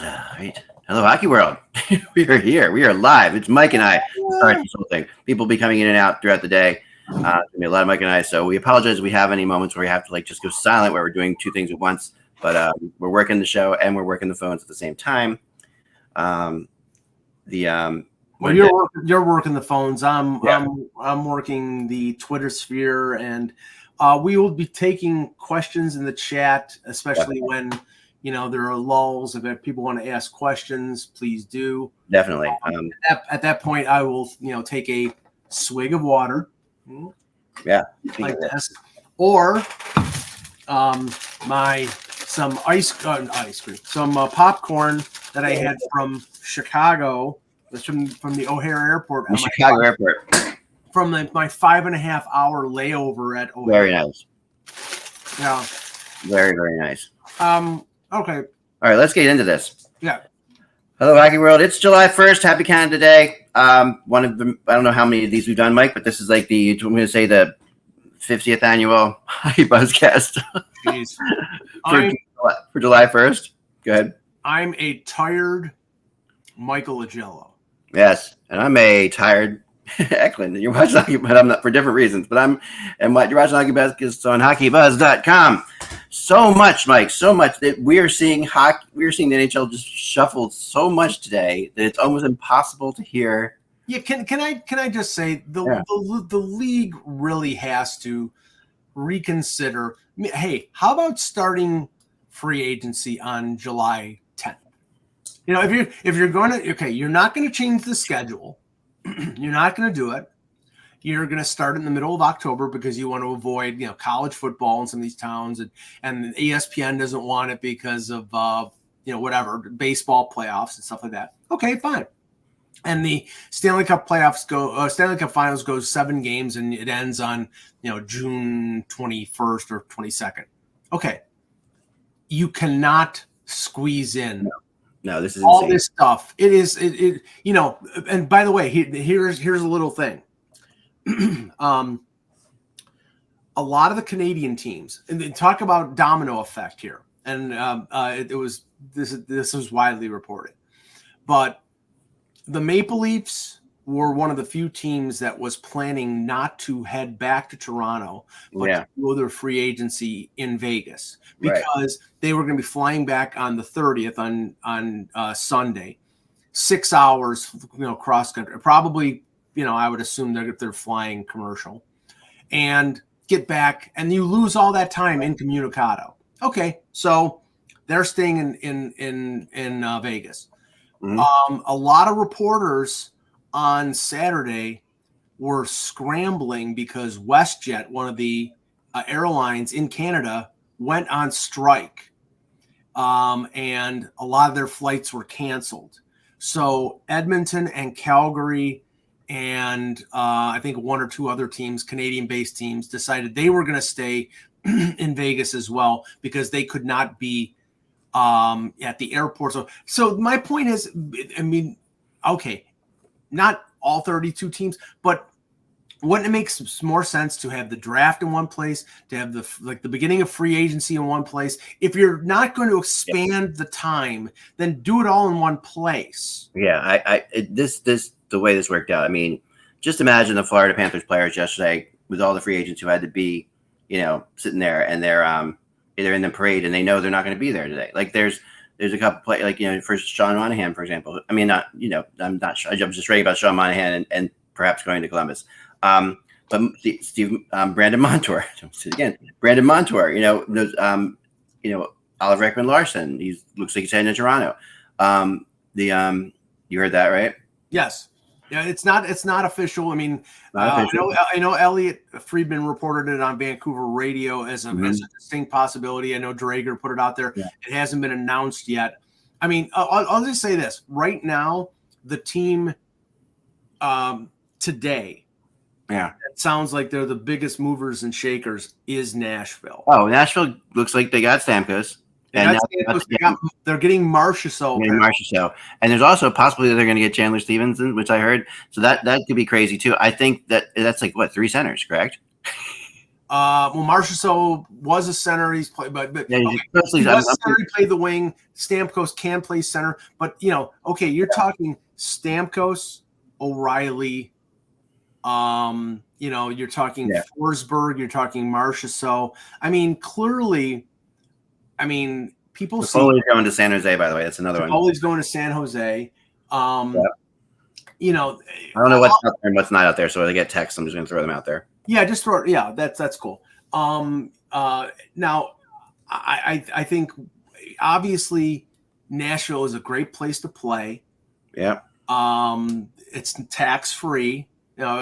Right. Hello, Hockey World. We are here. We are live. It's Mike and I. Sorry, this whole thing. People will be coming in and out throughout the day. There's gonna be a lot of Mike and I. So we apologize if we have any moments where we have to just go silent, where we're doing two things at once. But we're working the show and we're working the phones at the same time. Well, you're working the phones. I'm working the Twitter sphere, and we will be taking questions in the chat, especially when there are lulls. If people want to ask questions, please do. Definitely. At that point, I will take a swig of water. Yeah, like this, or some ice cream, some popcorn that I had from Chicago. It's from the O'Hare Airport. Chicago Airport. From my 5.5 hour layover at O'Hare. Very nice. Yeah. Very, very nice. Okay. All right, let's get into this. Yeah. Hello, Hockey World. It's July 1st. Happy Canada Day. One of them, I don't know how many of these we've done, Mike, but this is I'm going to say the 50th annual HockeyBuzzcast for July 1st. Go ahead. I'm a tired Michael Agello. Yes, and I'm a tired Eklund. You're watching Hockey, but I'm not for different reasons. But you're watching HockeyBuzzcast on HockeyBuzz.com. So much, Mike. So much that we are seeing hockey. We are seeing the NHL just shuffled so much today that it's almost impossible to hear. Yeah, can I just say the league really has to reconsider. Hey, how about starting free agency on July 10th? If you're going to you're not going to change the schedule. You're not going to do it. You're going to start in the middle of October because you want to avoid college football in some of these towns, and ESPN doesn't want it because of whatever baseball playoffs and stuff like that. Okay, fine. And the Stanley Cup Finals goes 7 games and it ends on June 21st or 22nd. Okay, you cannot squeeze in. No, this is all insane. This stuff. It is And by the way, here's a little thing. A lot of the Canadian teams, and they talk about domino effect here, and this was widely reported, but the Maple Leafs were one of the few teams that was planning not to head back to Toronto, but to do their free agency in Vegas because they were going to be flying back on the 30th on Sunday, 6 hours, cross country, probably. I would assume they're flying commercial, and get back, and you lose all that time incommunicado. Okay, so they're staying in Vegas. Mm-hmm. A lot of reporters on Saturday were scrambling because WestJet, one of the airlines in Canada, went on strike, and a lot of their flights were canceled. So Edmonton and Calgary and I think one or two other teams, Canadian-based teams, decided they were going to stay in Vegas as well because they could not be at the airport. So my point is, okay, not all 32 teams, but wouldn't it make more sense to have the draft in one place, to have the beginning of free agency in one place? If you're not going to expand the time, then do it all in one place. Yeah, the way this worked out. Just imagine the Florida Panthers players yesterday with all the free agents who had to be, sitting there, and they're either in the parade and they know they're not going to be there today. There's a couple play for Sean Monahan, for example. I'm not sure. I'm just reading about Sean Monahan and perhaps going to Columbus. But Brandon Montour, Brandon Montour, Oliver Ekman-Larsson, he looks like he's heading to Toronto. You heard that, right? Yes. Yeah, it's not official. I know Elliot Friedman reported it on Vancouver radio as a distinct possibility. I know Drager put it out there. Yeah. It hasn't been announced yet. I'll just say this. Right now, the team today, it sounds like they're the biggest movers and shakers, is Nashville. Oh, Nashville looks like they got Stamkos. And they're getting Marchessault. And there's also a possibility that they're going to get Chandler Stevenson, which I heard. So that could be crazy too. I think that's 3 centers, correct? Well, Marchessault was a center. He's played, but Yeah, okay, he was a center. He played the wing. Stamkos can play center, but you're talking Stamkos, O'Reilly. You're talking Forsberg. You're talking Marchessault. I mean, clearly, people see Goalie's going to San Jose. By the way, that's another one. Goalie's going to San Jose. I don't know what's out there and what's not out there, so when I get texts, I'm just going to throw them out there. Yeah, just throw. Yeah, that's cool. Now, I think obviously Nashville is a great place to play. Yeah. It's tax free,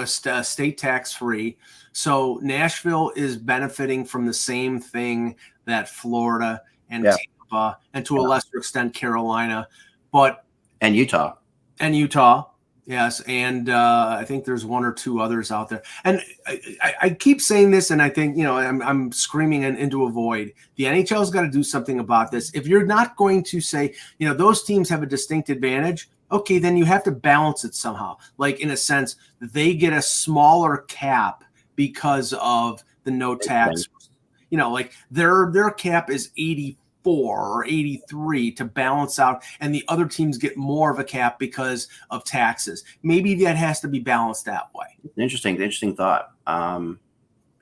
state tax free. So Nashville is benefiting from the same thing that Florida and Tampa, and to a lesser extent Carolina, and Utah. Yes, and I think there's one or two others out there. And I keep saying this, and I think, I'm screaming into a void. The NHL's got to do something about this. If you're not going to say, those teams have a distinct advantage, okay, then you have to balance it somehow. Like, in a sense, they get a smaller cap because of the no tax. Like their cap is 84 or 83 to balance out, and the other teams get more of a cap because of taxes. Maybe that has to be balanced that way. Interesting thought. I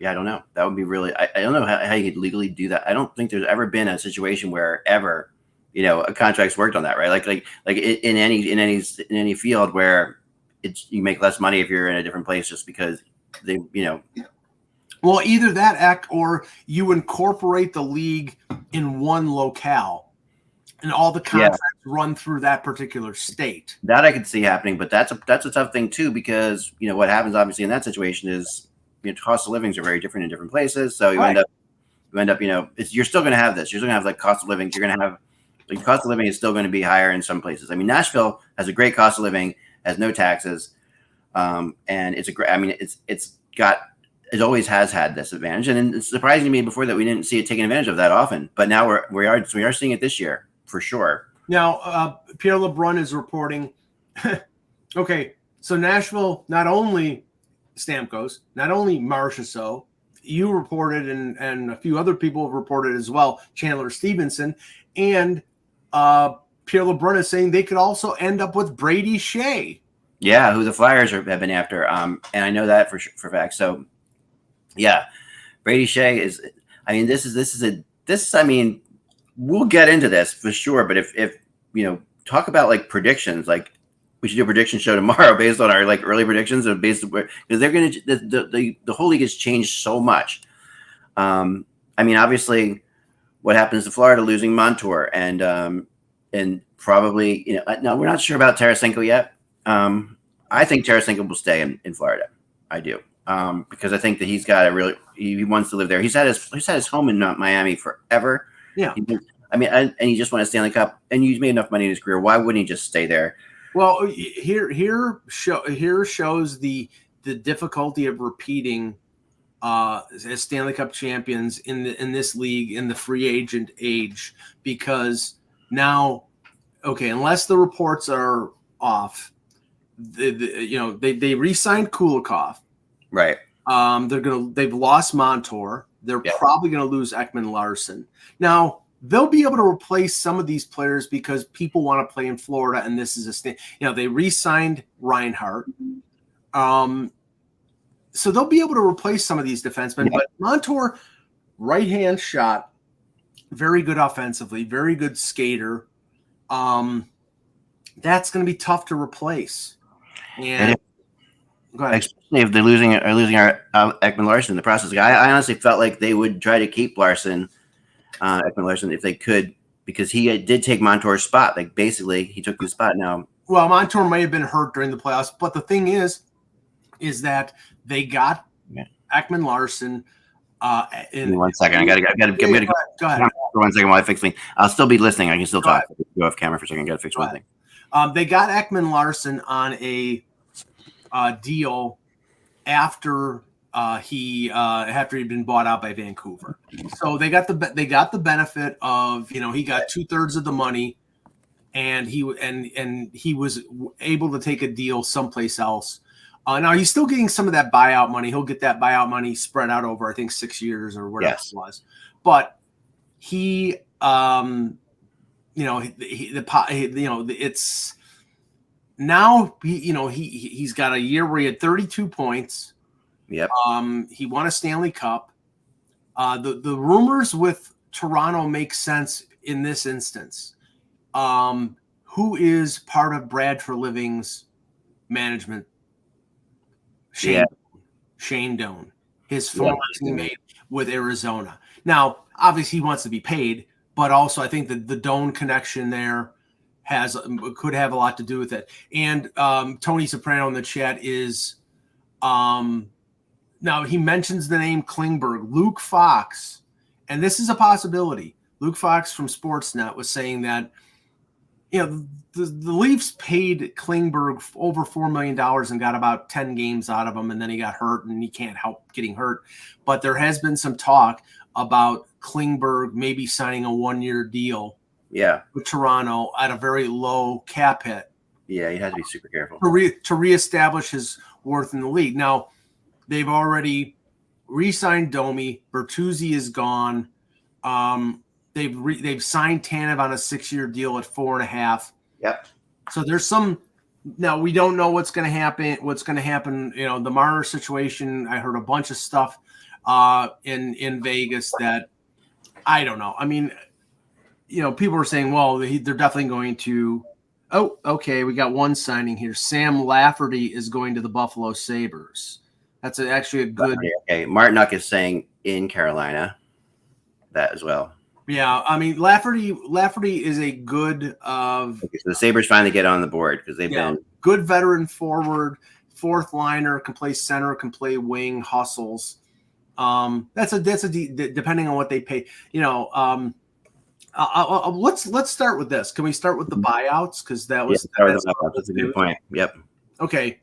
don't know. That would be really. I don't know how you could legally do that. I don't think there's ever been a situation where ever, a contract's worked on that, right? Like in any field where you make less money if you're in a different place just because they. Well, either that or you incorporate the league in one locale and all the contracts run through that particular state. That I could see happening, but that's a tough thing too, because what happens obviously in that situation is cost of livings are very different in different places. So you end up you're still going to have this. You're still going to have like cost of living. You're going to have like cost of living is still going to be higher in some places. I mean, Nashville has a great cost of living, has no taxes, and it's a great. I mean, it always has had this advantage, and it's surprising to me before that we didn't see it taken advantage of that often. But now we are seeing it this year for sure. Now, Pierre LeBrun is reporting. Okay, so Nashville, not only Stamkos, not only Marchessault, you reported, and a few other people have reported as well, Chandler Stevenson, and Pierre LeBrun is saying they could also end up with Brady Shea. Yeah, who the Flyers have been after, and I know that for fact. So. Yeah, Brady Shea is. I mean, I mean, we'll get into this for sure. But if talk about like predictions, like we should do a prediction show tomorrow based on our like early predictions and based on because they're going to the whole league has changed so much. I mean, obviously, what happens to Florida losing Montour and probably no, we're not sure about Tarasenko yet. I think Tarasenko will stay in Florida. I do. Because I think that he's got he wants to live there. He's had his home in Miami forever. Yeah. And he just won a Stanley Cup, and he's made enough money in his career. Why wouldn't he just stay there? Well, here shows the difficulty of repeating as Stanley Cup champions in this league in the free agent age, because now, okay, unless the reports are off, they re-signed Kulikov. Right. They've lost Montour. They're probably going to lose Ekman Larson. Now, they'll be able to replace some of these players because people want to play in Florida, and this is they re-signed Reinhart. So they'll be able to replace some of these defensemen. But Montour, right-hand shot, very good offensively, very good skater. That's going to be tough to replace. And go ahead. Especially if they're losing our Ekman Larson in the process. I honestly felt like they would try to keep Ekman Larson if they could, because he did take Montour's spot. Like basically, he took his spot now. Well, Montour may have been hurt during the playoffs, but the thing is that they got Ekman Larson. In 1 second, I gotta go ahead. For 1 second while I fix things. I'll still be listening. I can still talk. Go off camera for a second. I gotta fix one thing. They got Ekman Larson on a deal after he'd been bought out by Vancouver. So they got the benefit of he got 2/3 of the money, and he was able to take a deal someplace else. Now he's still getting some of that buyout money. He'll get that buyout money spread out over, I think, 6 years or whatever it was. But he, it's now he's got a year where he had 32 points. Yep. He won a Stanley Cup. The rumors with Toronto make sense in this instance. Who is part of Brad Treliving's management? Shane Doan, his former teammate with Arizona. Now, obviously, he wants to be paid, but also I think that the Doan connection there could have a lot to do with it. And Tony Soprano in the chat is now he mentions the name Klingberg, Luke Fox, and this is a possibility. Luke Fox from Sportsnet was saying that the Leafs paid Klingberg over $4 million and got about 10 games out of him, and then he got hurt, and he can't help getting hurt. But there has been some talk about Klingberg maybe signing a 1-year deal with Toronto at a very low cap hit. Yeah, you have to be super careful. To reestablish his worth in the league. Now, they've already re-signed Domi. Bertuzzi is gone. They've signed Tanev on a 6-year deal at 4.5. Yep. So there's some. Now we don't know what's going to happen. The Marner situation. I heard a bunch of stuff in Vegas that I don't know. I mean, people are saying, well, they're definitely going to. Oh, okay. We got one signing here. Sam Lafferty is going to the Buffalo Sabres. That's actually a good. Okay, Martinuck is saying in Carolina that as well. Yeah, I mean Lafferty is a good. So the Sabres finally get on the board because they've been good veteran forward, fourth liner, can play center, can play wing, hustles. That's a depending on what they pay. Let's start with this. Can we start with the buyouts? Because that's a good point. Yep. Okay.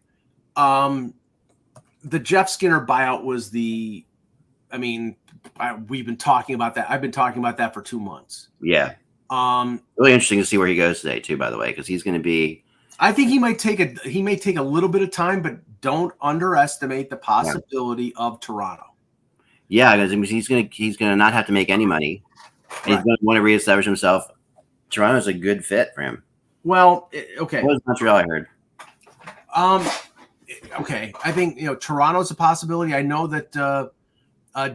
The Jeff Skinner buyout was we've been talking about that. I've been talking about that for 2 months. Yeah. Really interesting to see where he goes today too, by the way, because he's going to be. I think he may take a little bit of time, but don't underestimate the possibility of Toronto. Yeah, because he's going to not have to make any money. He's going to want to reestablish himself. Toronto's a good fit for him. Well, okay. What was Montreal? I heard. Okay, I think Toronto's a possibility. I know that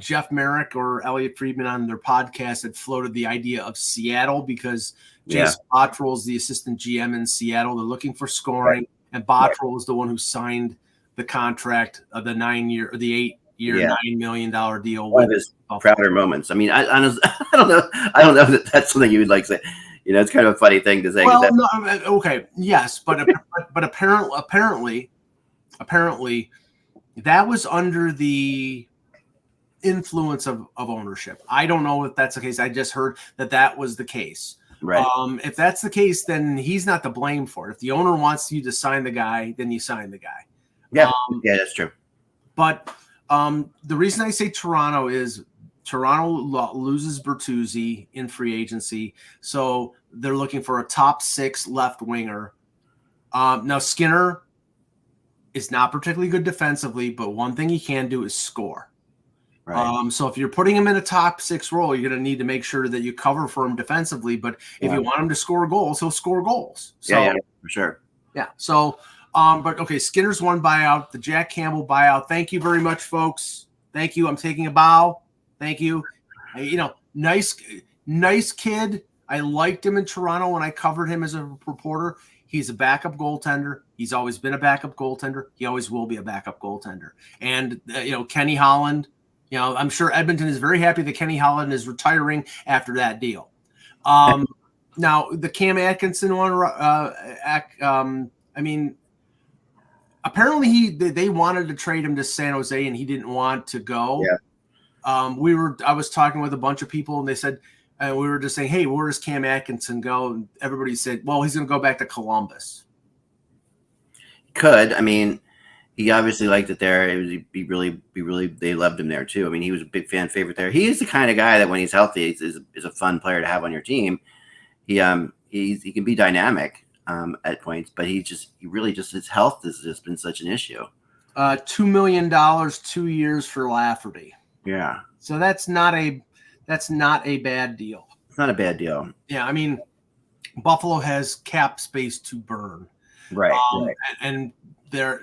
Jeff Merrick or Elliot Friedman on their podcast had floated the idea of Seattle because Jason Botterill is the assistant GM in Seattle. They're looking for scoring, and Botterill is the one who signed the contract of the 9-year or the 8-year, $9 million deal. One of his prouder moments. I mean, I don't know. I don't know that that's something you would like to say. It's kind of a funny thing to say. Well, no, okay, yes, but apparently, that was under the influence of ownership. I don't know if that's the case. I just heard that was the case. Right. If that's the case, then he's not to blame for it. If the owner wants you to sign the guy, then you sign the guy. Yeah. That's true. But the reason I say Toronto is Toronto loses Bertuzzi in free agency, so they're looking for a top 6 left winger. Now Skinner is not particularly good defensively, but one thing he can do is score. Right. So if you're putting him in a top 6 role, you're going to need to make sure that you cover for him defensively. But if you want him to score goals, he'll score goals. So, for sure. Yeah. So, but okay, Skinner's one buyout, the Jack Campbell buyout. Thank you very much, folks. Thank you. I'm taking a bow. Thank you. Nice kid. I liked him in Toronto when I covered him as a reporter. He's a backup goaltender. He's always been a backup goaltender. He always will be a backup goaltender. And, Kenny Holland, I'm sure Edmonton is very happy that Kenny Holland is retiring after that deal. Now, the Cam Atkinson one, apparently they wanted to trade him to San Jose and he didn't want to go. Yeah. I was talking with a bunch of people and they said, we were just saying, hey, where does Cam Atkinson go? And everybody said, well, he's going to go back to Columbus. Could. I mean, he obviously liked it there. It was they loved him there too. I mean, he was a big fan favorite there. He is the kind of guy that when he's healthy is a fun player to have on your team. He can be dynamic at points, but his health has just been such an issue. $2 million, 2 years for Lafferty. Yeah. So that's not a bad deal. It's not a bad deal. Yeah, I mean, Buffalo has cap space to burn. Right. And they're,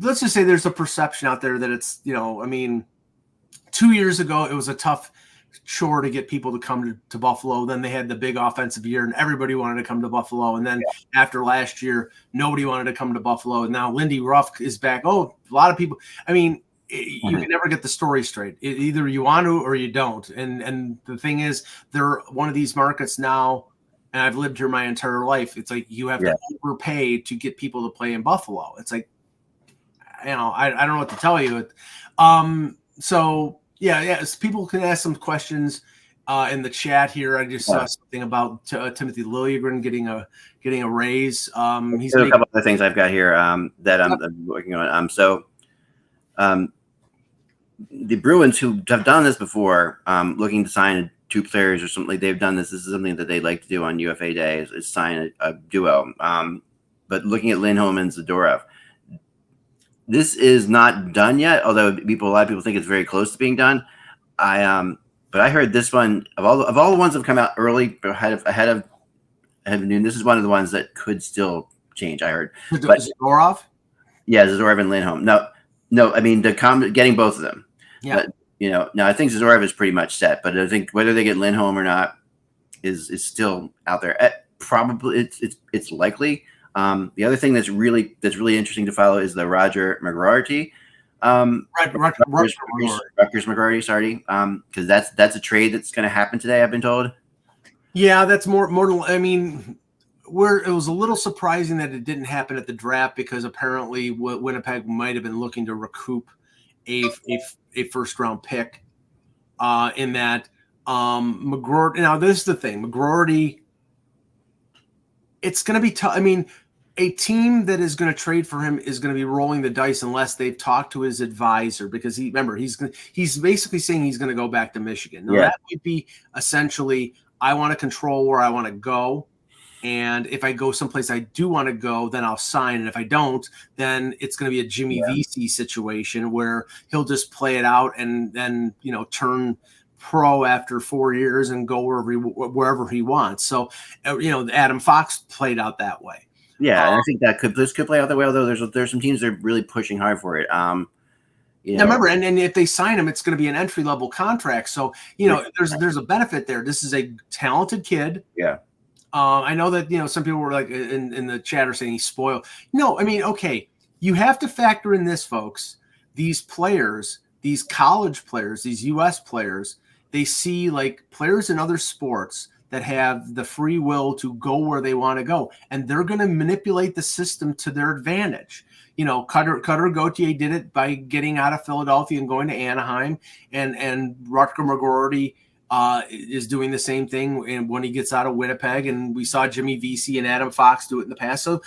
let's just say there's a perception out there that it's, I mean, 2 years ago, it was a tough chore to get people to come to Buffalo. Then they had the big offensive year and everybody wanted to come to Buffalo. And then after last year, nobody wanted to come to Buffalo. And now Lindy Ruff is back. Oh, a lot of people. I mean, you can never get the story straight. Either you want to or you don't. And the thing is, they're one of these markets now, and I've lived here my entire life. It's like you have to overpay to get people to play in Buffalo. It's like, I don't know what to tell you. So people can ask some questions in the chat here. I just saw something about Timothy Liljegren getting a raise. He's a couple other things I've got here that I'm working on. The Bruins, who have done this before, looking to sign 2 players or something, they've done this. This is something that they like to do on UFA Day is sign a duo. But looking at Lindholm and Zadorov, this is not done yet, although a lot of people think it's very close to being done. But I heard this one of all the ones that have come out early ahead of noon. This is one of the ones that could still change. I heard. Zadorov? Yeah, Zadorov and Lindholm. No. I mean, getting both of them. Yeah. But, now I think Zadorov is pretty much set. But I think whether they get Lindholm or not is still out there. Probably it's likely. The other thing that's really interesting to follow is the Roger McGroarty. Rutgers McGroarty, sorry. Because that's a trade that's going to happen today, I've been told. Yeah, that's more. I mean, it was a little surprising that it didn't happen at the draft because apparently Winnipeg might have been looking to recoup a first round pick. In that McGroarty. Now this is the thing, McGroarty. It's going to be tough. I mean, a team that is going to trade for him is going to be rolling the dice unless they've talked to his advisor, because he's basically saying he's going to go back to Michigan. Now, that would be essentially, I want to control where I want to go. And if I go someplace I do want to go, then I'll sign. And if I don't, then it's going to be a Jimmy Vesey situation where he'll just play it out and then, turn pro after 4 years and go wherever he wants. So, Adam Fox played out that way. Yeah, and I think this could play out that way. Although there's some teams that are really pushing hard for it. Remember, and if they sign him, it's going to be an entry level contract. So there's a benefit there. This is a talented kid. Yeah. I know that some people were like in the chat are saying he's spoiled. No, I mean, okay, you have to factor in this, folks. These players, these college players, these U.S. players, they see like players in other sports that have the free will to go where they want to go, and they're going to manipulate the system to their advantage. Cutter Gauthier did it by getting out of Philadelphia and going to Anaheim, and Rutger McGroarty is doing the same thing when he gets out of Winnipeg, and we saw Jimmy Vesey and Adam Fox do it in the past. So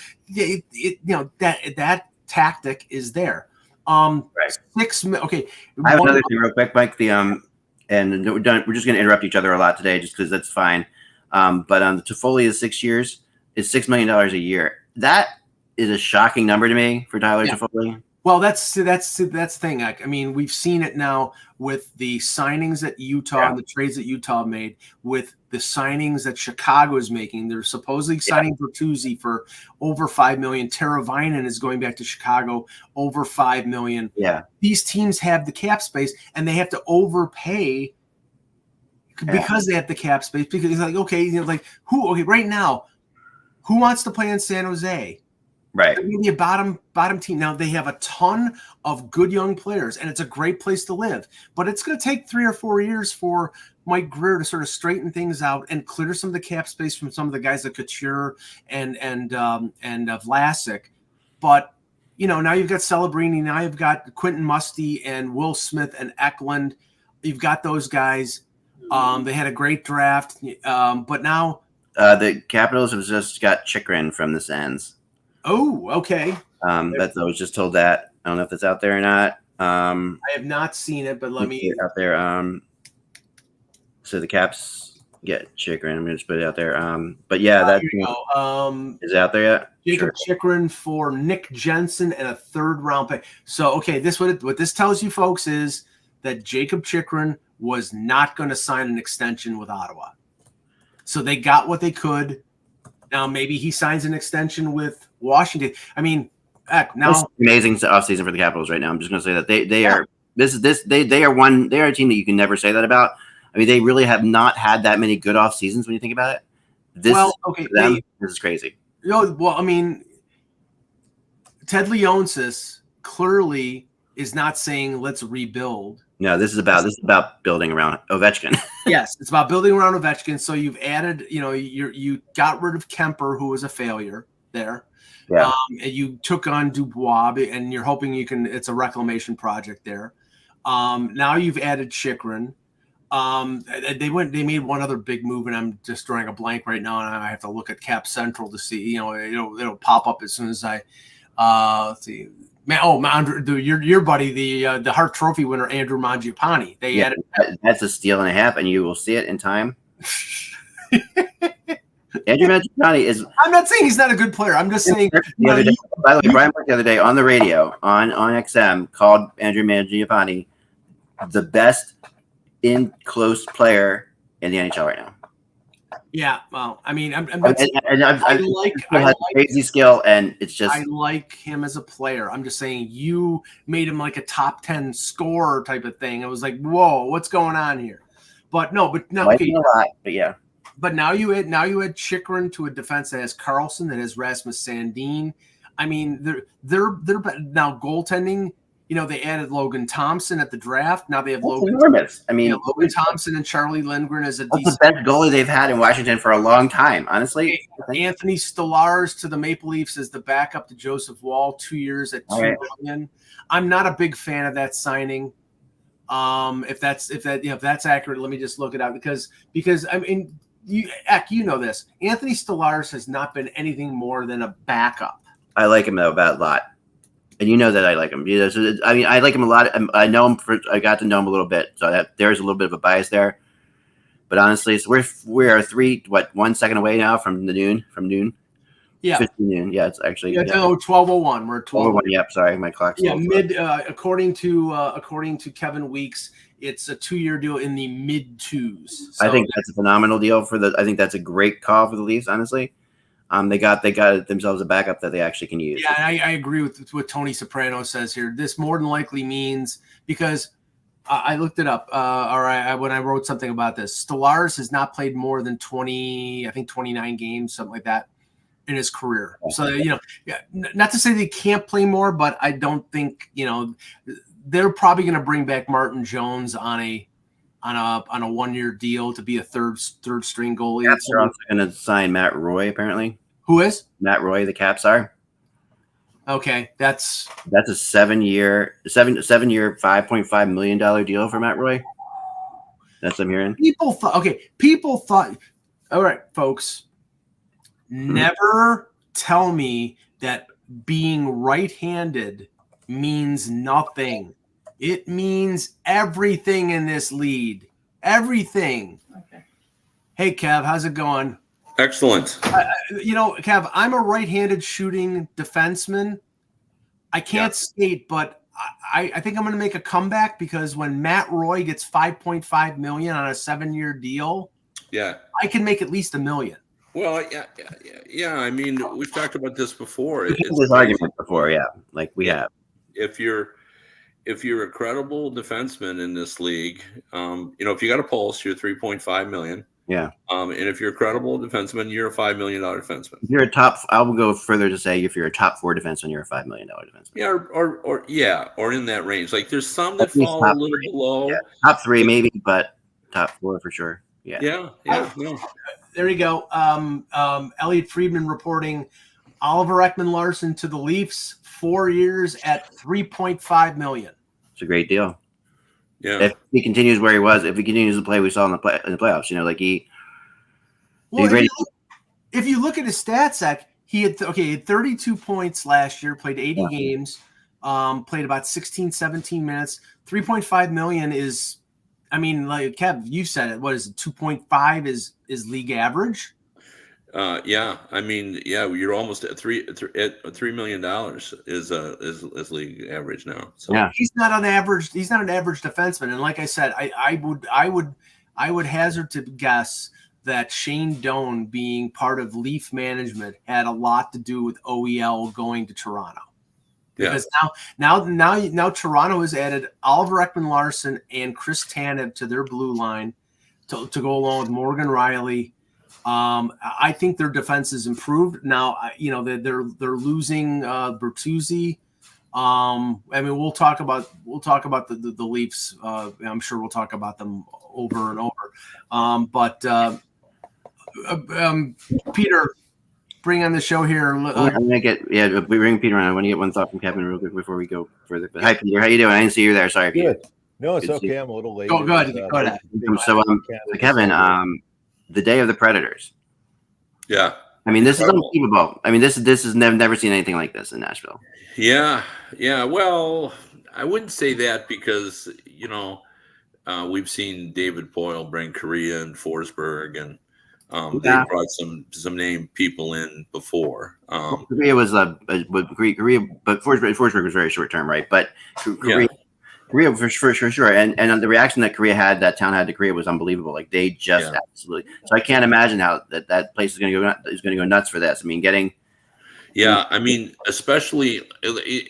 that tactic is there. Right. Okay. I have another thing real quick, Mike. And we're done. We're just going to interrupt each other a lot today, just because that's fine. But the Toffoli is 6 years, is $6 million a year. That is a shocking number to me for Tyler Toffoli. Well, that's the thing. I mean, we've seen it now with the signings that Utah and the trades that Utah made, with the signings that Chicago is making. They're supposedly signing Bertuzzi for over $5 million. Teravainen is going back to Chicago, over $5 million. Yeah, these teams have the cap space, and they have to overpay because they have the cap space. Because it's like, okay, right now, who wants to play in San Jose? Right. They're going to be a bottom team. Now, they have a ton of good young players, and it's a great place to live. But it's going to take 3 or 4 years for Mike Grier to sort of straighten things out and clear some of the cap space from some of the guys like Couture and Vlasic. But, now you've got Celebrini. Now you've got Quentin Musty and Will Smith and Eklund. You've got those guys. They had a great draft. But now the Capitals have just got Chikrin from the Sens. Oh, okay. I was just told that. I don't know if it's out there or not. I have not seen it, but let me out there. So the Caps get Chikrin. I'm going to just put it out there. But yeah, that's is it out there yet? Jacob Chikrin for Nick Jensen and a 3rd round pick. So, okay, what this tells you folks is that Jacob Chikrin was not going to sign an extension with Ottawa. So they got what they could. Now maybe he signs an extension with Washington. I mean, heck, now it's amazing offseason for the Capitals right now. I'm just going to say that they are they are a team that you can never say that about. I mean, they really have not had that many good off seasons when you think about it. This is crazy. Well, I mean, Ted Leonsis clearly is not saying let's rebuild. No, this is about building around Ovechkin. Yes, it's about building around Ovechkin. So you've added, you got rid of Kemper, who was a failure there. Yeah. And you took on Dubois, and you're hoping it's a reclamation project there. Now you've added Chikrin. They made one other big move, and I'm just drawing a blank right now, and I have to look at Cap Central to see. It'll pop up as soon as I let's see. Your buddy, the Hart Trophy winner, Andrew Mangiapane. They added that's a steal and a half, and you will see it in time. Andrew Mangiapane is. I'm not saying he's not a good player. I'm just saying. By the way, Brian Burke the other day on the radio on XM called Andrew Mangiapane the best in close player in the NHL right now. Yeah, well, I mean, I like crazy skill, and it's just I like him as a player. I'm just saying you made him like a top 10 scorer type of thing. I was like, whoa, what's going on here? But no, okay. But yeah. But now you add Chikrin to a defense that has Carlson, that has Rasmus Sandin. I mean, they're now goaltending. They added Logan Thompson at the draft. Now they have Logan. Enormous. I mean, Logan Thompson and Charlie Lindgren as that's the best goalie they've had in Washington for a long time. Honestly, Anthony Stolarz to the Maple Leafs as the backup to Joseph Wall, 2 years at $2 million. I'm not a big fan of that signing. If that's accurate, let me just look it up because I mean, you know this. Anthony Stolarz has not been anything more than a backup. I like him though about a lot. And you know that I like him. I mean, I like him a lot. I know him I got to know him a little bit, so there's a little bit of a bias there. But honestly, so we're 1 second away now from noon. Yeah, 15 noon. Yeah, it's actually 12:01. We're at 12:01. Yep. Sorry, my clock's according to Kevin Weeks, it's a 2-year deal in the mid twos. So I think that's a phenomenal deal I think that's a great call for the Leafs. Honestly. They got themselves a backup that they actually can use. Yeah, I agree with what Tony Soprano says here. This more than likely means, because I looked it up, when I wrote something about this, Stolarz has not played more than 29 games, something like that, in his career. So not to say they can't play more, but I don't think they're probably going to bring back Martin Jones on a 1-year deal to be a third string goalie. Caps are also going to sign Matt Roy, apparently. Who is? Matt Roy, the Caps are. Okay, that's a 7-year, $5.5 million deal for Matt Roy. That's what I'm hearing. People thought, all right, folks, never tell me that being right-handed means nothing. It means everything in this lead. Everything. Okay. Hey, Kev, how's it going? Excellent. Kev, I'm a right-handed shooting defenseman. I can't skate, but I think I'm going to make a comeback, because when Matt Roy gets $5.5 million on a 7-year deal, I can make at least $1 million. Well, yeah. I mean, we've talked about this before. We've had this argument before, yeah. Like we have. If you're a credible defenseman in this league, if you got a pulse, you're $3.5 million. Yeah. And if you're a credible defenseman, you're a $5 million defenseman. If you're I will go further to say if you're a top 4 defenseman, you're a $5 million defenseman. Yeah, or in that range. Like there's some that fall a little below. Yeah. Top 3 maybe, but top 4 for sure. Yeah. Yeah. No. There you go. Elliot Friedman reporting Oliver Ekman-Larsson to the Leafs, 4 years at $3.5 million. It's a great deal. Yeah. If he continues where he was, if he continues to play we saw in the playoffs, if you look at his stats, Zach, he had 32 points last year, played 80 games, played about 16, 17 minutes. $3.5 million is I mean, like Kev, you said it. What is it? 2.5 is league average. Yeah, I mean, yeah, you're almost at $3 million is league average now. So Yeah. He's not an average defenseman. And like I said, I would hazard to guess that Shane Doan being part of Leaf management had a lot to do with OEL going to Toronto. Because now Toronto has added Oliver Ekman-Larsson and Chris Tanev to their blue line to go along with Morgan Riley. I think their defense is improved now. They're losing Bertuzzi. I mean, we'll talk about the Leafs. I'm sure we'll talk about them over and over. Peter, bring on the show here. I'm gonna we bring Peter on. I want to get one thought from Kevin real quick before we go further. But hi, Peter. How you doing? I didn't see you there. Sorry, Peter. Good. No, it's okay. I'm a little late. Go ahead. So, Kevin, the day of the Predators. Yeah. I mean, this is unbelievable. I mean, this is never seen anything like this in Nashville. Yeah. Well, I wouldn't say that because we've seen David Poyle bring Korea and Forsberg, and they brought some named people in before. Korea was Korea, but Forsberg was very short term, right? But Korea for sure, and the reaction that town had to Korea was unbelievable. Like they just absolutely. So I can't imagine how that place is going to go nuts for this. I mean, Yeah, I mean, especially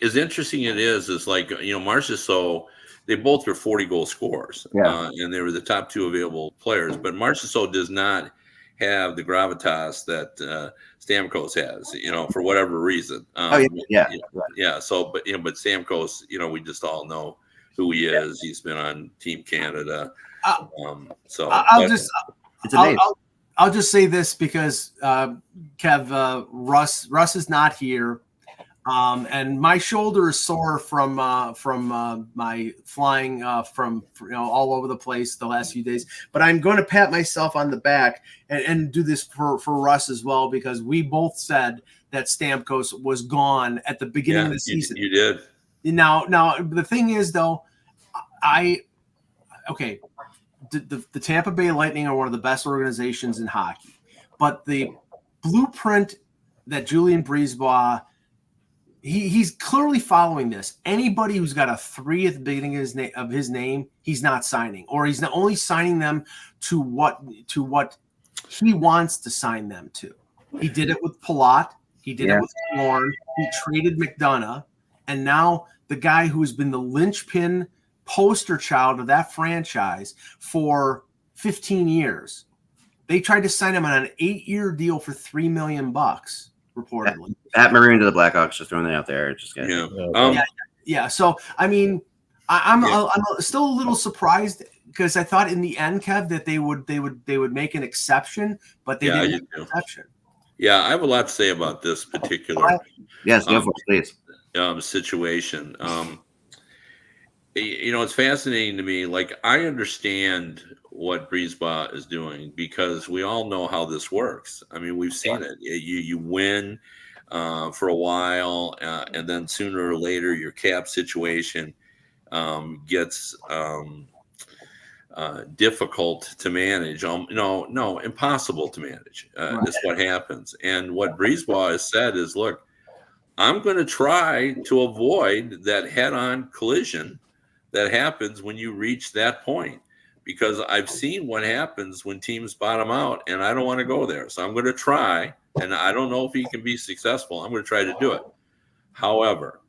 as interesting it is like Marchessault. They both were 40-goal scorers, and they were the top two available players. But Marchessault does not have the gravitas that Stamkos has, for whatever reason. So, but Stamkos, we just all know who he is. He's been on Team Canada. I'll just say this because Kev, Russ is not here. And my shoulder is sore from my flying from all over the place the last few days. But I'm going to pat myself on the back and do this for Russ as well, because we both said that Stamkos was gone at the beginning of the season. You did. Now the thing is though, the Tampa Bay Lightning are one of the best organizations in hockey, but the blueprint that Julien Brisebois he's clearly following this. Anybody who's got a 3 at the beginning of his name, he's not signing, or he's not only signing them to what he wants to sign them to. He did it with Palat. He did it with Lorne. He traded McDonough, and now the guy who's been the linchpin poster child of that franchise for 15 years. They tried to sign him on an 8-year deal for $3 million, reportedly. Pat Maroon to the Blackhawks, just throwing that out there. So I mean, I'm still a little surprised because I thought in the end, Kev, that they would make an exception, but they didn't make an exception. Yeah, I have a lot to say about this particular go for it, please. Situation. It's fascinating to me. Like, I understand what Brisebois is doing because we all know how this works. I mean, we've seen it. You win for a while, and then sooner or later your cap situation gets difficult to manage. No, impossible to manage is what happens. And what Brisebois has said is, look, I'm going to try to avoid that head-on collision that happens when you reach that point, because I've seen what happens when teams bottom out, and I don't want to go there. So I'm going to try, and I don't know if he can be successful. I'm going to try to do it. However,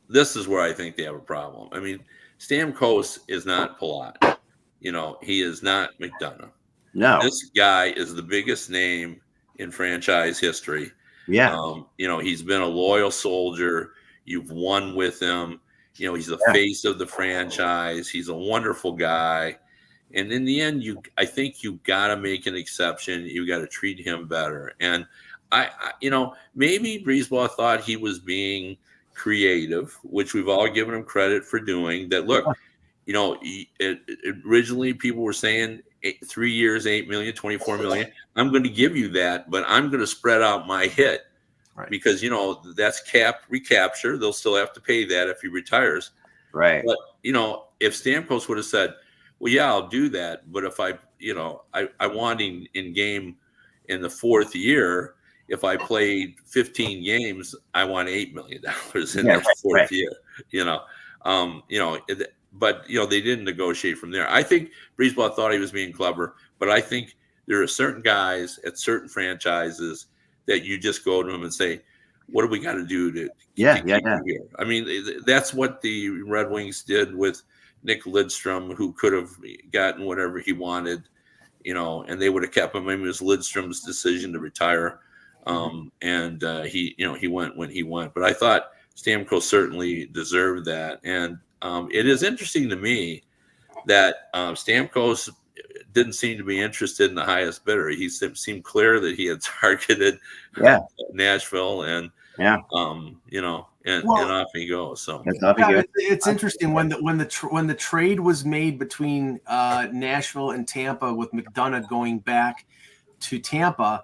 this is where I think they have a problem. I mean, Stamkos is not Palat. He is not McDonough. No. This guy is the biggest name in franchise history. Yeah. He's been a loyal soldier. You've won with him. He's the face of the franchise. He's a wonderful guy. And in the end, I think you got to make an exception. You got to treat him better. And I maybe Brisebois thought he was being creative, which we've all given him credit for doing. That, look, originally people were saying 3 years, $8 million, $24 million. I'm going to give you that, but I'm going to spread out my hit. Right. Because, that's cap recapture. They'll still have to pay that if he retires. Right. But, if Stamkos would have said, well, yeah, I'll do that. But if I want in game in the fourth year, if I played 15 games, I want $8 million in that fourth year, but they didn't negotiate from there. I think Breezeball thought he was being clever, but I think there are certain guys at certain franchises that you just go to them and say, what do we got to do to keep you here? I mean, that's what the Red Wings did with Nick Lidstrom, who could have gotten whatever he wanted, and they would have kept him. I mean, it was Lidstrom's decision to retire. And he went when he went, but I thought Stamkos certainly deserved that. And it is interesting to me that Stamkos didn't seem to be interested in the highest bidder. He seemed clear that he had targeted Nashville, and and off he goes. So it's interesting when the trade was made between Nashville and Tampa, with McDonough going back to Tampa.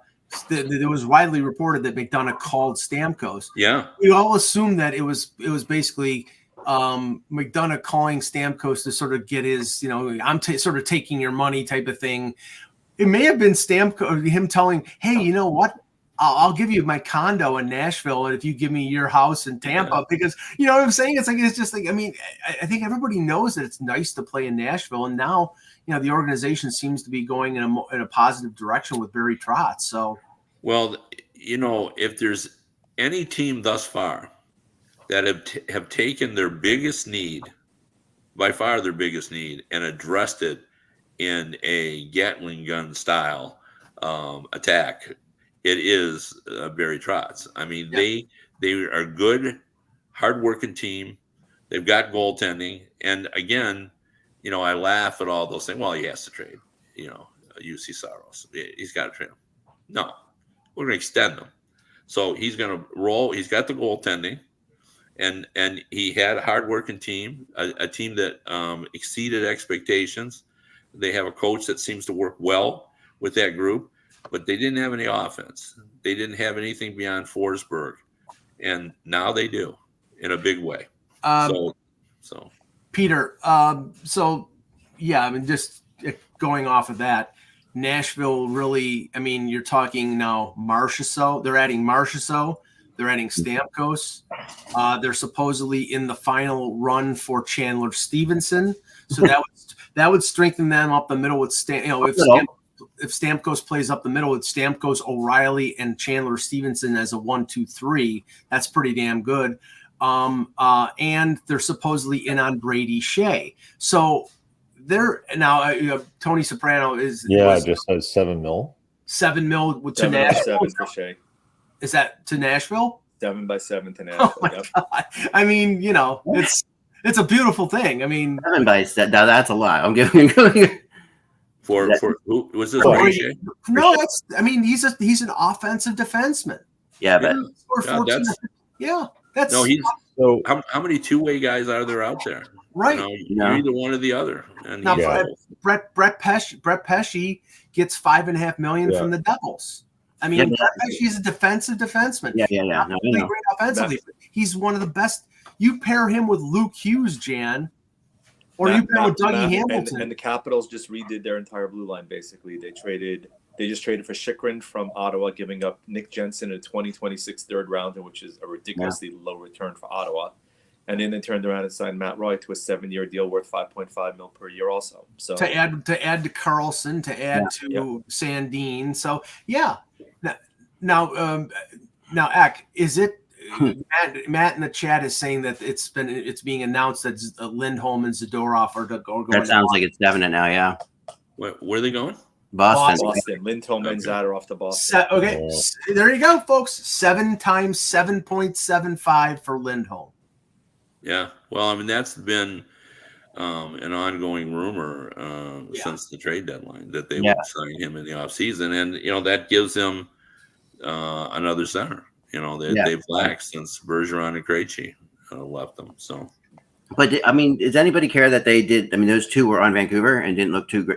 It was widely reported that McDonough called Stamkos. Yeah, we all assumed that it was basically McDonough calling Stamkos to sort of get his, I'm sort of taking your money type of thing. It may have been Stamkos, him telling, hey, you know what? I'll give you my condo in Nashville, and if you give me your house in Tampa, because you know what I'm saying? It's just like, I mean, I think everybody knows that it's nice to play in Nashville, and now the organization seems to be going in a positive direction with Barry Trotz. So, well, if there's any team thus far that have taken their biggest need, by far their biggest need, and addressed it in a Gatling gun style attack, it is Barry Trotz. I mean, they are a good, hardworking team. They've got goaltending, and again, I laugh at all those things. Well, he has to trade, UC Saros. He's got to trade him. No, we're going to extend him. So he's going to roll. He's got the goaltending, and he had a hardworking team, a team that exceeded expectations. They have a coach that seems to work well with that group, but they didn't have any offense. They didn't have anything beyond Forsberg, and now they do in a big way. So. Peter, I mean, just going off of that, Nashville really, I mean, you're talking now Marchessault. They're adding Marchessault. They're adding Stamkos. They're supposedly in the final run for Chandler Stevenson. So that would strengthen them up the middle with if Stamkos plays up the middle with Stamkos, O'Reilly, and Chandler Stevenson as a 1-2-3, that's pretty damn good. And they're supposedly in on Brady Shea. So they're now Tony Soprano just has $7 million. $7 million to Nashville. 7 for Shea. Is that to Nashville? 7 by 7 to Nashville. Oh my God. I mean, it's a beautiful thing. I mean, 7 by 7. Now that's a lot. I'm giving. For who was this? Shea? No, he's an offensive defenseman. Yeah, but that's how many two-way guys are there out there? Right. You're either one or the other. And now, Brett Pesce gets $5.5 million from the Devils. I mean, Brett Pesce is a defensive defenseman. Yeah. No, great offensively. He's one of the best. You pair him with Luke Hughes, Jan, or you pair him with Dougie Hamilton. And the Capitals just redid their entire blue line. Basically, they just traded for Chychrun from Ottawa, giving up Nick Jensen in a 2026 third rounder, which is a ridiculously low return for Ottawa. And then they turned around and signed Matt Roy to a 7-year deal worth $5.5 million per year also. So to add to Carlson, to add to Sandin. So now Eck, is it Matt in the chat is saying that it's being announced that Lindholm and Zadorov are going. That sounds like it's definite now. Yeah. Where are they going? Boston. Lindholm and Zadorov to Boston. There you go, folks. 7 times 7.75 for Lindholm. Yeah, well, I mean, that's been an ongoing rumor since the trade deadline that they would sign him in the offseason. And, that gives them another center, they've lacked since Bergeron and Krejci left them. So, but I mean, does anybody care that they did? I mean, those two were on Vancouver and didn't look too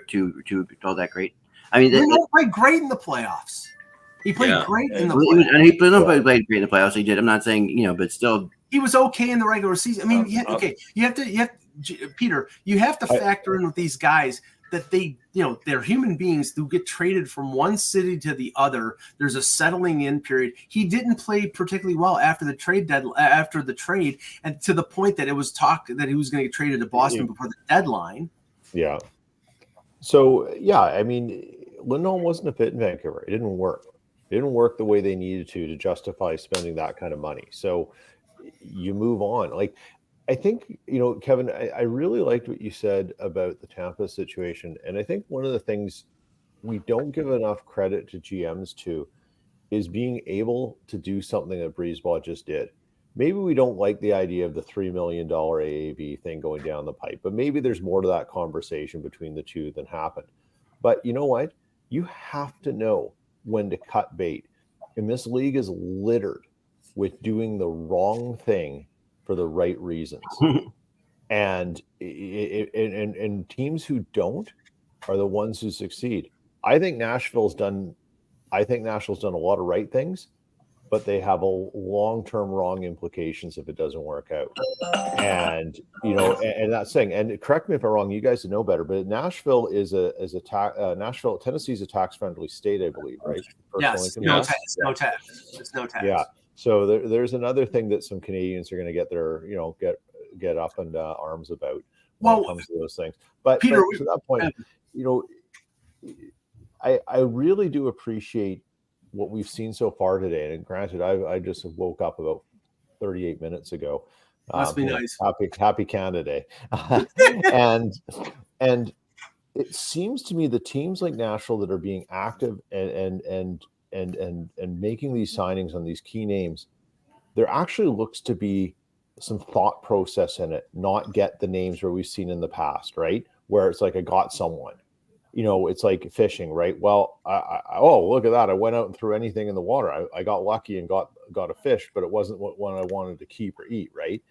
all that great. I mean, he played great in the playoffs. He played great in the playoffs. And he played great in the playoffs. He did. I'm not saying, but still. He was okay in the regular season. I mean, you have to Peter, you have to factor in with these guys that they're human beings who get traded from one city to the other. There's a settling in period. He didn't play particularly well after the trade, and to the point that it was talk that he was going to get traded to Boston before the deadline. Yeah. So, yeah, I mean, Lindholm wasn't a fit in Vancouver. It didn't work. It didn't work the way they needed to justify spending that kind of money. So you move on. Like, I think, Kevin, I really liked what you said about the Tampa situation. And I think one of the things we don't give enough credit to GMs to is being able to do something that Brisebois just did. Maybe we don't like the idea of the $3 million AAV thing going down the pipe, but maybe there's more to that conversation between the two than happened. But you know what? You have to know when to cut bait. And this league is littered with doing the wrong thing for the right reasons. And teams who don't are the ones who succeed. I think Nashville's done a lot of right things, but they have a long-term wrong implications if it doesn't work out. And and that's saying, and correct me if I'm wrong, you guys know better, but Nashville is Tennessee's a tax-friendly state, I believe, right? Yes, no tax. It's no tax. Yeah. So there's another thing that some Canadians are going to get their, get up in arms about when it comes to those things. But Peter, to that point, I really do appreciate what we've seen so far today. And granted, I just woke up about 38 minutes ago. Must be nice. Happy Canada Day. and it seems to me the teams like Nashville that are being active and making these signings on these key names, there actually looks to be some thought process in it, not get the names where we've seen in the past, right? Where it's like, I got someone, it's like fishing, right? Well, oh, look at that. I went out and threw anything in the water. I got lucky and got a fish, but it wasn't one I wanted to keep or eat, right?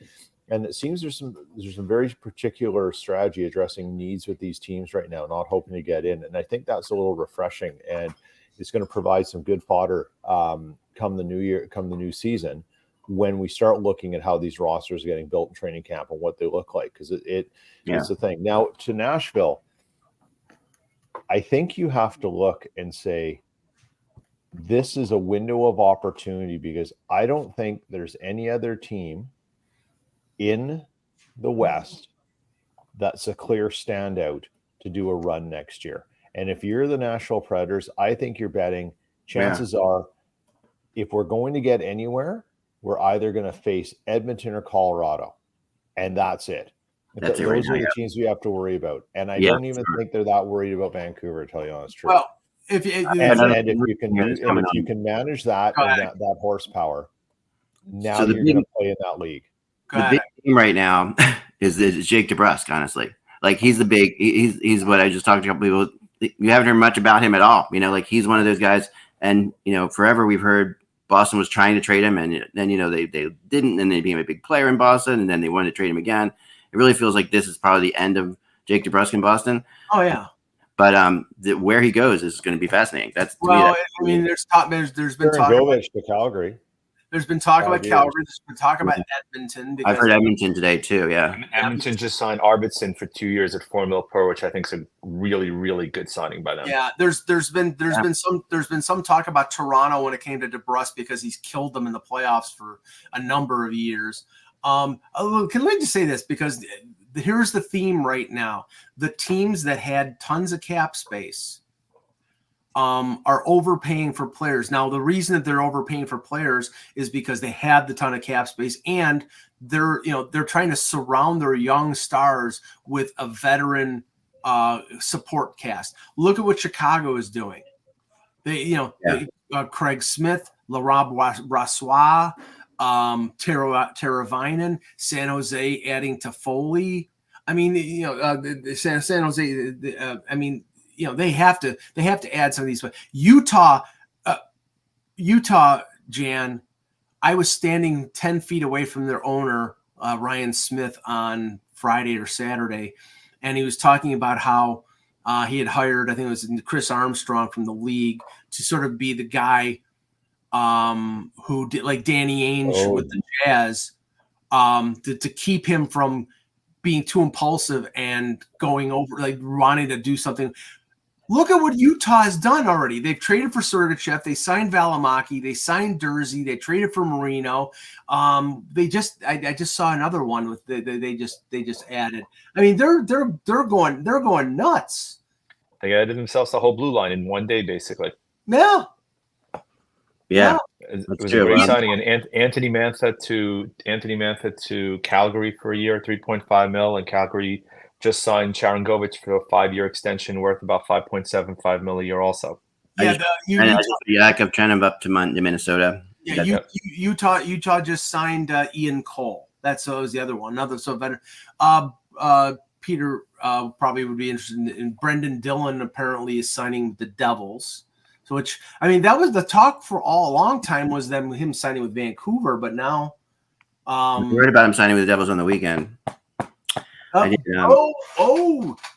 And it seems there's some very particular strategy addressing needs with these teams right now, not hoping to get in. And I think that's a little refreshing, and it's going to provide some good fodder come the new season, when we start looking at how these rosters are getting built in training camp and what they look like, because it's the thing. Now to Nashville, I think you have to look and say, this is a window of opportunity, because I don't think there's any other team in the West that's a clear standout to do a run next year. And if you're the Nashville Predators, I think you're betting chances are, if we're going to get anywhere, we're either going to face Edmonton or Colorado, and that's it. Those are the teams we have to worry about. And I don't even think they're that worried about Vancouver, to tell you the honest truth. Well, if you can manage that and that horsepower, now you're going to play in that league. The big team right now is Jake DeBrusk, honestly. Like, he's he's what I just talked to a couple people. You haven't heard much about him at all. Like, he's one of those guys. And, forever we've heard Boston was trying to trade him, and then, they didn't, and they became a big player in Boston, and then they wanted to trade him again. It really feels like this is probably the end of Jake DeBrusk in Boston. Oh, yeah. But where he goes is going to be fascinating. There's been talk to Calgary. There's been talk about Calgary. There's been talk about Edmonton. I've heard Edmonton today too. Yeah, Edmonton just signed Arvidsson for 2 years at $4 million per, which I think is a really, really good signing by them. Yeah, there's been some talk about Toronto when it came to DeBrusk, because he's killed them in the playoffs for a number of years. Can I just say this, because here's the theme right now: the teams that had tons of cap space are overpaying for players. Now, the reason that they're overpaying for players is because they have the ton of cap space, and they're trying to surround their young stars with a veteran support cast. Look at what Chicago is doing. Craig Smith, Laurent Brassois, Teravainen, San Jose adding Toffoli. I mean, San Jose. They have to add some of these. Utah, Jan, I was standing 10 feet away from their owner, Ryan Smith, on Friday or Saturday, and he was talking about how he had hired, I think it was Chris Armstrong from the league, to sort of be the guy who did, like Danny Ainge with the Jazz, to keep him from being too impulsive and going over, like wanting to do something. Look at what Utah has done already. They've traded for Sergachev. They signed Valimaki. They signed Dursey. They traded for Marino. I just saw another one with they just added. I mean, they're going nuts. They added themselves the whole blue line in one day, basically. Yeah. It was a great signing. And Anthony Mantha to Calgary for a year, $3.5 million, and Calgary just signed Sharangovich for a 5-year extension worth about $5.75 million a year also. Yeah, I've turned him up to Minnesota. Yeah, Utah just signed Ian Cole. That was the other one. Another so veteran. Peter probably would be interested in Brendan Dillon. Apparently, is signing with the Devils. So, which I mean, that was the talk for a long time was him signing with Vancouver, but now I heard about him signing with the Devils on the weekend.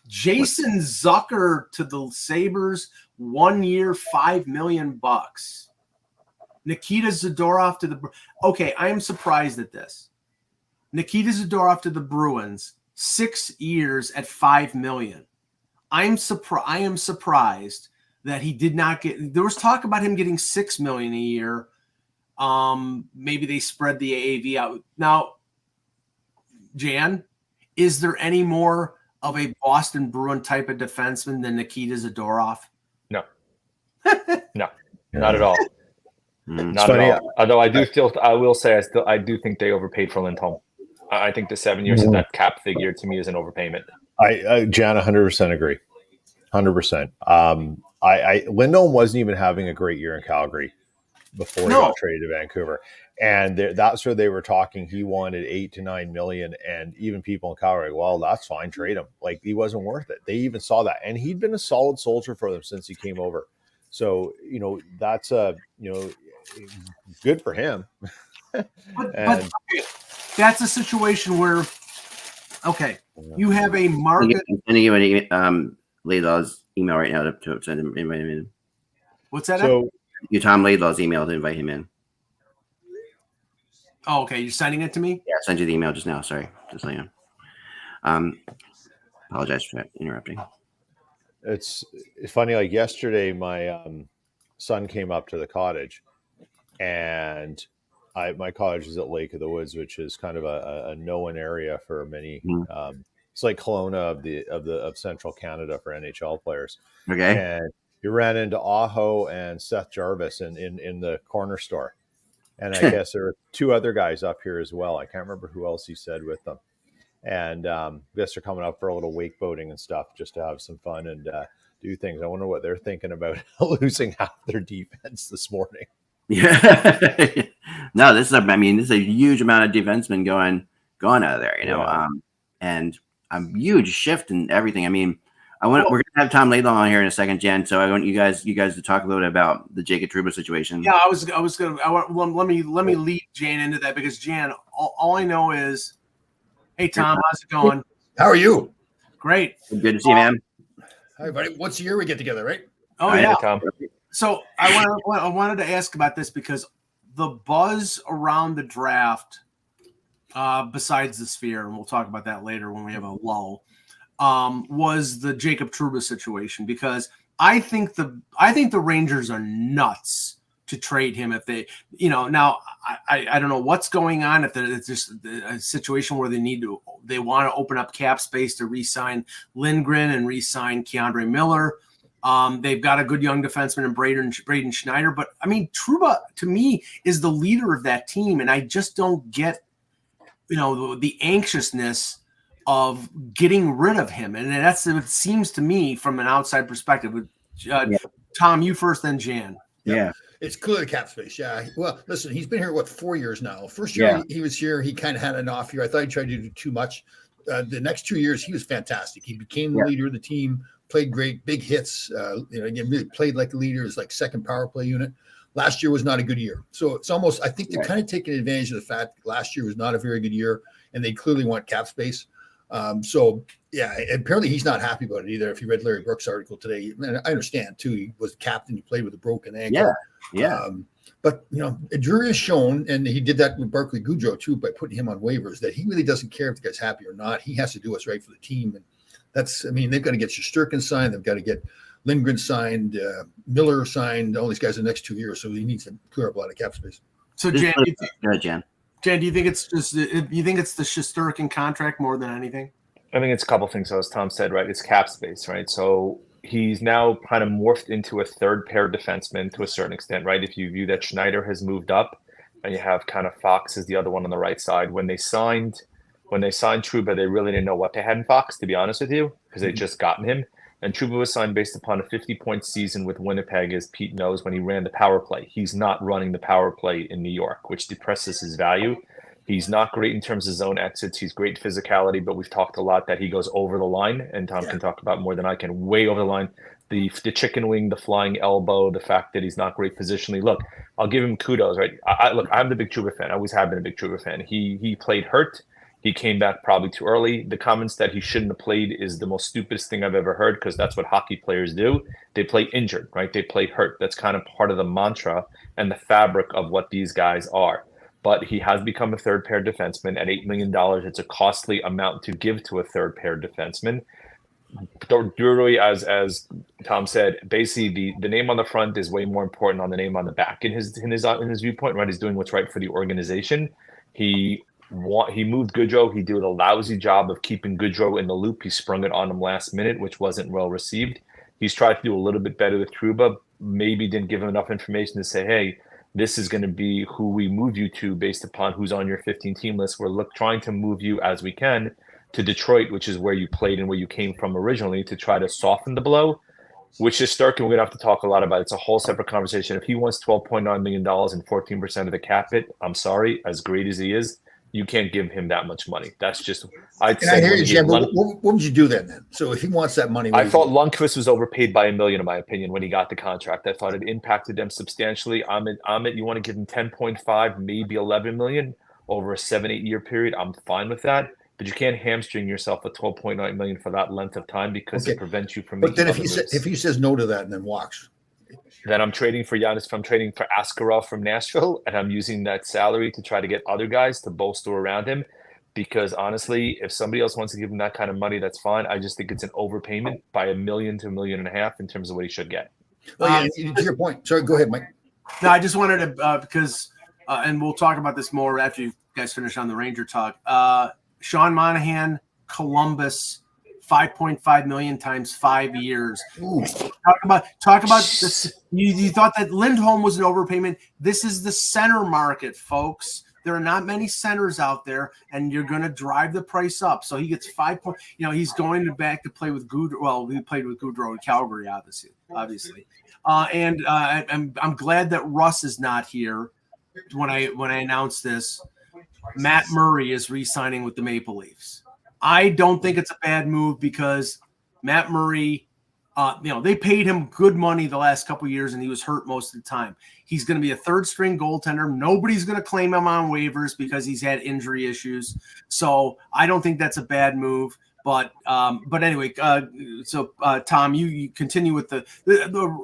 Jason Zucker to the Sabres, 1 year, $5 million. Nikita Zadorov to the. Okay, I am surprised at this. Nikita Zadorov to the Bruins, 6 years at $5 million. I am surprised that he did not get. There was talk about him getting $6 million a year. Maybe they spread the AAV out. Now, Jan, is there any more of a Boston Bruin type of defenseman than Nikita Zadorov? No. No, not at all. Not funny, at all. Although I will say I do think they overpaid for Lindholm. I think the 7 years of that cap figure to me is an overpayment. Jan, 100% agree. 100%. Lindholm wasn't even having a great year in Calgary before he got traded to Vancouver. And that's where they were talking. He wanted $8 to $9 million, and even people in Calgary, well, that's fine, trade him. Like, he wasn't worth it. They even saw that, and he'd been a solid soldier for them since he came over. So that's good for him. But that's a situation where, you have a market. I'm sending you an Laidlaw's email right now to send him, invite him in. What's that? So Tom Laidlaw's email to invite him in. Oh, okay. You're sending it to me? Yeah, I sent you the email just now. Sorry. Just so you know. Apologize for interrupting. It's funny. Like yesterday, my son came up to the cottage, and my cottage is at Lake of the Woods, which is kind of a known area for many. It's like Kelowna of Central Canada for NHL players. Okay. And you ran into Aho and Seth Jarvis in the corner store. And I guess there were 2 other guys up here as well. I can't remember who else he said with them. And I guess they're coming up for a little wake boating and stuff just to have some fun and do things. I wonder what they're thinking about losing half their defense this morning. Yeah. No, this is a huge amount of defensemen going out of there, and a huge shift in everything. I mean, we're going to have Tom Laidlaw on here in a second, Jen. So I want you guys to talk a little bit about the Jacob Trouba situation. Yeah, let me lead Jan into that, because Jan, all I know is, hey Tom, how's it going? How are you? Great. Good to see you, man. Hi, everybody. Once a year we get together, right? Oh yeah, Tom. So I wanted to ask about this because the buzz around the draft, besides the Sphere, and we'll talk about that later when we have a lull, was the Jacob Trouba situation, because I think the Rangers are nuts to trade him if they, now I don't know what's going on, if it's just a situation where they want to open up cap space to re-sign Lindgren and re-sign Keandre Miller. They've got a good young defenseman in Braden Schneider, but I mean, Trouba to me is the leader of that team, and I just don't get, the anxiousness of getting rid of him, and that's what it seems to me from an outside perspective. Tom, you first, then Jan. Yeah. It's clearly cap space. Yeah. Well, listen, he's been here, 4 years now. First year he was here, he kind of had an off year. I thought he tried to do too much. The next 2 years, he was fantastic. He became the leader of the team, played great, big hits. Again, really played like a leader, his second power play unit. Last year was not a good year. So it's almost, I think they're kind of taking advantage of the fact that last year was not a very good year, and they clearly want cap space. Apparently he's not happy about it either. If you read Larry Brooks' article today, and I understand too, he was captain, he played with a broken ankle. But Drury has shown, and he did that with Barclay Goodrow too, by putting him on waivers, that he really doesn't care if the guy's happy or not. He has to do what's right for the team, and they've got to get Shesterkin signed, they've got to get Lindgren signed, Miller signed, all these guys the next 2 years. So he needs to clear up a lot of cap space. So Jan, Jan, do you think it's the Shesterkin contract more than anything? I think it's a couple things. So as Tom said, right, it's cap space, right? So he's now kind of morphed into a third pair defenseman to a certain extent, right? If you view that Schneider has moved up and you have kind of Fox as the other one on the right side. When they signed Trouba, they really didn't know what they had in Fox, to be honest with you, because they'd just gotten him. And Trouba was signed based upon a 50-point season with Winnipeg, as Pete knows, when he ran the power play. He's not running the power play in New York, which depresses his value. He's not great in terms of zone exits. He's great physicality, but we've talked a lot that he goes over the line, and Tom can talk about more than I can, way over the line. The chicken wing, the flying elbow, the fact that he's not great positionally. Look, I'll give him kudos, right? I'm the big Trouba fan. I always have been a big Trouba fan. He played hurt. He came back probably too early. The comments that he shouldn't have played is the most stupidest thing I've ever heard, because that's what hockey players do. They play injured, right? They play hurt. That's kind of part of the mantra and the fabric of what these guys are. But he has become a third pair defenseman at $8 million. It's a costly amount to give to a third pair defenseman. Drury, as Tom said, basically the name on the front is way more important than the name on the back in his viewpoint, right? He's doing what's right for the organization. He moved Goodrow. He did a lousy job of keeping Goodrow in the loop. He sprung it on him last minute, which wasn't well received. He's tried to do a little bit better with Trouba. Maybe didn't give him enough information to say, hey, this is going to be who we move you to based upon who's on your 15-team list. We're trying to move you as we can to Detroit, which is where you played and where you came from originally, to try to soften the blow, which is Shesterkin. We're going to have to talk a lot about. It's a whole separate conversation. If he wants $12.9 million and 14% of the cap hit, I'm sorry, as great as he is, you can't give him that much money. That's just – I hear you, Jim. What would you do then? So if he wants that money – I thought Lundqvist was overpaid by $1 million, in my opinion, when he got the contract. I thought it impacted them substantially. Amit, you want to give him 10.5, maybe 11 million over a 7-8 year period. I'm fine with that. But you can't hamstring yourself at $12.9 million for that length of time, because it prevents you from making But then if he says no to that and then walks – then I'm trading for Giannis. I'm trading for Askarov from Nashville, and I'm using that salary to try to get other guys to bolster around him. Because honestly, if somebody else wants to give him that kind of money, that's fine. I just think it's an overpayment by $1 million to $1.5 million in terms of what he should get. To your point. Sorry, go ahead, Mike. No, I just wanted to because, and we'll talk about this more after you guys finish on the Ranger talk. Sean Monahan, Columbus. 5.5 million times 5 years. Ooh. Talk about this. You thought that Lindholm was an overpayment. This is the center market, folks. There are not many centers out there, and you're going to drive the price up. So he gets 5 points. He's going back to play with Goodrow. Well, he played with Goodrow in Calgary, obviously. And I'm glad that Russ is not here. When I announced this, Matt Murray is re-signing with the Maple Leafs. I don't think it's a bad move, because Matt Murray, they paid him good money the last couple of years, and he was hurt most of the time. He's going to be a third-string goaltender. Nobody's going to claim him on waivers because he's had injury issues. So I don't think that's a bad move. But anyway, so Tom, you continue with the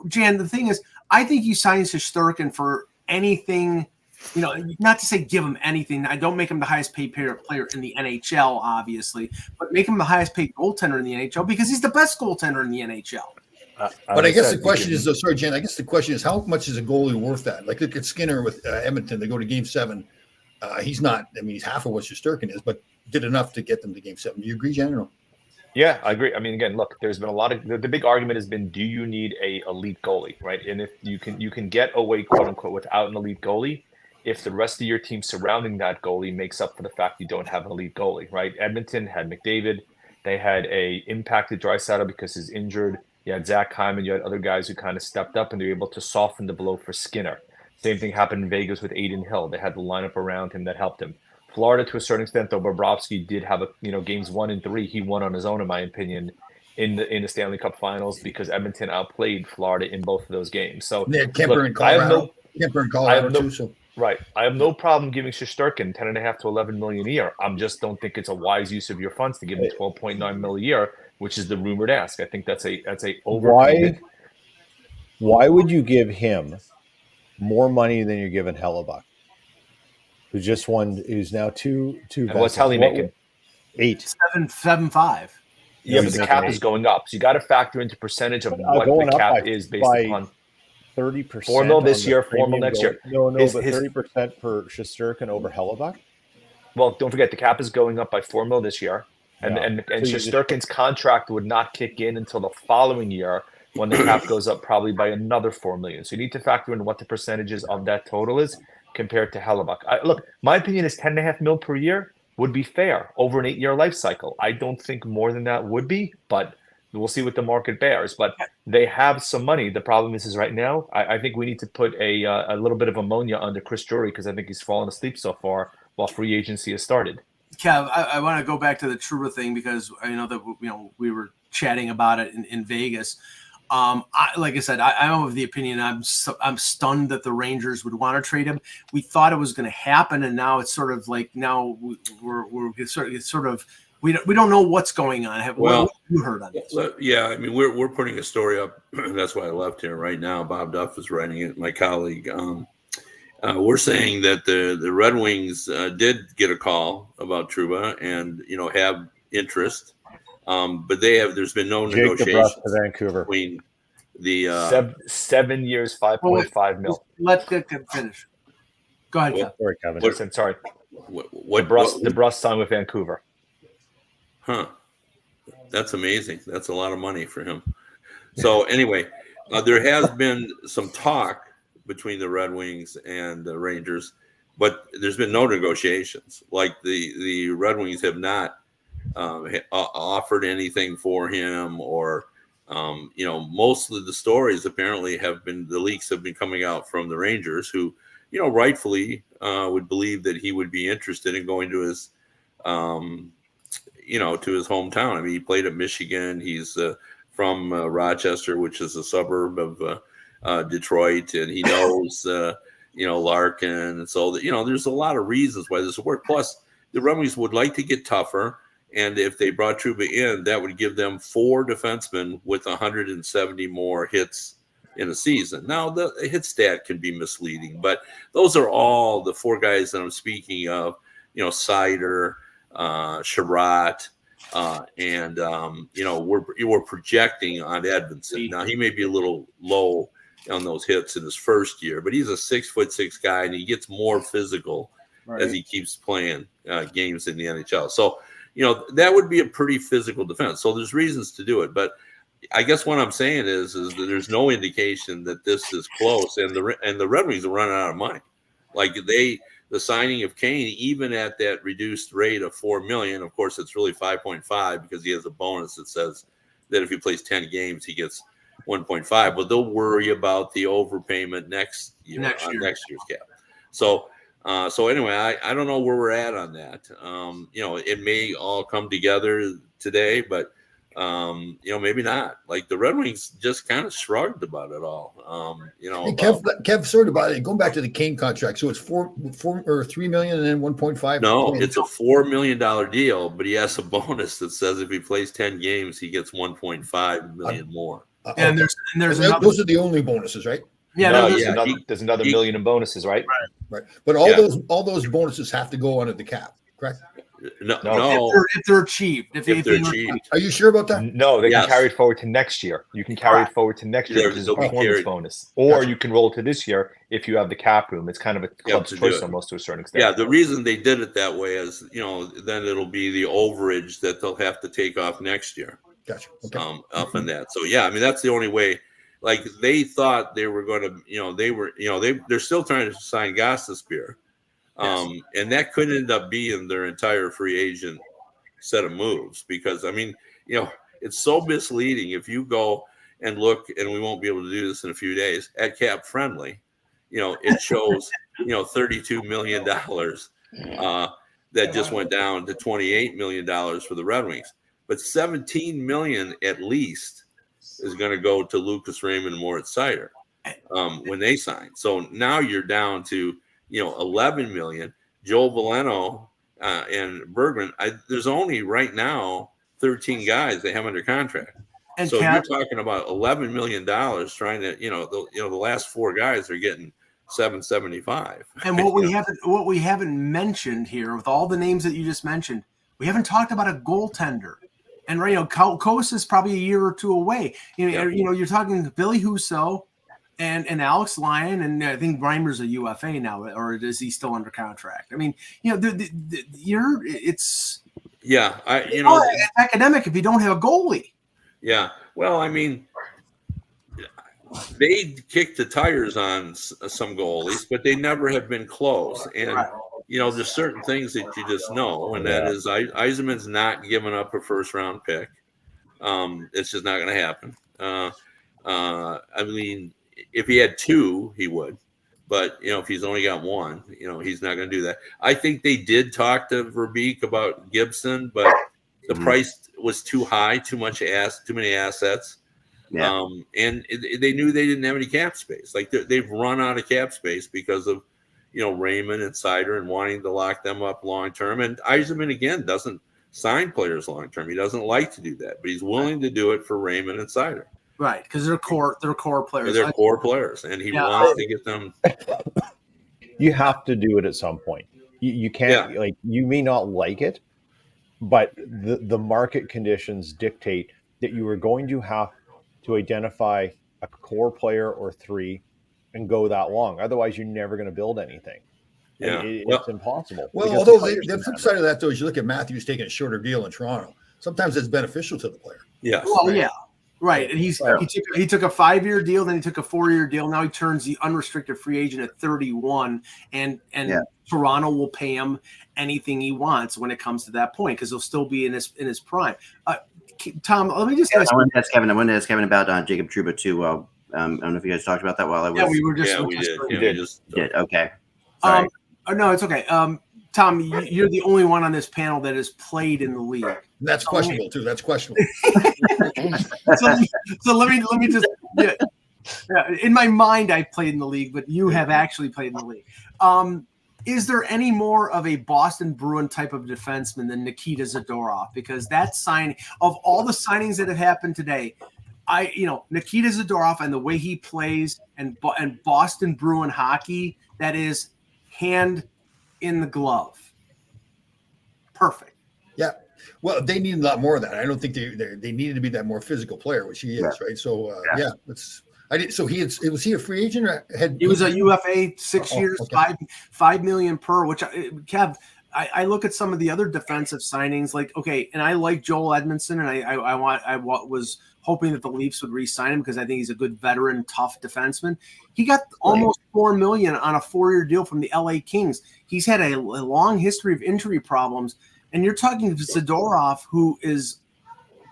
Jan. The thing is, I think you sign Shesterkin for anything. Not to say give him anything. I don't make him the highest paid player in the NHL, obviously, but make him the highest paid goaltender in the NHL, because he's the best goaltender in the NHL. But I guess the question is, sorry, Jen, I guess the question is, how much is a goalie worth that? Like, look at Skinner with Edmonton. They go to Game 7. He's not. I mean, he's half of what Shesterkin is, but did enough to get them to Game 7. Do you agree, Jen, or no? Yeah, I agree. I mean, again, look, there's been a lot of the big argument has been, do you need a elite goalie, right? And if you can get away, quote unquote, without an elite goalie, if the rest of your team surrounding that goalie makes up for the fact you don't have an elite goalie, right? Edmonton had McDavid. They had a impacted Draisaitl because he's injured. You had Zach Hyman. You had other guys who kind of stepped up, and they were able to soften the blow for Skinner. Same thing happened in Vegas with Aiden Hill. They had the lineup around him that helped him. Florida, to a certain extent, though, Bobrovsky did have games 1 and 3. He won on his own, in my opinion, in the Stanley Cup Finals, because Edmonton outplayed Florida in both of those games. So Kemper in Colorado. Right. I have no problem giving Shesterkin 10.5 to 11 million a year. I just don't think it's a wise use of your funds to give him 12.9 million a year, which is the rumored ask. I think that's a overpayment. Why would you give him more money than you're giving Hellebuck, who's now two. And what's Helly making? 8. 7.75. Yeah, but the cap is going up, so you got to factor into percentage of what the cap is based upon 30%. $4 million this year, $4 million next year. No, but 30% for Shesterkin over Hellebuck. Well, don't forget the cap is going up by $4 million this year, and Shesterkin's contract would not kick in until the following year when the cap goes up probably by another $4 million. So you need to factor in what the percentages of that total is compared to Hellebuck. Look, my opinion is $10.5 million per year would be fair over an 8-year life cycle. I don't think more than that would be, but we'll see what the market bears. But they have some money. The problem is right now, I think we need to put a little bit of ammonia under Chris Drury because I think he's fallen asleep so far while free agency has started. Kev, I want to go back to the Trouba thing because I know that we were chatting about it in Vegas. Like I said, I'm of the opinion I'm stunned that the Rangers would want to trade him. We thought it was going to happen, and now it's sort of like now we don't know what's going on. What have you heard on this? Yeah, I mean we're putting a story up. That's why I left here right now. Bob Duff is writing it. My colleague. We're saying that the Red Wings did get a call about Trouba and have interest. But there's been no negotiations to Vancouver between the 7 years, $5.5 million. Let Kevin finish. Go ahead, Kevin. Sorry. The Brust signed with Vancouver. Huh. That's amazing. That's a lot of money for him. So anyway, there has been some talk between the Red Wings and the Rangers, but there's been no negotiations. Like the Red Wings have not offered anything for him, or most of the stories apparently the leaks have been coming out from the Rangers, who rightfully would believe that he would be interested in going to his to his hometown. I mean, he played at Michigan. He's from Rochester, which is a suburb of Detroit, and he knows Larkin, and so there's a lot of reasons why this would work. Plus, the Red Wings would like to get tougher. And if they brought Trouba in, that would give them 4 defensemen with 170 more hits in a season. Now, the hit stat can be misleading, but those are all the 4 guys that I'm speaking of, Sider, Sherratt, and, we're projecting on Edvinsson. Now, he may be a little low on those hits in his first year, but he's a 6'6" guy, and he gets more physical as he keeps playing games in the NHL. So, that would be a pretty physical defense. So there's reasons to do it. But I guess what I'm saying is that there's no indication that this is close. And the Red Wings are running out of money. Like the signing of Kane, even at that reduced rate of $4 million, of course, it's really 5.5 because he has a bonus that says that if he plays 10 games, he gets 1.5. But they'll worry about the overpayment next year's cap. So anyway, I don't know where we're at on that. It may all come together today, but maybe not. Like the Red Wings just kind of shrugged about it all. Kev sort of about it. Going back to the Kane contract, so it's $4 or $3 million and then 1.5. No, it's a $4 million deal, but he has a bonus that says if he plays 10 games, he gets 1.5 million more. And there's those are the only bonuses, right? Yeah, there's another million in bonuses, right? Right. But all those bonuses have to go under the cap, correct? No. If they're achieved. If they're achieved. Are you sure about that? No, they can carry it forward to next year. You can carry it forward to next year, which is a performance bonus. Or you can roll to this year if you have the cap room. It's kind of a club's choice almost to a certain extent. Yeah, the reason they did it that way is, then it'll be the overage that they'll have to take off next year. Gotcha. Okay. Up in that. So, yeah, I mean, that's the only way. Like they thought they were going to, they're still trying to sign Gostisbehere. And that could end up being their entire free agent set of moves because, I mean, it's so misleading. If you go and look, and we won't be able to do this in a few days, at Cap Friendly, it shows, $32 million that just went down to $28 million for the Red Wings. But $17 million at least is going to go to Lucas Raymond and Moritz Seider when they sign. So now you're down to, $11 million. Joel Veleno and Bergman. There's only right now 13 guys they have under contract. And so you're talking about $11 million trying to, the last 4 guys are getting 775. And what we haven't mentioned here, with all the names that you just mentioned, we haven't talked about a goaltender. And Kos is probably a year or two away. You're talking Billy Husso and Alex Lyon, and I think Reimer's a UFA now, or is he still under contract? I mean, it's academic if you don't have a goalie. Yeah. Well, I mean, they kicked the tires on some goalies, but they never have been close. And, there's certain things that you just know, and that is Yzerman's not giving up a first-round pick. It's just not going to happen. I mean, if he had two, he would. But, if he's only got one, he's not going to do that. I think they did talk to Verbeek about Gibson, but the price was too high, too many assets. Yeah. And they knew they didn't have any cap space. Like they've run out of cap space because of, Raymond and Sider and wanting to lock them up long term. And Yzerman again doesn't sign players long term. He doesn't like to do that, but he's willing to do it for Raymond and Sider. Right, because they're core players. They're core players, and he wants to get them. You have to do it at some point. You can't you may not like it, but the market conditions dictate that you are going to have to identify a core player or three and go that long. Otherwise, you're never going to build anything. Yeah, it's impossible. Well, although the flip side of that, though, is you look at Matthews taking a shorter deal in Toronto. Sometimes it's beneficial to the player. Yes. Well, yeah. Right. And he took a 5-year deal, then he took a 4-year deal. Now he turns the unrestricted free agent at 31, and Toronto will pay him anything he wants when it comes to that point, because he'll still be in his prime. Tom, let me just ask. I wanted to ask Kevin about Jacob Trouba too. I don't know if you guys talked about that while I was. Yeah, we were just. Yeah, we did. We did. Okay. Sorry. No, it's okay. Tom, you're the only one on this panel that has played in the league. That's questionable too. That's questionable. so let me just. Yeah, in my mind, I've played in the league, but you have actually played in the league. Is there any more of a Boston Bruin type of defenseman than Nikita Zadorov? Because that signing, of all the signings that have happened today, Nikita Zadorov and the way he plays and Boston Bruin hockey, that is hand in the glove. Perfect. Yeah. Well, they need a lot more of that. I don't think they needed to be that more physical player, which he is, right? So was he a free agent or he was a UFA 6 years, okay. $5 million per, which Kev, I look at some of the other defensive signings, and I like Joel Edmondson, and I was hoping that the Leafs would re-sign him because I think he's a good veteran, tough defenseman. He got almost $4 million on a 4-year deal from the LA Kings. He's had a long history of injury problems, and you're talking Zadorov, who is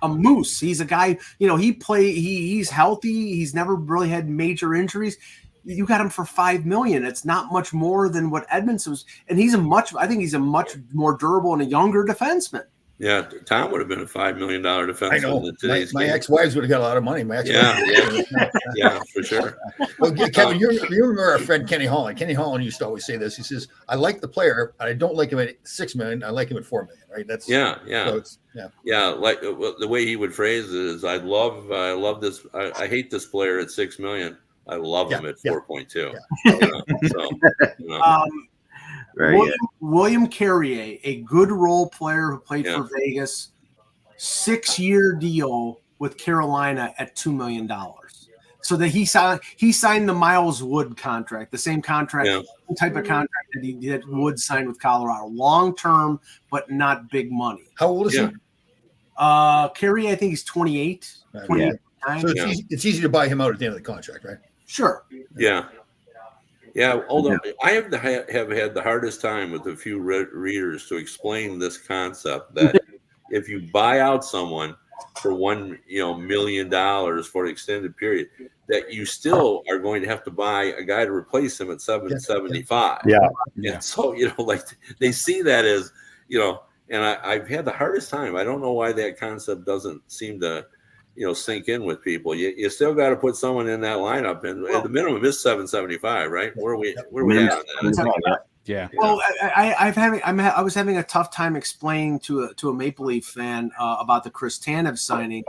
a moose. He's a guy, he's healthy. He's never really had major injuries. You got him for $5 million. It's not much more than what Edmondson was, and I think he's a much more durable and a younger defenseman. Yeah, Tom would have been a $5 million defenseman. I know. My ex-wives would have got a lot of money. Yeah, for sure. Well, Kevin, you remember our friend Kenny Holland. Kenny Holland used to always say this. He says, "I like the player, but I don't like him at $6 million. I like him at $4 million." Right? That's Like the way he would phrase it is, "I love this. I hate this player at $6 million. I love him at 4.2." William Carrier, a good role player who played for Vegas, 6-year deal with Carolina at $2 million. So that he signed the Miles Wood contract, the same contract, type of contract that Wood signed with Colorado, long term, but not big money. How old is he? Carrier, I think he's 28. 28. So it's easy to buy him out at the end of the contract, right? Sure. Yeah. Yeah, although I have had the hardest time with a few readers to explain this concept that if you buy out someone for $1 million for an extended period, that you still are going to have to buy a guy to replace him at 775. Yeah. And so they see that as and I've had the hardest time. I don't know why that concept doesn't seem to sink in with people. You still got to put someone in that lineup, and at the minimum is 775, right? Where we at on that? Yeah. Well, I was having a tough time explaining to a Maple Leaf fan about the Chris Tanev signing,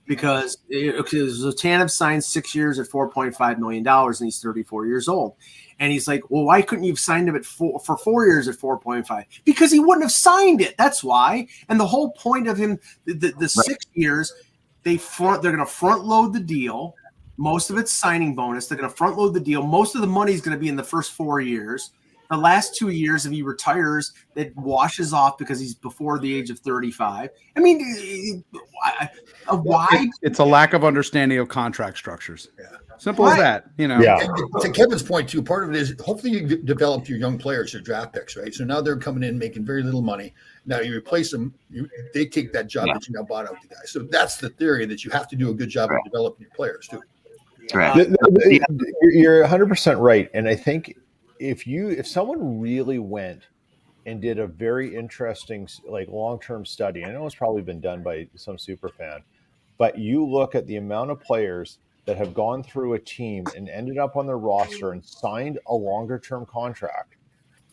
because Tanev signed 6 years at $4.5 million, and he's 34 years old. And he's like, well, why couldn't you have signed him at for 4 years at 4.5? Because he wouldn't have signed it. That's why. And the whole point of him, the 6 years, they're going to front load the deal. Most of it's signing bonus. They're going to front load the deal. Most of the money is going to be in the first 4 years. The last 2 years, if he retires, it washes off because he's before the age of 35. I mean, why? It's a lack of understanding of contract structures. Yeah. Simple as that, you know. Yeah. And to Kevin's point too, part of it is hopefully you develop your young players, your draft picks, right? So now they're coming in making very little money. Now you replace them, they take that job that you now bought out the guy. So that's the theory, that you have to do a good job of developing your players too. Right. You're 100% right, and I think if someone really went and did a very interesting, like, long-term study, I know it's probably been done by some super fan, but you look at the amount of players that have gone through a team and ended up on their roster and signed a longer-term contract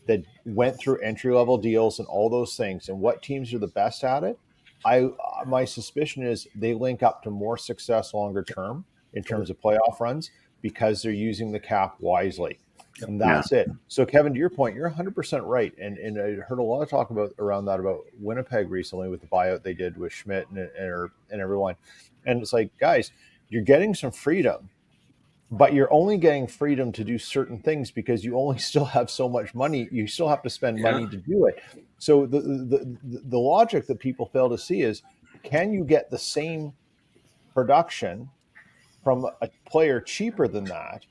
that went through entry-level deals and all those things, and what teams are the best at it, my suspicion is they link up to more success longer term in terms of playoff runs because they're using the cap wisely. And that's it. So, Kevin, to your point, you're 100% right. And I heard a lot of talk around that about Winnipeg recently with the buyout they did with Schmidt and everyone. And it's like, guys, you're getting some freedom, but you're only getting freedom to do certain things because you only still have so much money. You still have to spend money to do it. So the logic that people fail to see is, can you get the same production from a player cheaper than that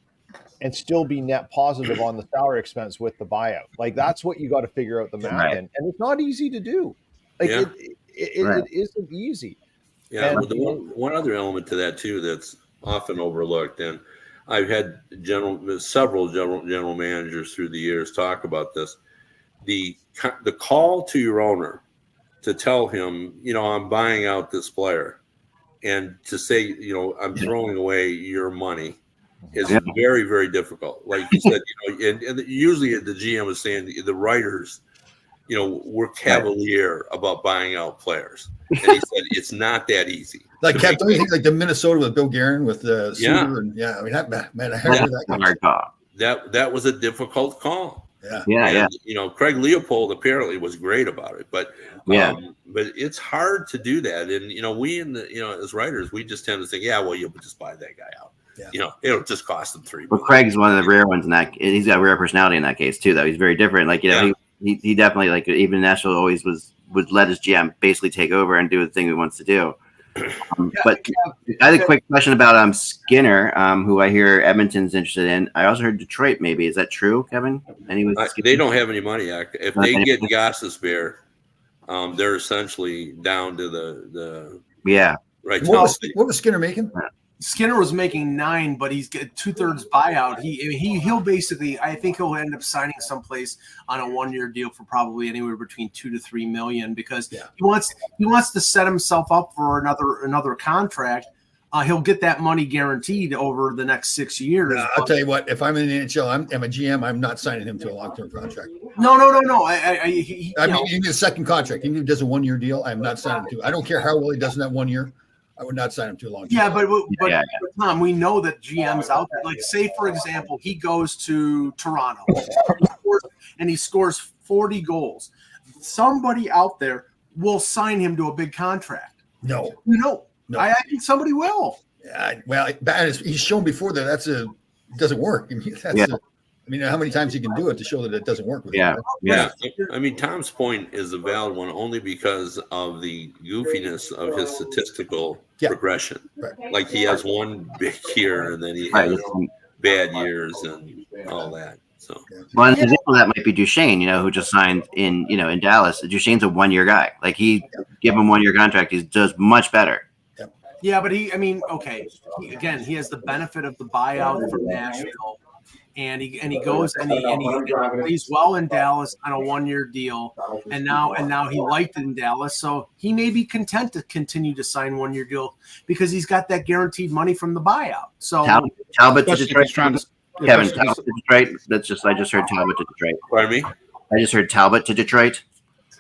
and still be net positive on the salary expense with the buyout? Like, that's what you got to figure out the math in. And it's not easy to do. Like, it isn't easy. Yeah, And, well, one other element to that too that's often overlooked, and I've had several general managers through the years talk about this: the call to your owner to tell him, I'm buying out this player, and to say, I'm throwing away your money, is very, very difficult. Like you said, and usually the GM is saying the writers, we're cavalier about buying out players. And he said it's not that easy. Like, Kev, don't you think like the Minnesota with Bill Guerin with the Suter and I mean, I heard that was a difficult call. Yeah. Craig Leopold apparently was great about it, but it's hard to do that. And we as writers, we just tend to think, you'll just buy that guy out. Yeah. It'll just cost them $3 million. Well, Craig's one of the rare ones in that. He's got a rare personality in that case too, though. He's very different. Like, he definitely, like, even Nashville always would let his GM basically take over and do the thing he wants to do. But I had a quick question about Skinner, who I hear Edmonton's interested in. I also heard Detroit. Maybe, is that true, Kevin? They don't have any money. If they get Gostisbehere, they're essentially down to the right. What was Skinner making? Skinner was making 9, but he's got 2/3 buyout. He'll basically, I think he'll end up signing someplace on a 1-year deal for probably anywhere between $2 to $3 million, because he wants to set himself up for another contract. He'll get that money guaranteed over the next 6 years. I'll tell you what, if I'm in the NHL, I'm a GM, I'm not signing him to a long-term contract. No. I mean, even a second contract, even if he does a 1-year deal, I'm not signing him to. I don't care how well he does in that 1 year. I would not sign him to a long term. Yeah, but Tom, we know that GM's out there. Like, say, for example, he goes to Toronto and he scores 40 goals. Somebody out there will sign him to a big contract. No. I think somebody will. Well, he's shown before that it doesn't work. I mean, how many times he can do it to show that it doesn't work with him? Yeah. I mean, Tom's point is a valid one only because of the goofiness of his statistical progression. Right. Like, he has one big year and then he has bad years and all that. So, well, an example of that might be Duchesne, who just signed in Dallas. Duchesne's a 1-year guy. Like, give him a 1-year contract, he does much better. Yeah, but he has the benefit of the buyout from Nashville. And he goes and he plays well in Dallas on a 1-year deal, and now he liked it in Dallas, so he may be content to continue to sign 1-year deal because he's got that guaranteed money from the buyout. So Talbot to Detroit, Kevin. Talbot to Detroit. I just heard Talbot to Detroit. Pardon me? I just heard Talbot to Detroit.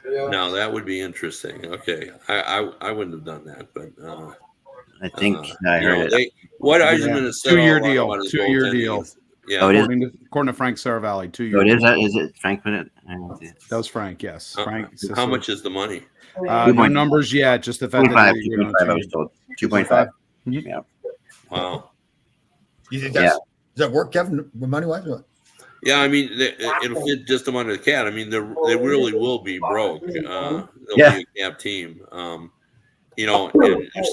No, that would be interesting. Okay, I wouldn't have done that, but I think I heard it. What Eisenman has said 2-year all along deal. about his 2-year goaltending deal. is- Yeah. Oh, it is. According to Frank Saravalli, 2 Oh, years. is it Frank put it? I don't see it. That was Frank, yes. Frank. How much is the money? No numbers yet, just the fact that 2.5, I was told. 2.5. Yeah. Wow. You think does that work, Kevin, money wise? Yeah, I mean, it'll fit just them under the cat. I mean, they really will be broke. They'll be a cap team. And there's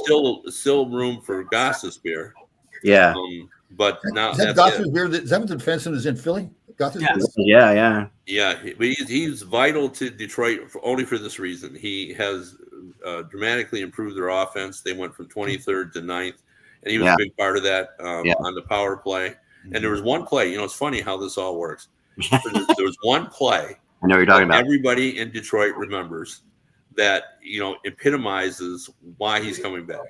still room for Goss's beer. Yeah. But now Is that Goss's beer? Is that what the defenseman is in Philly? Yeah. Yeah, but he's vital to Detroit only for this reason. He has dramatically improved their offense. They went from 23rd to 9th, and he was a big part of that on the power play. And there was one play. It's funny how this all works. There was one play. I know what you're talking about. Everybody in Detroit remembers that, epitomizes why he's coming back.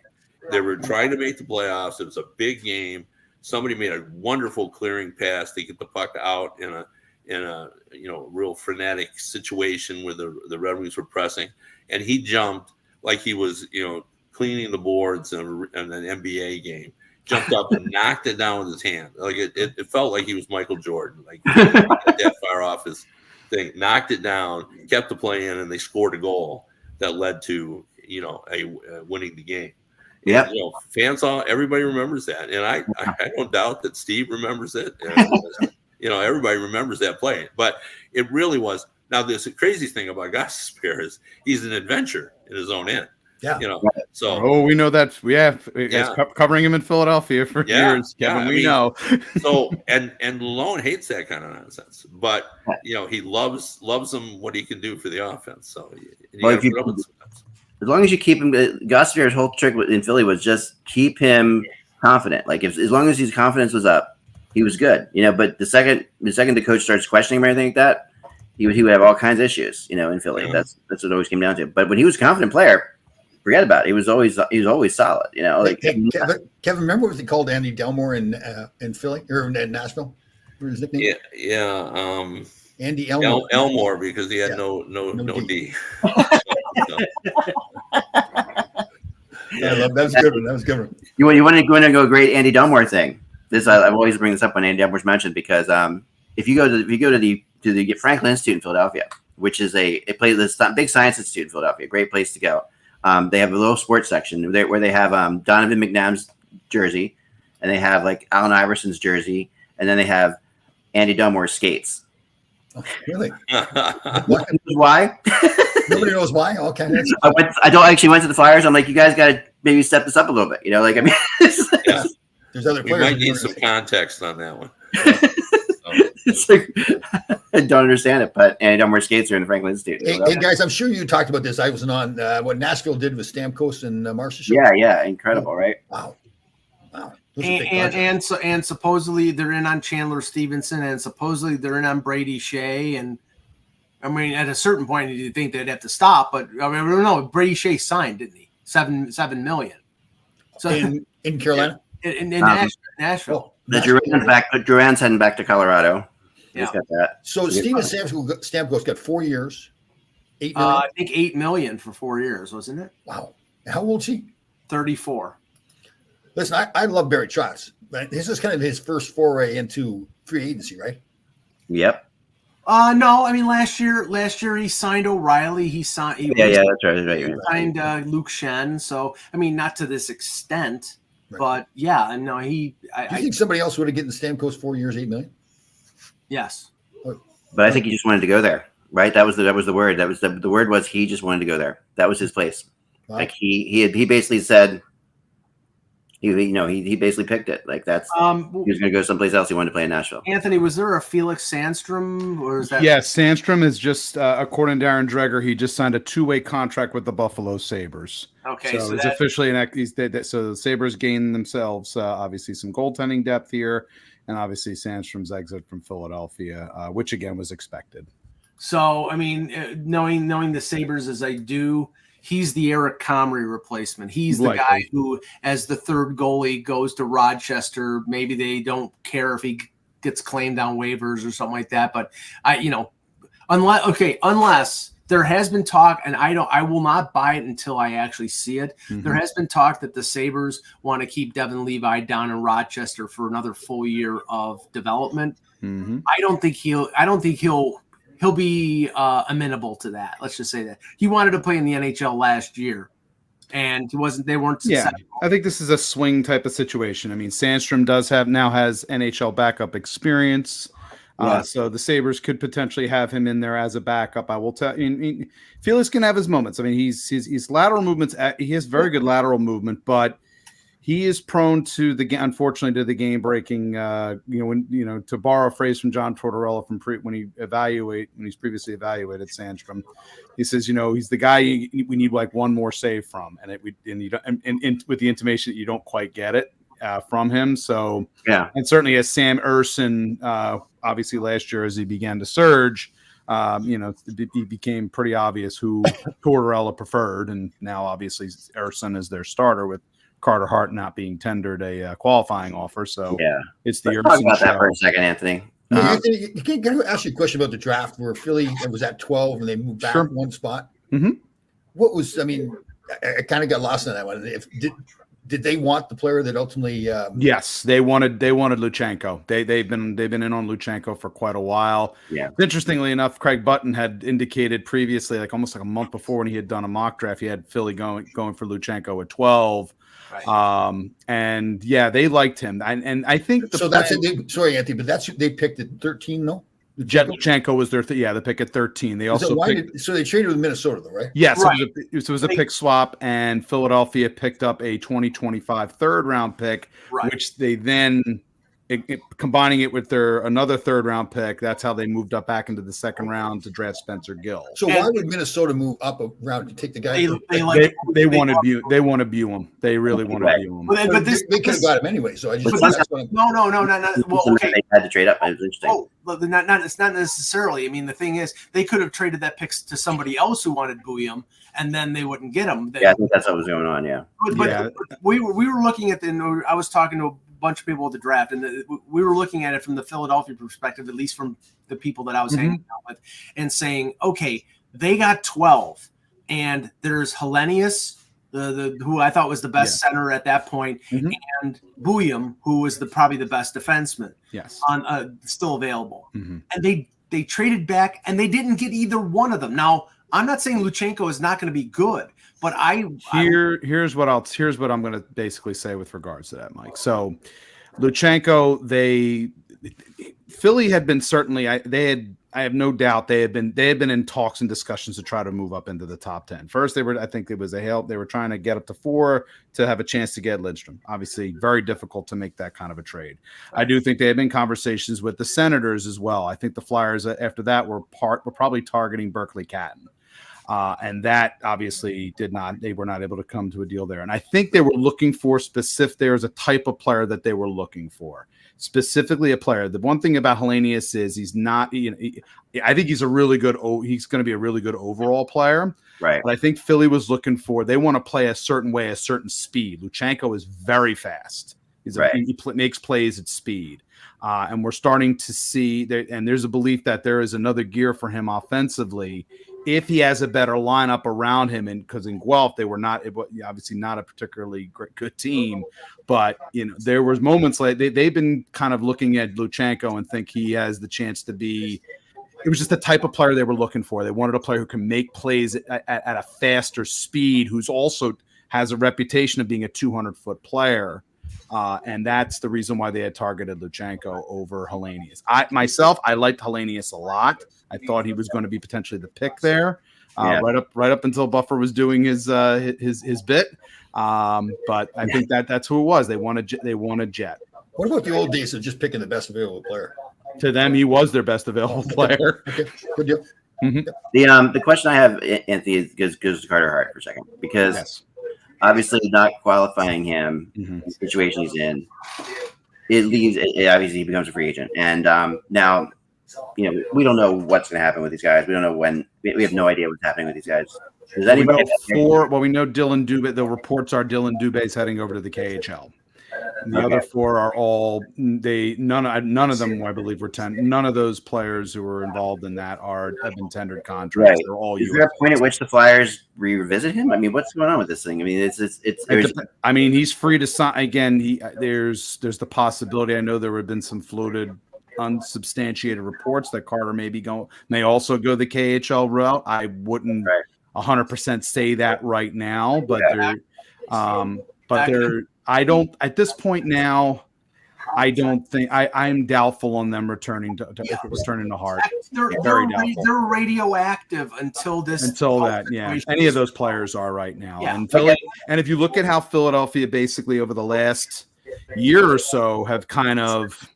They were trying to make the playoffs. It was a big game. Somebody made a wonderful clearing pass to get the puck out in a real frenetic situation where the Red Wings were pressing, and he jumped like he was cleaning the boards in an NBA game. Jumped up and knocked it down with his hand. Like it felt like he was Michael Jordan, like that far off his thing. Knocked it down, kept the play in, and they scored a goal that led to winning the game. Yeah, everybody remembers that, and I don't doubt that Steve remembers it. Everybody remembers that play, but it really was. Now, this crazy thing about Goss's Spear is he's an adventure in his own end. Yeah. So. We know that. Covering him in Philadelphia for years, Kevin. We know. So and Malone hates that kind of nonsense, but he loves him what he can do for the offense. So as long as you keep him, Goss's whole trick in Philly was just keep him confident. Like as long as his confidence was up, he was good. But the second the coach starts questioning him or anything like that, he would have all kinds of issues. In Philly, that's what it always came down to. But when he was a confident player, forget about it. He was always solid. Kevin, remember what they called Andy Delmore in Philly or in Nashville? What was his nickname? Yeah. Andy Elmore. Elmore, because he had no D. That was good one. That was good one. You want to go great Andy Delmore thing. This I always bring this up when Andy Delmore's mentioned because if you go to the Franklin Institute in Philadelphia, which is a big science institute in Philadelphia, great place to go. They have a little sports section where they have Donovan McNabb's jersey, and they have like Allen Iverson's jersey, and then they have Andy Delmore's skates. Oh, really? Why? Nobody knows why. Okay. I actually went to the Flyers. I'm like, you guys got to maybe step this up a little bit. There's other players. We might need some context on that one. It's like I don't understand it, but Andy Delmore's skates are in the Franklin Institute. Hey guys, I'm sure you talked about this. I wasn't on what Nashville did with Stamkos and Marshall. Yeah, incredible, right? Wow. And supposedly they're in on Chandler Stevenson, and supposedly they're in on Brady Shea. And I mean, at a certain point, you think they'd have to stop, but I mean, I don't know. Brady Shea signed, didn't he? $7 million. So in Carolina, in Nashville. Duran's heading back to Colorado. Yeah. He's got that. So Steven Stamkos got 4 years, $8 million. I think $8 million for 4 years, wasn't it? Wow. How old is he? 34. Listen, I love Barry Trotz, but this is kind of his first foray into free agency, right? Yep. No, I mean last year he signed O'Reilly. That's right. He signed Luke Shen. So I mean, not to this extent, right. But yeah, no, do you think somebody else would have gotten Stamkos 4 years, $8 million? Yes. But I think he just wanted to go there, right? That was the word. That was the word was he just wanted to go there. That was his place. Wow. Like he basically said. He basically picked it. Like that's he was going to go someplace else. He wanted to play in Nashville. Anthony, was there a Felix Sandstrom or is that? Yeah, Sandstrom is just according to Darren Dreger, he just signed a 2-way contract with the Buffalo Sabres. Okay, so it's officially so the Sabres gained themselves obviously some goaltending depth here, and obviously Sandstrom's exit from Philadelphia, which again was expected. So I mean, knowing the Sabres as I do. He's the Eric Comrie replacement. He's the guy who, as the third goalie, goes to Rochester. Maybe they don't care if he gets claimed on waivers or something like that. But unless there has been talk, and I will not buy it until I actually see it. Mm-hmm. There has been talk that the Sabres want to keep Devin Levi down in Rochester for another full year of development. Mm-hmm. I don't think he'll be amenable to that. Let's just say that he wanted to play in the NHL last year, and they weren't successful. Yeah, I think this is a swing type of situation. I mean, Sandstrom has NHL backup experience. So the Sabres could potentially have him in there as a backup. I will tell you, Felix can have his moments. I mean, he's lateral movements. He has very good lateral movement, but he is prone to unfortunately to the game breaking. To borrow a phrase from John Tortorella when he's previously evaluated Sandstrom, he says, he's the guy we need like one more save from, and with the intimation that you don't quite get it from him. So yeah, and certainly as Sam Urson, obviously last year as he began to surge, it became pretty obvious who Tortorella preferred, and now obviously Urson is their starter with Carter Hart not being tendered a qualifying offer. So yeah, it's the Let's talk about that for a second, Anthony. Anthony, can I ask you a question about the draft where Philly was at 12 and they moved back one spot? Mm-hmm. What was, I kind of got lost on that one. Did they want the player that ultimately? Yes, they wanted Luchenko. They've been in on Luchenko for quite a while. Yeah. Interestingly enough, Craig Button had indicated previously, like almost like a month before when he had done a mock draft, he had Philly going for Luchenko at 12. Right. And yeah, they liked him, and I think that's it. Sorry, Anthony, but they picked at 13, though. Luchenko was their the pick at 13. They also so they traded with Minnesota, though, right? Yes, right. It was a pick swap, and Philadelphia picked up a 2025 third-round pick, which they then combining it with another third-round pick. That's how they moved up back into the second round to draft Spencer Gill. So why would Minnesota move up a round to take the guy? They want to view him. They really want to view him. But they could have got him anyway. So I just no. Well, okay. They had to trade up. It was interesting. Oh, it's not necessarily. I mean, the thing is, they could have traded that pick to somebody else who wanted Buyouts, and then they wouldn't get him. I think that's what was going on. Yeah. But we were looking at I was talking to a bunch of people at the draft, and we were looking at it from the Philadelphia perspective, at least from the people that I was hanging out with, and saying, okay, they got 12, and there's Hellenius, who I thought was the best center at that point, and Buyouts, who was probably the best defenseman, still available. And they traded back, and they didn't get either one of them. Now, I'm not saying Luchenko is not going to be good, but here's what I'm going to basically say with regards to that, Mike. So Luchenko, Philly had been certainly I have no doubt they had been in talks and discussions to try to move up into the top 10. First, they were trying to get up to 4 to have a chance to get Lidstrom. Obviously, very difficult to make that kind of a trade. I do think they had been conversations with the Senators as well. I think the Flyers after that were probably targeting Berkeley Catton. And that obviously they were not able to come to a deal there. And I think they were looking for there's a type of player that they were looking for, specifically a player. The one thing about Hellenius is he's not, I think he's going to be a really good overall player. Right. But I think Philly was looking they want to play a certain way, a certain speed. Luchenko is very fast. He makes plays at speed. And we're starting to see and there's a belief that there is another gear for him offensively if he has a better lineup around him. And because in Guelph, they were obviously not a particularly good team, but there was moments like they've been kind of looking at Luchenko and think he has the chance to be. It was just the type of player they were looking for. They wanted a player who can make plays at a faster speed, who's also has a reputation of being a 200-foot player. And that's the reason why they had targeted Luchenko over Hellenius. I liked Hellenius a lot. I thought he was going to be potentially the pick there, right up until Buffer was doing his bit. But I think that's who it was. They wanted Jet. What about the old days of just picking the best available player? To them, he was their best available player. Okay, good deal. Mm-hmm. The question I have, Anthony, goes to Carter Hart for a second, because obviously not qualifying him in the situation he's in, obviously he becomes a free agent. And now, we don't know what's going to happen with these guys. We don't know when. We have no idea what's happening with these guys. Does anybody? We know Dylan Dubé. The reports are Dylan Dubé is heading over to the KHL. The other 4 are all none of them I believe were 10. None of those players who were involved in that have been tendered contracts. Right. They're all Is there a point at which the Flyers revisit him? I mean, what's going on with this thing? I mean, I mean, he's free to sign again. There's the possibility. I know there have been some floated, unsubstantiated reports that Carter may also go the KHL route. I wouldn't 100% say that right now, but I don't at this point now. I don't think I'm doubtful on them returning to Hart. They're radioactive until that. Yeah, any of those players are right now. Yeah. And Philly, and if you look at how Philadelphia basically over the last year or so have kind of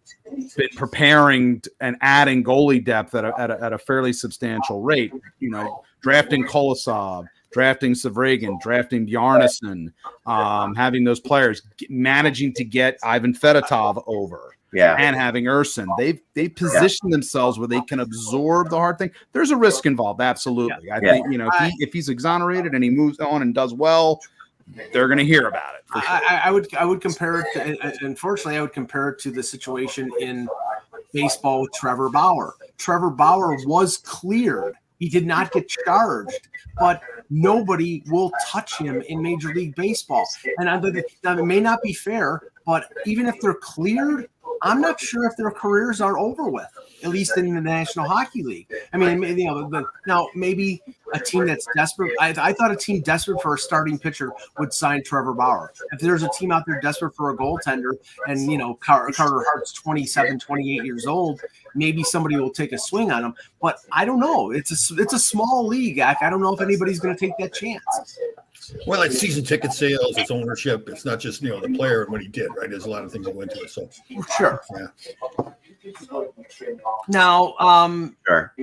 been preparing and adding goalie depth at a fairly substantial rate. You know, drafting Kolosov, drafting Savragan, drafting Bjarnason, having those players, managing to get Ivan Fedotov over, and having Urson. They've positioned themselves where they can absorb the hard thing. There's a risk involved, absolutely. I think if he's exonerated and he moves on and does well, they're going to hear about it. For sure. I would compare it to, unfortunately, I would compare it to the situation in baseball with Trevor Bauer. Trevor Bauer was cleared. He did not get charged, but nobody will touch him in Major League Baseball. And it may not be fair, but even if they're cleared, I'm not sure if their careers are over with, at least in the National Hockey League. I mean, now maybe a team that's desperate. I thought a team desperate for a starting pitcher would sign Trevor Bauer. If there's a team out there desperate for a goaltender and, Carter Hart's 27, 28 years old, maybe somebody will take a swing on him. But I don't know. It's a small league, Ak. I don't know if anybody's going to take that chance. Well, it's season ticket sales, it's ownership. It's not just, the player and what he did, right? There's a lot of things that go into it. So sure. Yeah. Now, sure.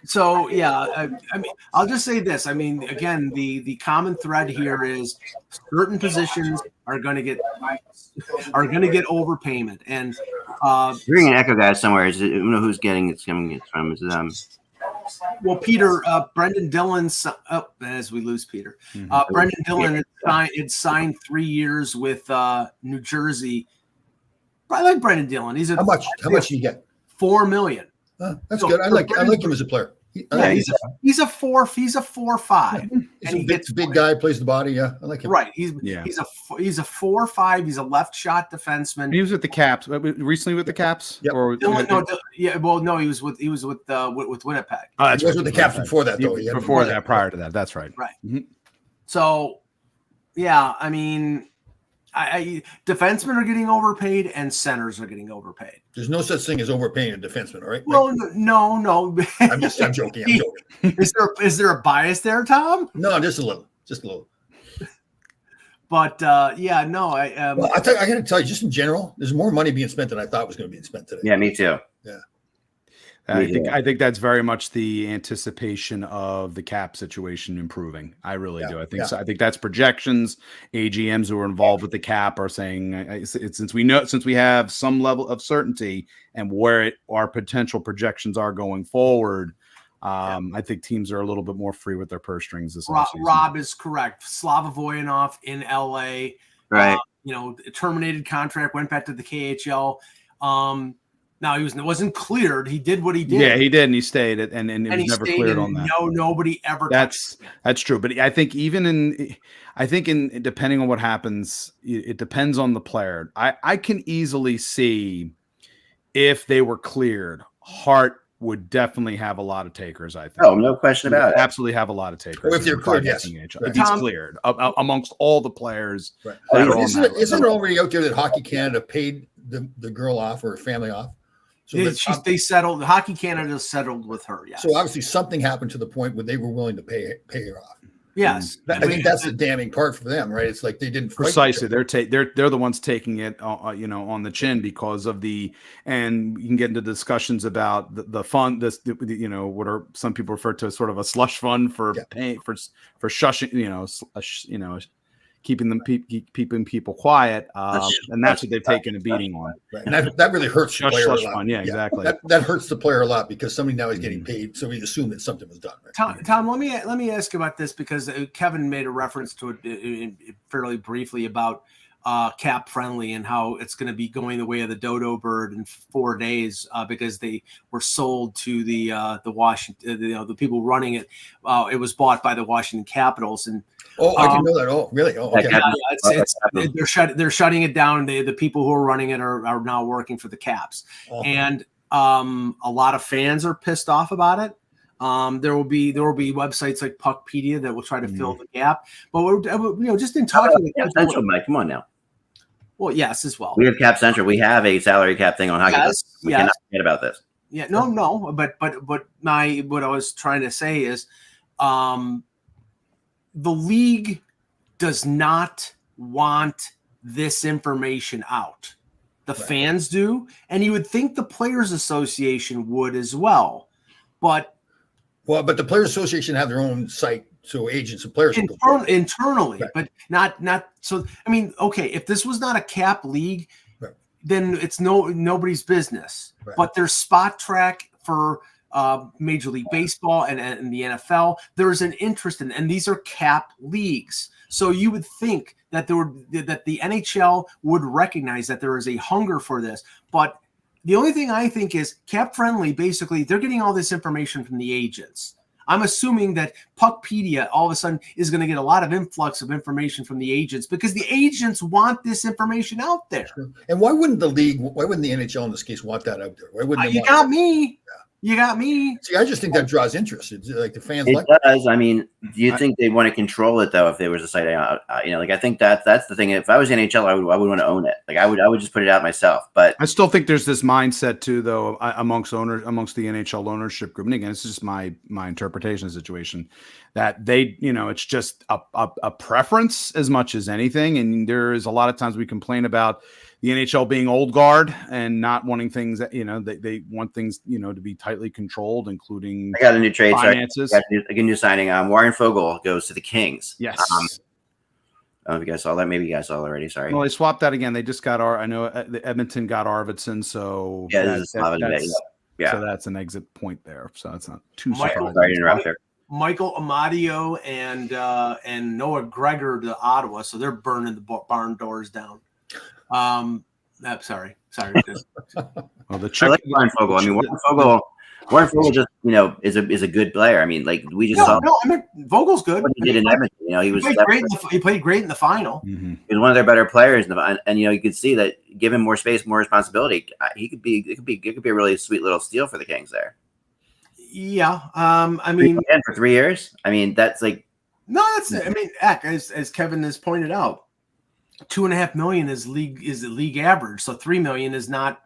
So I mean, I'll just say this. I mean, again, the common thread here is certain positions are going to get overpayment, and hearing an echo, guys, somewhere. Is it, who's getting it's coming from? Is it Well, Peter, Brendan Dillon. As we lose Peter, Brendan Dillon had signed 3 years with New Jersey. I like Brendan Dillon. How much do you get? $4 million. That's good. I like him as a player. He's a 4-5, and he gets a big guy, plays the body. Yeah, I like him. Right. He's a 4-5. He's a left shot defenseman. He was with the Caps recently. With the Caps, yep. No, he was with Winnipeg. He was with the Caps before that, though. Prior to that, that's right. Right. Mm-hmm. So, I mean. Defensemen are getting overpaid and centers are getting overpaid. There's no such thing as overpaying a defenseman, all right? Well, no. I'm joking. Is there a bias there, Tom? No, just a little. But I got to tell you, just in general, there's more money being spent than I thought was going to be spent today. Yeah, me too. Yeah. I think that's very much the anticipation of the cap situation improving. I really do. I think so. I think that's projections. AGMs who are involved with the cap are saying since we have some level of certainty and where our potential projections are going forward. I think teams are a little bit more free with their purse strings this offseason. Rob is correct. Slava Voyanov in LA, right? Terminated contract, went back to the KHL. Now he wasn't cleared. He did what he did. Yeah, he did, and he stayed, and it was never cleared on that. Nobody ever. That's true. But I think depending on what happens, it depends on the player. I can easily see if they were cleared, Hart would definitely have a lot of takers. I think. Oh, no question about it. Absolutely have a lot of takers. Or if they're cleared, yes. If he's cleared amongst all the players. Right. Isn't it already out there that Hockey Canada paid the girl off or her family off? So they settled. Hockey Canada settled with her. Yes. So obviously something happened to the point where they were willing to pay her off. Yes, I think that's the damning part for them, right? It's like they didn't precisely. They're the ones taking it, on the chin because of and you can get into discussions about the fund. What are some people refer to as sort of a slush fund for paying for shushing, keeping people quiet, and that's what they've taken a beating on. Right. And that really hurts the player a lot. Fund. Yeah, exactly. That hurts the player a lot because somebody now is getting paid, so we assume that something was done. Right? Tom, let me ask you about this because Kevin made a reference to it fairly briefly about cap friendly and how it's going to be going the way of the dodo bird in 4 days because they were sold to the Washington, the people running it. It was bought by the Washington Capitals, and I didn't know that. Oh, really? Oh, okay. They're shutting it down. The people who are running it are now working for the Caps, and a lot of fans are pissed off about it. There will be websites like Puckpedia that will try to fill the gap, but we're just in talking. Cap Central, Mike, come on now. Well, yes, as well. We have Cap Central. We have a salary cap thing on hockey. Yes, we cannot forget about this. Yeah, no, but what I was trying to say is, the league does not want this information out. The fans do, and you would think the Players Association would as well, but the Players Association have their own site, so agents and players internally, but not so. I mean, okay, if this was not a cap league, then it's nobody's business. Right. But there's Spot Track for Major League Baseball and the NFL. There's an interest in, and these are cap leagues. So you would think that that the NHL would recognize that there is a hunger for this, but the only thing I think is cap friendly. Basically, they're getting all this information from the agents. I'm assuming that Puckpedia all of a sudden is going to get a lot of influx of information from the agents because the agents want this information out there. And why wouldn't the league? Why wouldn't the NHL in this case want that out there? Why wouldn't they? You got me. You got me. See, I just think that draws interest. It's like the fans. It does. I mean, do you think they want to control it though? If there was a site, I think that's the thing. If I was the NHL, I would want to own it. Like I would just put it out myself. But I still think there's this mindset too, though, amongst the NHL ownership group. And again, it's just my interpretation of the situation that they, it's just a preference as much as anything. And there is a lot of times we complain about the NHL being old guard and not wanting things that, they want things, to be tightly controlled, including I got a new trade. finances. Sorry. I got a new signing. Warren Fogle goes to the Kings. Yes. I don't know if you guys saw that. Maybe you guys saw it already. Sorry. Well, they swapped that again. They just got I know the Edmonton got Arvidsson. So So that's an exit point there. So that's not too surprising. Sorry to interrupt there. Michael Amadio and Noah Gregor to Ottawa, so they're burning the barn doors down. Sorry. Well, I like Warren Fogle. I mean, Warren Fogle just is a good player. I mean, like we just saw. No, I mean Vogel's good. What he did in Edmonton, he played great in the final. Mm-hmm. He was one of their better players, and you could see that give him more space, more responsibility. It could be a really sweet little steal for the Kings there. Yeah, I mean, for 3 years. I mean, that's like as Kevin has pointed out, $2.5 million is the league average, so $3 million is not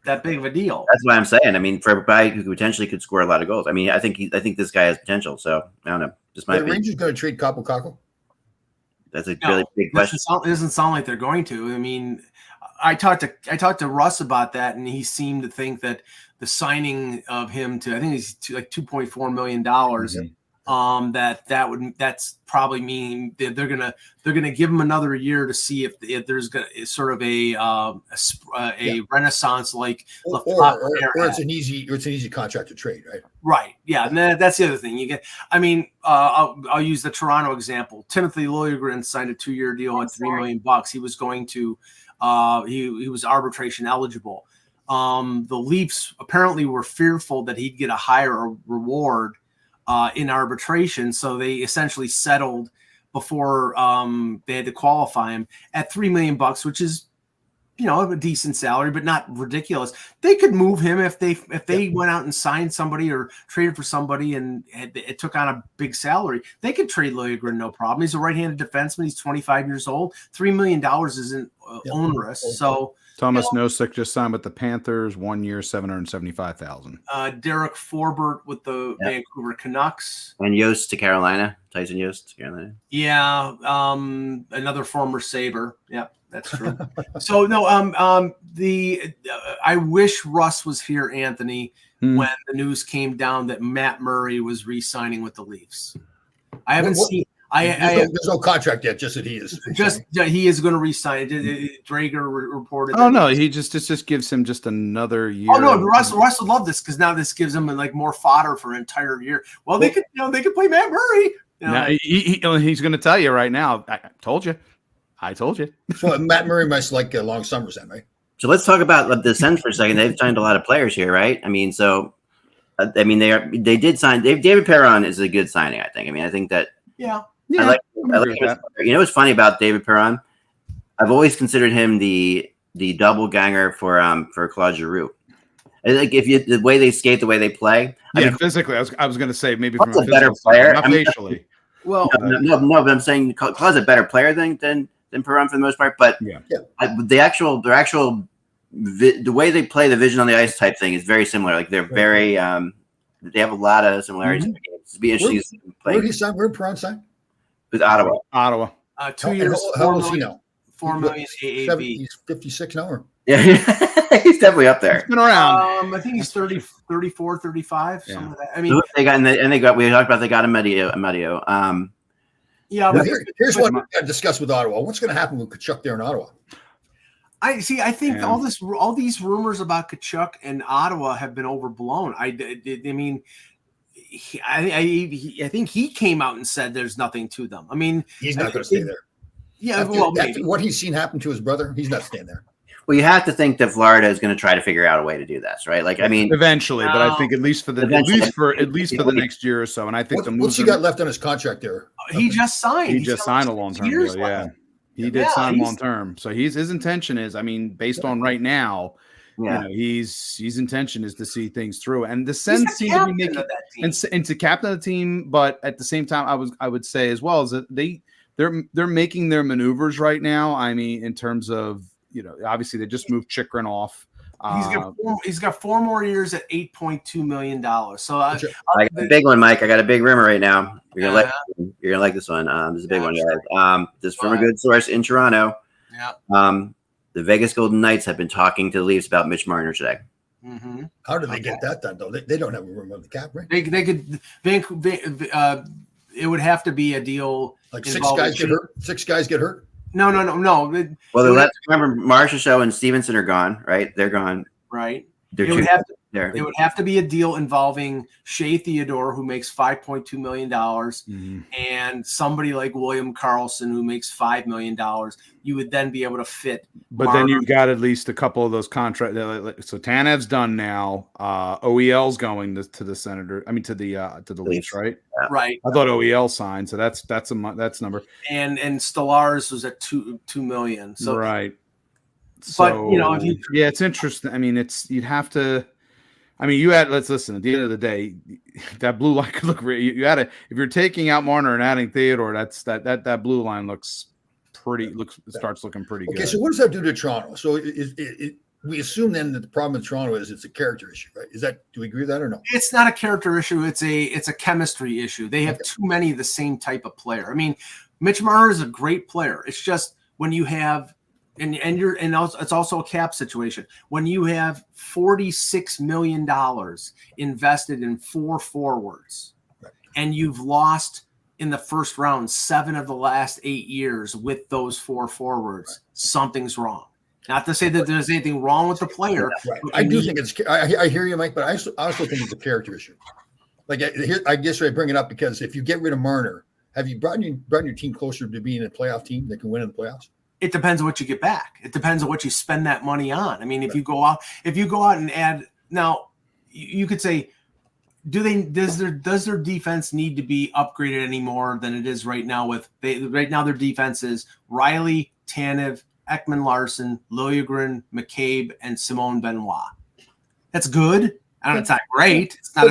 that big of a deal. That's what I'm saying. I mean, for a guy who potentially could score a lot of goals. I mean, I think this guy has potential. So I don't know. Just might the Rangers going to trade Kakko? That's a really big question. It doesn't sound like they're going to. I mean, I talked to Russ about that, and he seemed to think that the signing of him to, I think he's like $2.4 million. Mm-hmm. That's probably mean that they're gonna give him another year to see if there's sort of a renaissance like or it's an easy contract to trade, right? Right. Yeah, and that's the other thing you get. I mean, I'll use the Toronto example. Timothy Liljegren signed a 2-year deal at $3 million. He was going to he was arbitration eligible. The Leafs apparently were fearful that he'd get a higher reward in arbitration, so they essentially settled before they had to qualify him at $3 million, which is a decent salary, but not ridiculous. They could move him if they went out and signed somebody or traded for somebody and it took on a big salary. They could trade Liljegren, no problem. He's a right-handed defenseman. He's 25 years old. $3 million isn't onerous. So Thomas Nosek just signed with the Panthers, 1 year, $775,000. Derek Forbert with the Vancouver Canucks, and Yost to Carolina. Tyson Yost to Carolina. Yeah, another former Sabre. Yep, that's true. So no, I wish Russ was here, Anthony, when the news came down that Matt Murray was re-signing with the Leafs. I haven't seen. There's no contract yet. Just that he is. He is going to re-sign. Drager reported. Oh no, he just gives him just another year. Oh no, Russ would love this because now this gives him like more fodder for an entire year. Well, they could play Matt Murray. Now, he's going to tell you right now. I told you. I told you. So Matt Murray must like long summers then, right? So let's talk about the Sens for a second. They've signed a lot of players here, right? I mean, they did sign. David Perron is a good signing, I think. I mean, I think that. Yeah. I like him. You know what's funny about David Perron? I've always considered him the double ganger for Claude Giroux. I think the way they skate, the way they play. I mean, physically, I was going to say maybe from a better player, not facially. Well, no, but I'm saying Claude's a better player than Perron for the most part. But the way they play the vision on the ice type thing is very similar. Like they're very they have a lot of similarities. Mm-hmm. It'd be interesting to play. Where did he sign? Where did Perron sign? With Ottawa. 2 years. How old is he now? $4 million AAV. He's 56 now. Or? Yeah, he's definitely up there. He's been around. I think he's 34, 35, something like that. I mean, we talked about they got a Medio. Yeah, but here's what we got to discuss with Ottawa. What's going to happen with Tkachuk there in Ottawa? I think all these rumors about Tkachuk and Ottawa have been overblown. I mean, I think he came out and said there's nothing to them. I mean, he's not going to stay there. Yeah, after what he's seen happen to his brother, he's not staying there. Well, you have to think that Florida is going to try to figure out a way to do this, right? Like, I mean, eventually, but I think at least for the next year or so, and I think what's he got left on his contract there? He just signed. He just signed a long-term deal. Yeah, he did sign long-term. So his intention is, I mean, based on right now, you know, his intention is to see things through. And the Sens seem to be making and to captain the team, but at the same time, I would say as well is that they're making their maneuvers right now. I mean, in terms of, you know, obviously they just moved Chychrun off. He's got 4 more years at $8.2 million. So I got a big one, Mike. I got a big rumor right now. You're gonna like this one. This is a big one, guys. This is from a good source in Toronto. Yeah. The Vegas Golden Knights have been talking to the Leafs about Mitch Marner today. Mm-hmm. How did they get that done though? They don't have a room on the cap, right? They could. It would have to be a deal. Like 6 guys get hurt. 6 guys get hurt. No. Well, remember Marchessault and Stevenson are gone, right? They're gone. Right. It would have to be a deal involving Shea Theodore, who makes $5.2 million, and somebody like William Karlsson, who makes $5 million. You would then be able to fit. But then you've got at least a couple of those contracts. So Tanev's done now. OEL's going to the Senator. I mean to the Leafs, right? Yeah. Right. I thought OEL signed, so that's number. And Stellaris was at $2 million. So right. But so, you know, it's interesting. I mean, you'd have to. I mean, let's listen. At the end of the day, that blue line could look. You had to, if you're taking out Marner and adding Theodore, that blue line starts looking pretty good. Okay, so what does that do to Toronto? So we assume then that the problem in Toronto is it's a character issue, right? Do we agree with that or no? It's not a character issue. It's a chemistry issue. They have too many of the same type of player. I mean, Mitch Marner is a great player. It's just when you have. And it's also a cap situation. When you have $46 million invested in 4 forwards, and you've lost in the first round 7 of the last 8 years with those 4 forwards, something's wrong. Not to say that there's anything wrong with the player. Right. I do think it's. I hear you, Mike, but I also think it's a character issue. Like I guess I bring it up because if you get rid of Marner, have you brought your team closer to being a playoff team that can win in the playoffs? It depends on what you get back. It depends on what you spend that money on. I mean, if you go out and add, now you could say, does their defense need to be upgraded any more than it is right now? Right now their defense is Riley, Tanev, Ekman-Larsson, Liljegren, McCabe, and Simone Benoit. That's good. It's not great. It's not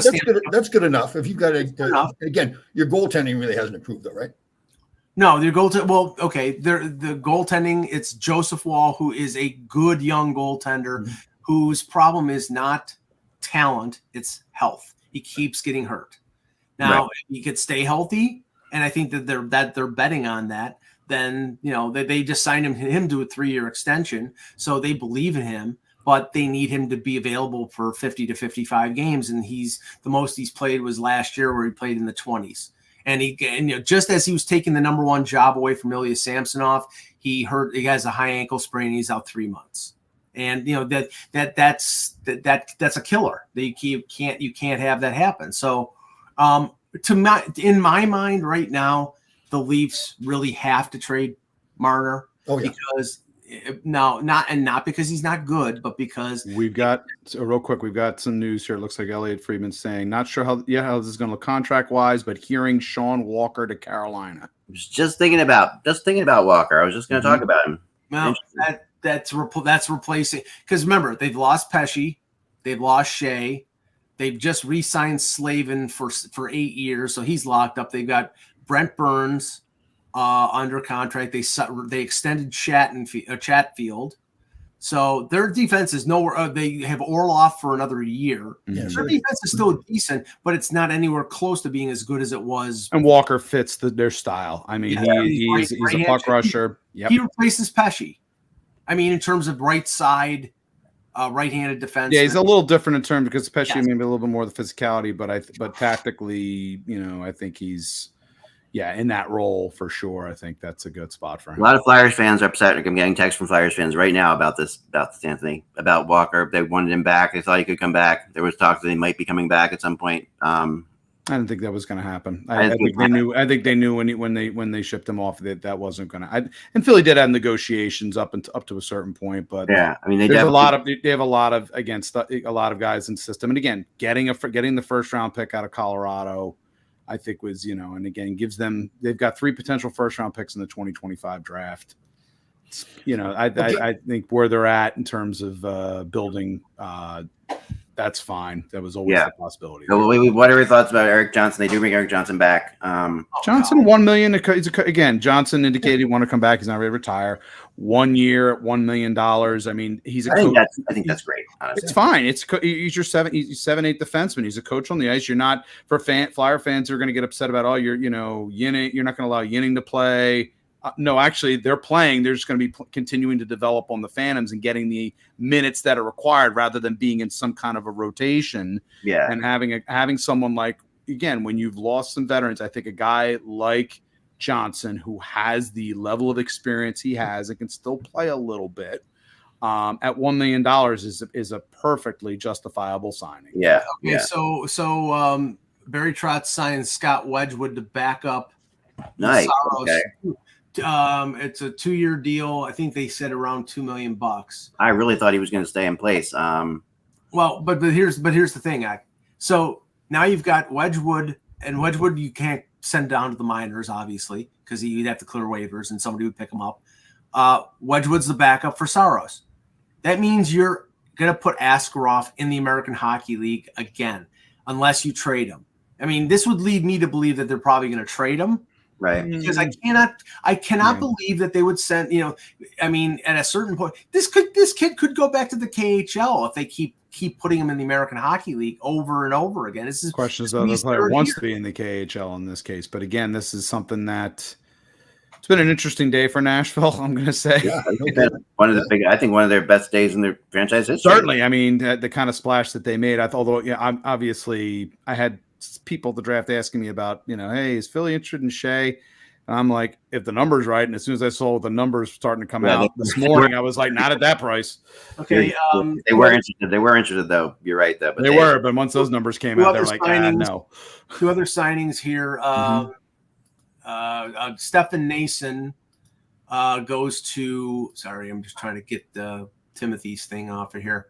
that's good enough. If you've got again, your goaltending really hasn't improved though, right? No, their goaltending. Well, okay, the goaltending. It's Joseph Wall, who is a good young goaltender, whose problem is not talent; it's health. He keeps getting hurt. Now, if he could stay healthy, and I think that they're betting on that. Then they just signed him to a 3-year extension, so they believe in him. But they need him to be available for 50 to 55 games, and the most he's played was last year, where he played in the 20s. And just as he was taking the number 1 job away from Ilya Samsonov, he has a high ankle sprain. And he's out 3 months, and that's a killer. You can't have that happen. So, in my mind right now, the Leafs really have to trade Marner. Oh yeah. Because not because he's not good, but because we've got real quick. We've got some news here. It looks like Elliot Friedman saying, not sure how this is going to look contract wise, but hearing Sean Walker to Carolina. I was just thinking about Walker. I was just going to talk about him. Well, that's replacing, because remember, they've lost Pesci, they've lost Shea, they've just re-signed Slavin for 8 years, so he's locked up. They've got Brent Burns under contract. They extended Chatfield, so their defense is nowhere. They have Orlov for another year. Yeah, their defense is still decent, but it's not anywhere close to being as good as it was. And Walker fits their style. I mean, he's a puck rusher. Yep. He replaces Pesci. I mean, in terms of right side, right-handed defense. Yeah, he's a little different in terms, because Pesci maybe a little bit more of the physicality, but tactically, I think he's in that role for sure. I think that's a good spot for him. A lot of Flyers fans are upset. I'm getting texts from Flyers fans right now about Anthony, about Walker. They wanted him back. They thought he could come back. There was talk that he might be coming back at some point. I didn't think that was going to happen. I think they knew. I think they knew when they shipped him off that wasn't going to. And Philly did have negotiations up to a certain point, but yeah, I mean they have a lot of a lot of guys in the system. And again, getting the first round pick out of Colorado, I think was and again they've got 3 potential first round picks in the 2025 draft. I think where they're at in terms of building. That's fine. That was always a possibility. So what are your thoughts about Eric Johnson? They do bring Eric Johnson back. Johnson, $1 million. Again, Johnson indicated he wanted to come back. He's not ready to retire. 1 year, $1 million. I mean, he's a coach. I think that's great. Honestly. It's fine. He's your 7'8" defenseman. He's a coach on the ice. You're not Flyer fans who are going to get upset about you're Yinning. You're not going to allow Yinning to play. No, actually, they're playing. They're just going to be continuing to develop on the Phantoms and getting the minutes that are required, rather than being in some kind of a rotation. Yeah, and having someone like, again, when you've lost some veterans, I think a guy like Johnson, who has the level of experience he has and can still play a little bit, at $1 million is a perfectly justifiable signing. Yeah. Okay. Yeah. So Barry Trotz signed Scott Wedgwood to back up. Nice. Okay. It's a 2-year deal. I think they said around $2 million. I really thought he was going to stay in place. Well, but here's the thing. So now you've got Wedgwood, and Wedgwood you can't send down to the minors, obviously, because you'd have to clear waivers and somebody would pick him up. Wedgwood's the backup for Saros. That means you're going to put Askarov in the American Hockey League again, unless you trade him. I mean, this would lead me to believe that they're probably going to trade him. Right. Because I cannot believe that they would send, I mean, at a certain point, this kid could go back to the KHL if they keep putting him in the American Hockey League over and over again. This is questions though. The player wants to be in the KHL in this case, but again, this is something that it's been an interesting day for Nashville. I'm going to say, one of their best days in their franchise history. Certainly, I mean, the kind of splash that they made. Obviously, I had people at the draft asking me about, hey, is Philly interested in Shea? And I'm like, if the number's right. And as soon as I saw the numbers starting to come out this morning, I was like, not at that price. Okay. They were interested. They were interested, though. You're right, though. But they were. But once those numbers came out, they're like, no. 2 other signings here. Stefan Nason goes to. Sorry, I'm just trying to get Timothy's thing off of here.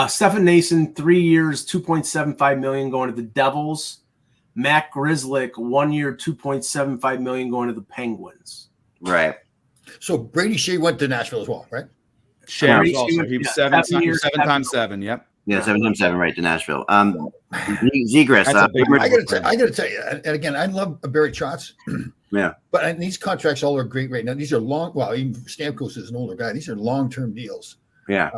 Stefan Nason, 3 years, $2.75 million going to the Devils. Matt Grzelcyk, 1 year, $2.75 million going to the Penguins. Right. So Brady Shea went to Nashville as well, right? Shea was also, he was 7 times 7. Yep. Yeah, 7 times 7, right, to Nashville. Zegras. I got to tell you, and again, I love Barry Trotz. Yeah. But these contracts all are great right now. These are long. Well, even Stamkos is an older guy. These are long-term deals. Yeah.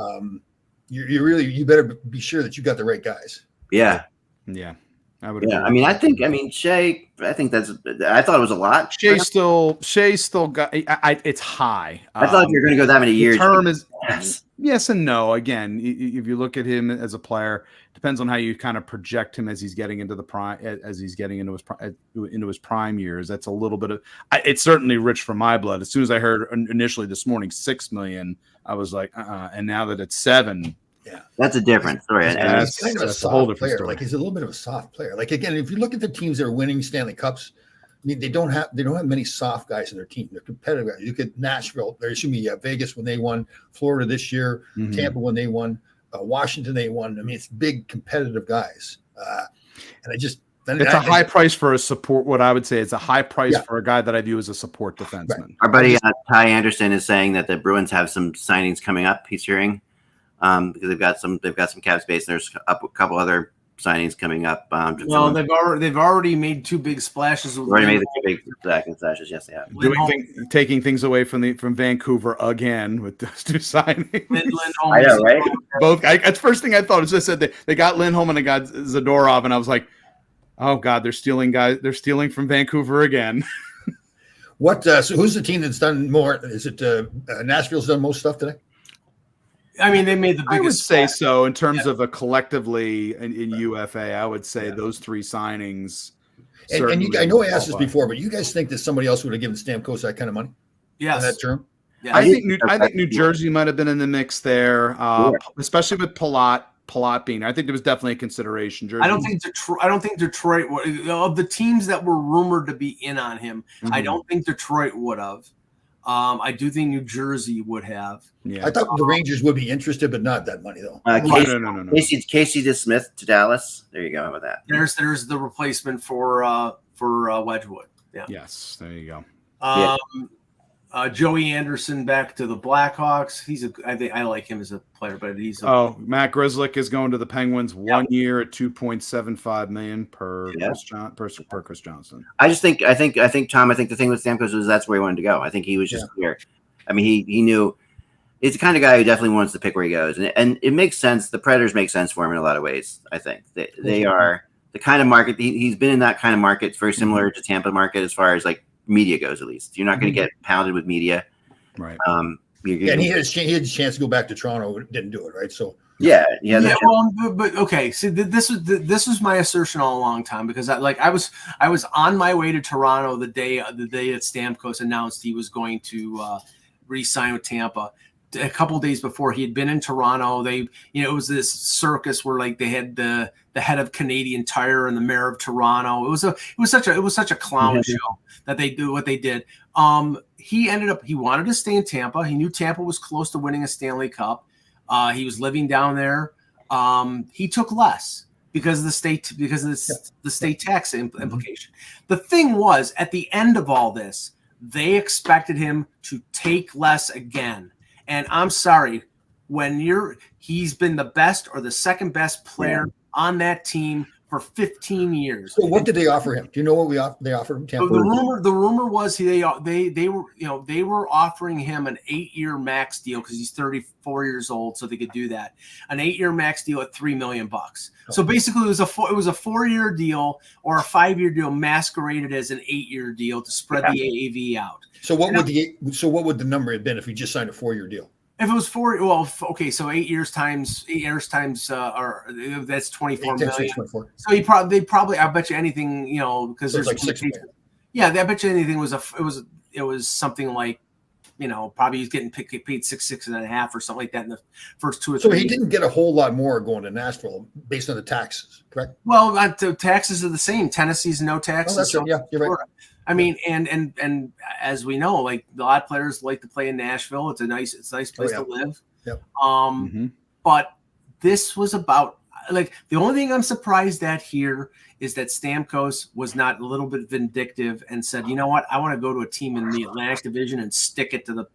You better be sure that you got the right guys. Yeah. Yeah. I think Shea, I thought it was a lot. Shea still got, it's high. I thought if you're going to go that many years. The term is yes and no. Again, if you look at him as a player, depends on how you kind of project him as he's getting into the prime, as he's getting into his prime years. That's a little bit of, it's certainly rich for my blood. As soon as I heard initially this morning, 6 million, I was like, and now that it's 7, yeah, that's a different story. And he's kind of a soft player. Like he's a little bit of a soft player. Like again, if you look at the teams that are winning Stanley Cups, mean, they don't have many soft guys in their team. They're competitive guys. You get Nashville, or excuse me, Vegas when they won, Florida this year, Tampa when they won, Washington they won. I mean, it's big competitive guys, and it's a high price for a support. What I would say is a high price for a guy that I view as a support defenseman. Right. Our buddy Ty Anderson is saying that the Bruins have some signings coming up. He's hearing because they've got some cap space. And there's a couple other signings coming up. Well, they've already made two big splashes. Already made the two big splashes. Yes, they have. Taking things away from Vancouver again with those two signings. I know, right? Both. That's the first thing I thought. Was just said they got Lindholm and they got Zadorov, and I was like, oh God, they're stealing guys. They're stealing from Vancouver again. What? So who's the team that's done more? Is it Nashville's done most stuff today? I mean, they made the biggest. I would say so in terms of a collectively in UFA. I would say those three signings. And I know I asked this before, but you guys think that somebody else would have given Stamkos that kind of money? Yes. On that term? Yeah. I think New Jersey might have been in the mix there, especially with Palat being. I think there was definitely a consideration. Jersey. I don't think Detroit of the teams that were rumored to be in on him. I don't think Detroit would have. I do think New Jersey would have. Yeah. I thought the Rangers would be interested, but not that money though. No. Casey DeSmith to Dallas. There you go. How about that? There's the replacement for Wedgwood. Yeah. Yes. There you go. Joey Anderson back to the Blackhawks. I like him as a player, but Matt Grzelcyk is going to the Penguins 1 year at $2.75 million per Chris Johnson. I think Tom. I think the thing with Stamkos was that's where he wanted to go. I think he was just clear. I mean, he knew he's the kind of guy who definitely wants to pick where he goes, and it makes sense. The Predators make sense for him in a lot of ways. I think they are the kind of market he's been in. That kind of market. It's very similar to Tampa market as far as like media goes. At least you're not going to get pounded with media, right? And he had a chance to go back to Toronto, didn't do it, right? So but okay. See, this was my assertion all a long time because I was on my way to Toronto the day that Stamkos announced he was going to re-sign with Tampa. A couple of days before, he had been in Toronto. It was this circus where like they had the head of Canadian Tire and the mayor of Toronto. It was such a clown show that they do what they did. He wanted to stay in Tampa. He knew Tampa was close to winning a Stanley Cup. He was living down there. He took less because of the state tax implication. The thing was, at the end of all this, they expected him to take less again. And I'm sorry, he's been the best or the second best player on that team for 15 years. So what did they offer him? Do you know what they offered him? Tampa? The rumor was they were offering him an 8-year max deal because he's 34 years old, so they could do that. An 8-year max deal at $3 million. So basically, it was a 4-year deal or a 5-year deal masqueraded as an 8-year deal to spread the AAV out. So what would the number have been if he just signed a 4-year deal? If it was 4, well, okay, so 8 years times, that's 24 million. 24. So they probably, I bet you anything, because there's like 6 million. Yeah, I bet you anything it was something like, probably he's getting paid 6.5 or something like that in the first 2 or 3 So he years. didn't get a whole lot more going to Nashville based on the taxes, correct? Well, the taxes are the same. Tennessee's no taxes. Oh, that's right. Yeah, you're right. I mean, and as we know, like a lot of players like to play in Nashville. It's a nice place to live. Yep. But this was about like the only thing I'm surprised at here is that Stamkos was not a little bit vindictive and said, you know what, I want to go to a team in the Atlantic Division and stick it to the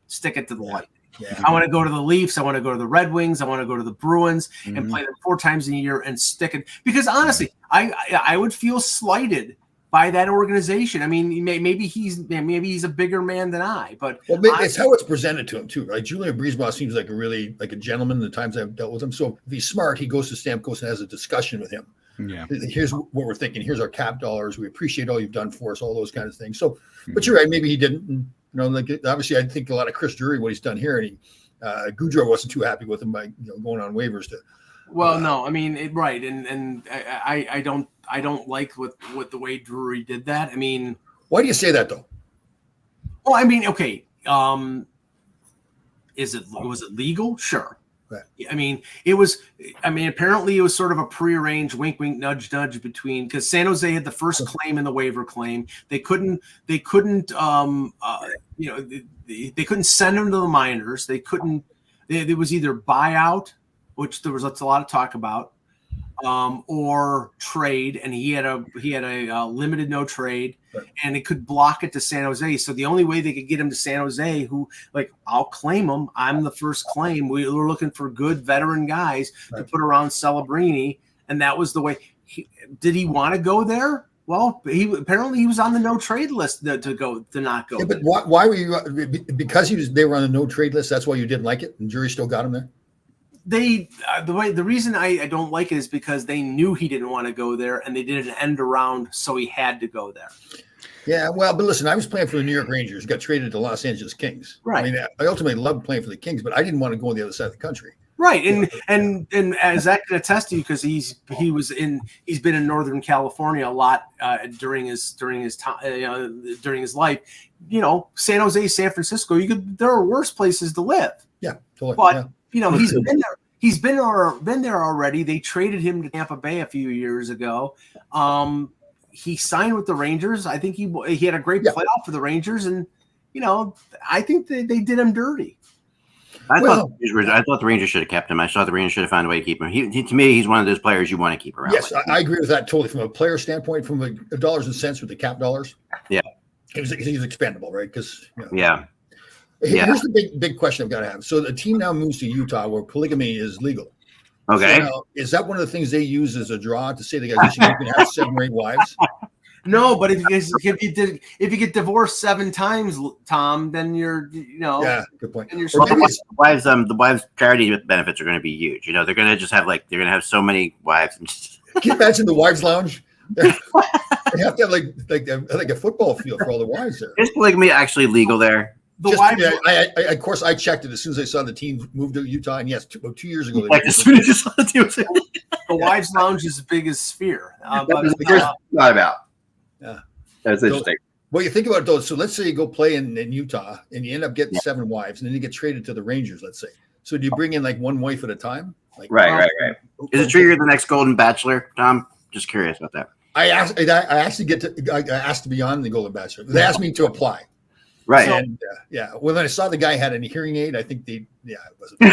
Lightning. Yeah. I want to go to the Leafs. I want to go to the Red Wings. I want to go to the Bruins and play them 4 times a year and stick it. Because honestly, I would feel slighted by that organization. I mean, maybe he's a bigger man than I, but it's how it's presented to him too, right? Julien BriseBois seems like a gentleman. The times I've dealt with him, so if he's smart, he goes to Stamkos and has a discussion with him. Yeah, here's what we're thinking. Here's our cap dollars. We appreciate all you've done for us. All those kind of things. So, but you're right. Maybe he didn't. Like obviously, I think a lot of Chris Drury what he's done here, and Gaudreau wasn't too happy with him by going on waivers to. Well, no, I mean, right, and I don't like with the way Drury did that. I mean, why do you say that though? Well, I mean, okay, was it legal? Sure. I mean, apparently it was sort of a prearranged wink, wink, nudge, nudge because San Jose had the first claim in the waiver claim. They couldn't they couldn't send him to the minors. There was either buyout, which there was a lot of talk about, or trade, and he had a limited no trade, and it could block it to San Jose. So the only way they could get him to San Jose, who I'll claim him. I'm the first claim. We were looking for good veteran guys to put around Celebrini, and that was the way. Did he want to go there? Well, he was on the no trade list to not go. Yeah, but why were you? Because they were on the no trade list. That's why you didn't like it, and jury still got him there. The reason I don't like it is because they knew he didn't want to go there, and they did an end around, so he had to go there. Yeah, well, but listen, I was playing for the New York Rangers, got traded to Los Angeles Kings. Right. I mean, I ultimately loved playing for the Kings, but I didn't want to go on the other side of the country. Right, and as Zach can attest to you, because he's been in Northern California a lot during his time during his life. San Jose, San Francisco. There are worse places to live. Yeah, totally. But he's been there. He's been there already. They traded him to Tampa Bay a few years ago. He signed with the Rangers. I think he had a great playoff for the Rangers, and I think they did him dirty. I thought the Rangers should have kept him. I thought the Rangers should have found a way to keep him. To me, he's one of those players you want to keep around. Yes, I agree with that totally. From a player standpoint, from the dollars and cents with the cap dollars. Yeah, he's expendable, right? Because Here's the big question I've got to have. So the team now moves to Utah, where polygamy is legal. Okay, so now, is that one of the things they use as a draw to say the guys you can have 7 or 8 wives? No, but if you get divorced 7 times, Tom, then you're good point. And you're the wives charity benefits are going to be huge. They're going to just have they're going to have so many wives. Can you imagine the wives' lounge? They have to have like a football field for all the wives there. Is polygamy actually legal there? Of course, I checked it as soon as I saw the team move to Utah, and yes, 2 years ago. As soon as you saw the team, the wives' lounge is as big as Sphere. Not about. Yeah, that's interesting. Well, you think about it though. So let's say you go play in Utah, and you end up getting 7 wives, and then you get traded to the Rangers. Let's say. So do you bring in one wife at a time? Right. Is it true you're the next Golden Bachelor, Tom? Just curious about that. I asked to be on the Golden Bachelor. They asked me to apply. Right. And when I saw the guy had a hearing aid, I think it wasn't.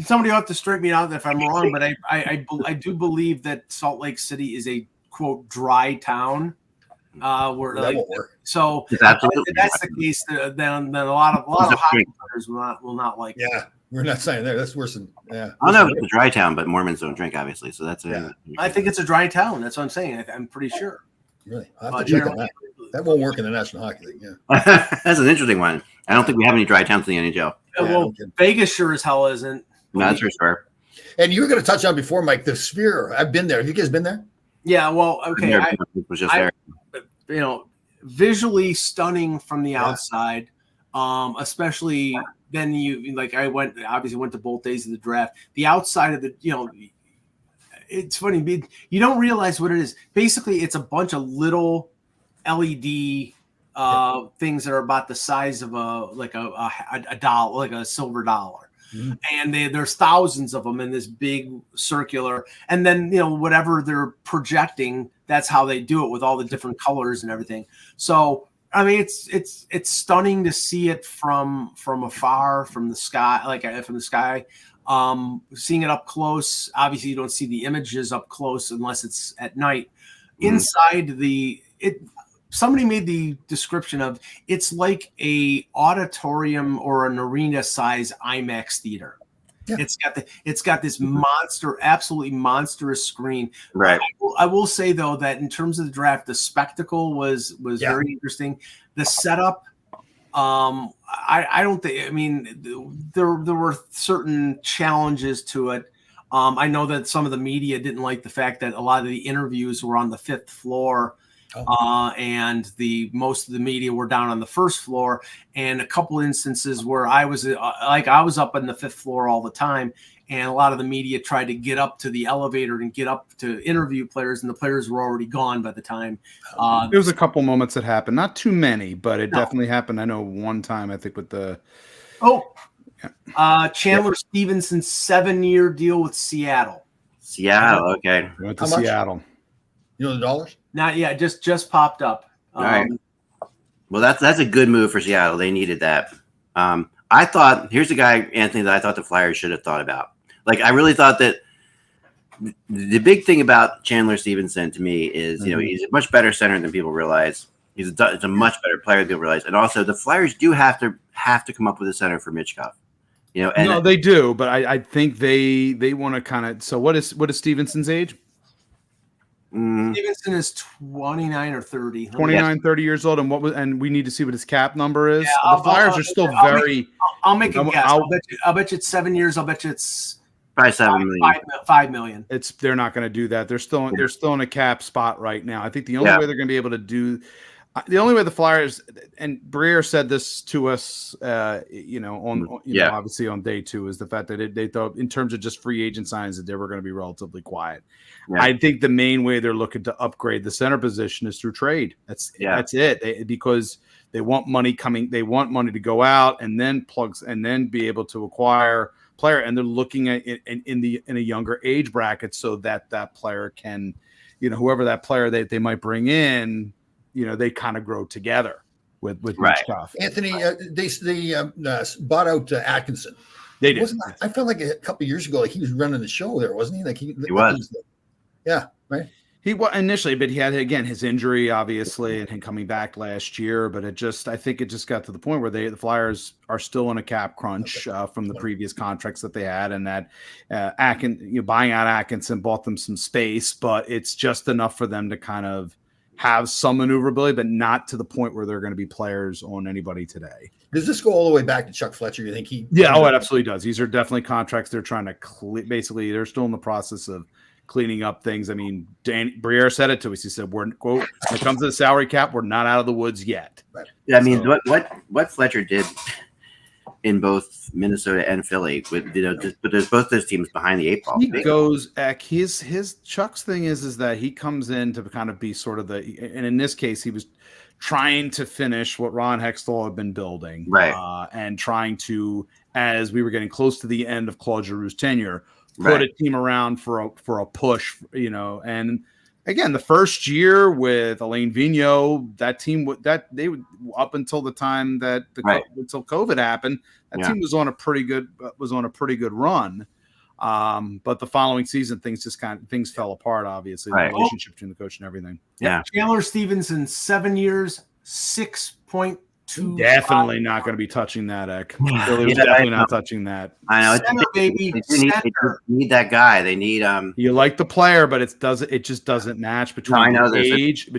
Somebody ought to straighten me out if I'm wrong, but I do believe that Salt Lake City is a quote dry town. Where that won't work. So if that's the case, then a lot of hockey players will not like. Yeah, we're not saying there. That's worse than. Yeah, I don't know if it's a dry town, but Mormons don't drink, obviously. So that's I think it's a dry town. That's what I'm saying. I'm pretty sure. Really, I have to check on that. That won't work in the National Hockey League. Yeah, that's an interesting one. I don't think we have any dry towns in the NHL. Well, Vegas sure as hell isn't. No, that's for sure. And you were going to touch on before, Mike, the Sphere. I've been there. Have you guys been there? Yeah. Well, okay. I was just there. Visually stunning from the outside, especially then I went to both days of the draft. The outside of the, it's funny. You don't realize what it is. Basically, it's a bunch of little LED things that are about the size of a dollar, like a silver dollar. Mm-hmm. And there's thousands of them in this big circular, and then whatever they're projecting, that's how they do it with all the different colors and everything. So I mean, it's stunning to see it from afar, from the sky, seeing it up close. Obviously, you don't see the images up close unless it's at night. Mm-hmm. Inside somebody made the description of it's like a auditorium or an arena size IMAX theater. Yeah. It's got this absolutely monstrous screen. Right. I will say though that in terms of the draft, the spectacle was very interesting. The setup, I don't think. I mean, there were certain challenges to it. I know that some of the media didn't like the fact that a lot of the interviews were on the 5th floor. And most of the media were down on the 1st floor, and a couple instances where I was up on the 5th floor all the time, and a lot of the media tried to get up to the elevator and get up to interview players, and the players were already gone by the time. There was a couple moments that happened, not too many, but it definitely happened. I know one time, I think with the Chandler Stevenson 7-year deal with Seattle. Seattle, okay. Went to How much? Seattle. You know the dollars? Not yet, just popped up. All right. Well, that's a good move for Seattle. They needed that. I thought, here's a guy, Anthony, that I thought the Flyers should have thought about. Like, I really thought that the big thing about Chandler Stevenson to me is, you know, he's a much better center than people realize. He's a much better player than people realize. And also, the Flyers do have to come up with a center for Mitchkov. You know, and no, they do, but I think they want to kind of. So what is Stevenson's age? Stevenson is 29 or 30. 29, 30 years old, and we need to see what his cap number is. Yeah, the Flyers are still very. I'll make a guess. I'll bet you it's 7 years. I'll bet you it's probably $7 million. $5 million. They're not going to do that. They're still in a cap spot right now. I think the only way they're going to be able to do. The only way the Flyers, and Briere said this to us, obviously on day 2, is the fact that they thought in terms of just free agent signs that they were going to be relatively quiet. Yeah. I think the main way they're looking to upgrade the center position is through trade. That's it. Because they want money coming. They want money to go out and then be able to acquire player. And they're looking at it in a younger age bracket so that player can, whoever that player they might bring in. They kind of grow together with Mitchkov. Anthony, they bought out Atkinson. They did. I felt like a couple of years ago, like he was running the show there, wasn't he? Like he was. Yeah, right. He was initially, but he had again his injury, obviously, and him coming back last year. But I think it just got to the point where the Flyers are still in a cap crunch from the previous contracts that they had, and that buying out Atkinson bought them some space, but it's just enough for them to kind of have some maneuverability, but not to the point where they're going to be players on anybody today. Does this go all the way back to Chuck Fletcher? You think he? Yeah, it absolutely does. These are definitely contracts they're trying to basically, they're still in the process of cleaning up things. I mean, Briere said it to us. He said, "We're quote when it comes to the salary cap, we're not out of the woods yet." Right. Yeah, I mean, what Fletcher did in both Minnesota and Philly, but there's both those teams behind the 8 ball. He goes, his Chuck's thing is that he comes in to kind of be sort of and in this case, he was trying to finish what Ron Hextall had been building, right, and trying to, as we were getting close to the end of Claude Giroux's tenure, put a team around for a push, and. Again, the first year with Alain Vigneault, that team they would up until the time that until COVID happened, that team was on a pretty good run. But the following season, things fell apart. Obviously, the relationship between the coach and everything. Yeah, Chandler Stevenson, 7 years, 6.2. Definitely not going to be touching that, Eck. Really definitely not touching that. I know. Center, baby. They need that guy. They need You like the player, but it just doesn't match between age.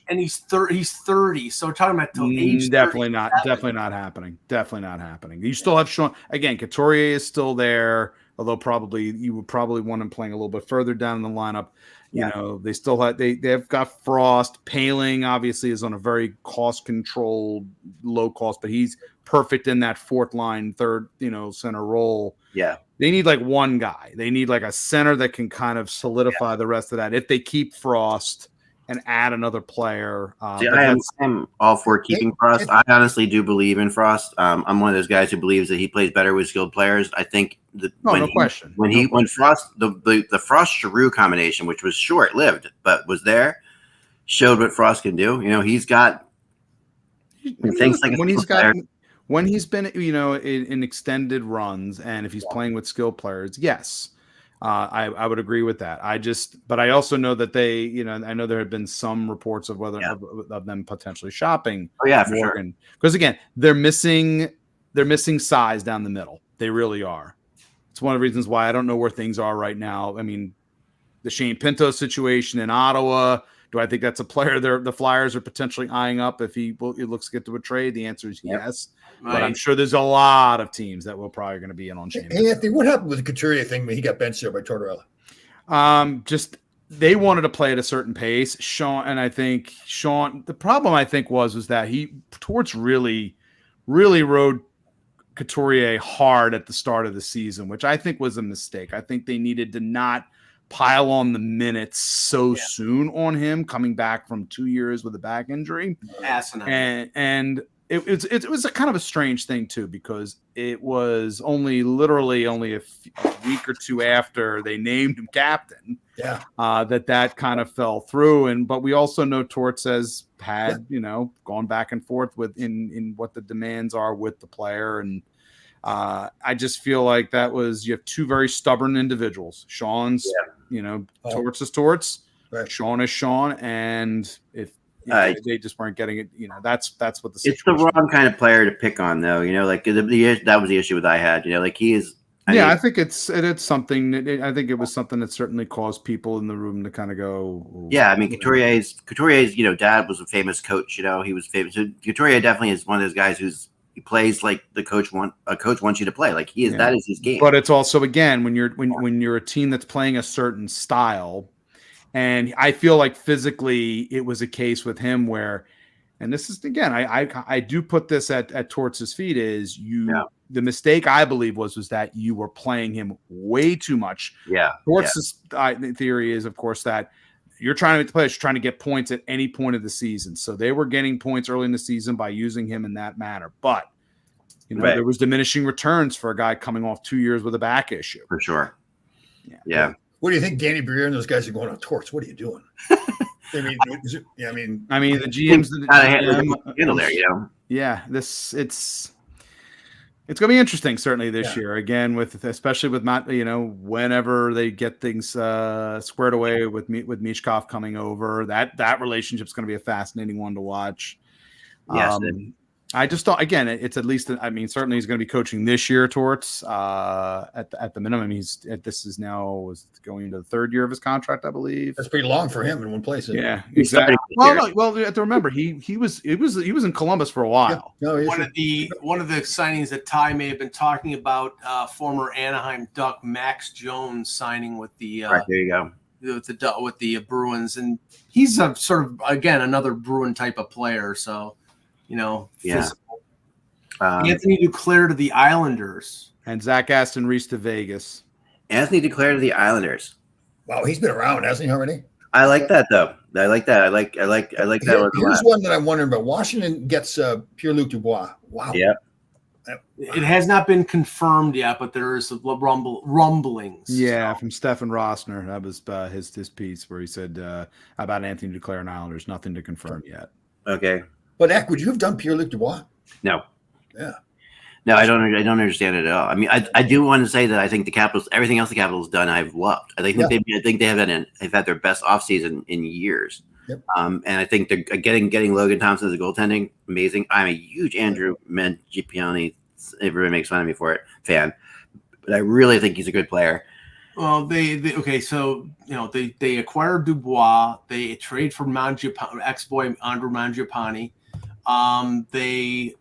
And he's 30. So we're talking about till age. Definitely not happening. Definitely not happening. You still have Sean again. Couturier is still there, although you would probably want him playing a little bit further down in the lineup. They still have they've got Frost. Paling obviously is on a very cost controlled, low cost, but he's perfect in that fourth line, third, center role. Yeah. They need like one guy. They need like a center that can kind of solidify the rest of that. If they keep Frost and add another player. I am all for keeping Frost. I honestly do believe in Frost. I'm one of those guys who believes that he plays better with skilled players. I think no question. When Frost the Frost Giroux combination, which was short lived but was there, showed what Frost can do. He's got things like when he's been in extended runs, and if he's playing with skilled players, yes. I would agree with that. But I also know that they, I know there have been some reports of of them potentially shopping. Oh yeah, for sure. Because again, they're missing size down the middle. They really are. It's one of the reasons why I don't know where things are right now. I mean, the Shane Pinto situation in Ottawa. Do I think that's a player the Flyers are potentially eyeing up if he looks to get to a trade? The answer is yes. Right. But I'm sure there's a lot of teams that will probably going to be in on Shane. Hey, Anthony, what happened with the Couturier thing when he got benched there by Tortorella? Just they wanted to play at a certain pace. The problem I think was that he Torts really rode Couturier hard at the start of the season, which I think was a mistake. I think they needed to not pile on the minutes so soon on him coming back from 2 years with a back injury. Asinine. And it was a kind of a strange thing too, because it was literally only a week or two after they named him captain. Yeah. That kind of fell through. But we also know Torts has had, gone back and forth in what the demands are with the player. And I just feel like you have two very stubborn individuals. Sean's, Torts is Torts, right. Sean is Sean. And if they just weren't getting it, that's what the situation it's the wrong kind of player to pick on, though. That was the issue I had. He is. I think it's something. I think it was something that certainly caused people in the room to kind of go. Yeah, I mean, Couturier's, dad was a famous coach. He was famous. So Couturier definitely is one of those guys he plays like a coach wants you to play. Like he is. Yeah. That is his game. But it's also, again, when you're a team that's playing a certain style. And I feel like physically it was a case with him where, and this is, again, I do put this at Torts' feet, is the mistake I believe was that you were playing him way too much. Yeah. Torts' theory is, of course, that you're trying to get points at any point of the season. So they were getting points early in the season by using him in that manner. But, there was diminishing returns for a guy coming off 2 years with a back issue. For sure. Yeah. What do you think Danny Briere and those guys are going on Torts? What are you doing? I mean, the GM's handle there, Yeah, it's going to be interesting, certainly this year. Again, especially with Matt, whenever they get things squared away with Michkov coming over, that relationship's going to be a fascinating one to watch. Yes. I just thought, again, it's at least, certainly he's going to be coaching this year, Torts, at the minimum. This is now going into the third year of his contract, I believe. That's pretty long for him in one place. Yeah, exactly. Well, you have to remember, he was in Columbus for a while. Yeah. No, one of the signings that Ty may have been talking about, former Anaheim Duck Max Jones signing with the right, there you go. With the Bruins, and he's a sort of, again, another Bruin type of player. So. Physical. Anthony Duclair to the Islanders, and Zach Aston Reese to Vegas. Anthony Duclair to the Islanders. Wow, he's been around, hasn't he already? I like that though. I like that. I like that. Here's one that I'm wondering about. Washington gets Pierre-Luc Dubois. Wow. Yeah. It has not been confirmed yet, but there is rumblings. Yeah, from Stefan Rossner. That was his piece where he said about Anthony Duclair and Islanders. Nothing to confirm yet. Okay. But Eck, would you have done Pierre-Luc Dubois? No. Yeah. No, I don't understand it at all. I mean, I do want to say that I think the Capitals, everything else the Capitals done, I've loved. I think they've had their best offseason in years. Yep. And I think they're getting Logan Thompson as a goaltending, amazing. I'm a huge Andrew Mangiapane, everybody makes fun of me for it, fan, but I really think he's a good player. Well, they acquired Dubois. They trade for ex-boy Andrew Mangiapane. They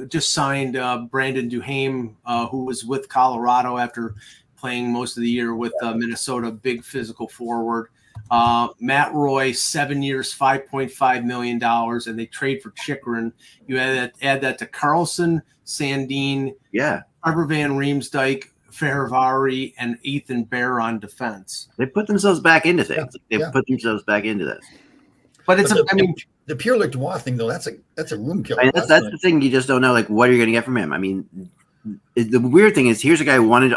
just signed Brandon Duhaime, who was with Colorado after playing most of the year with Minnesota, big physical forward. Matt Roy, 7 years, $5.5 million, and they trade for Chychrun. You add that to Carlson, Sandin, Trevor Van Riemsdyk, Ferravari, and Ethan Bear on defense. They put themselves back into things. Put themselves back into this. But the Pierre-Luc Dubois thing, though, that's a room killer. I mean, that's the thing. You just don't know, like, what are you going to get from him? I mean, the weird thing is, here's a guy who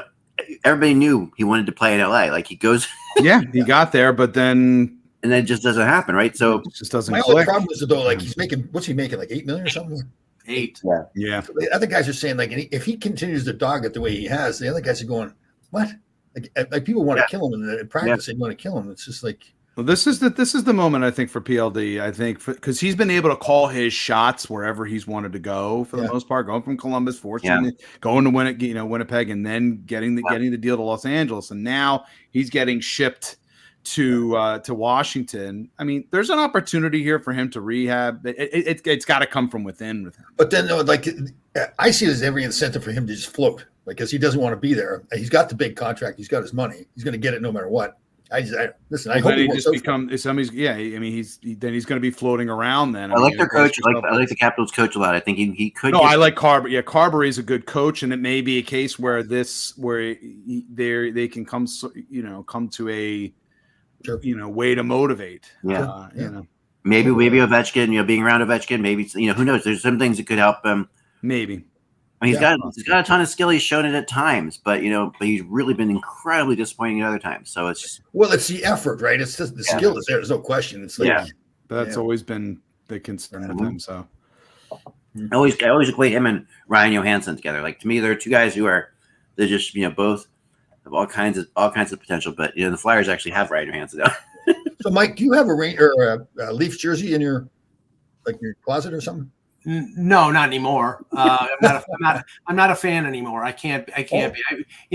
everybody knew he wanted to play in LA. Like, he goes. Yeah, he got there, but then. And then it just doesn't happen, right? So it just doesn't My click. only problem is, though, like, what's he making, like $8 million or something? 8. Yeah. So the other guys are saying, like, if he continues to dog it the way he has, the other guys are going, what? Like people want to kill him in practice. They want to kill him. It's just like. Well, this is the moment, I think, for PLD. I think because he's been able to call his shots wherever he's wanted to go for the most part, going from Columbus, going to Winnipeg, and then getting the deal to Los Angeles, and now he's getting shipped to Washington. I mean, there's an opportunity here for him to rehab. It's got to come from within with him. But then, like, I see it as every incentive for him to just float, because he doesn't want to be there. He's got the big contract. He's got his money. He's going to get it no matter what. I hope he just becomes somebody's. Yeah, I mean, he's going to be floating around. Then I like their coach. I like the Capitals coach a lot. I think he could. No, I like Carberry. Yeah, Carberry is a good coach, and it may be a case where they can come to a way to motivate. Yeah. maybe Ovechkin, being around Ovechkin, maybe who knows? There's some things that could help him. Maybe. I mean, he's got a ton of skill. He's shown it at times, but he's really been incredibly disappointing at other times. So it's just it's the effort, right? It's just the skill is there. There's no question. It's like that's always been the concern with him. So I always equate him and Ryan Johansson together. Like to me, they're two guys they're just both have all kinds of potential. But the Flyers actually have Ryan Johansson now. So Mike, do you have a Leafs jersey in your closet or something? No, not anymore. I'm not a fan anymore. I can't be.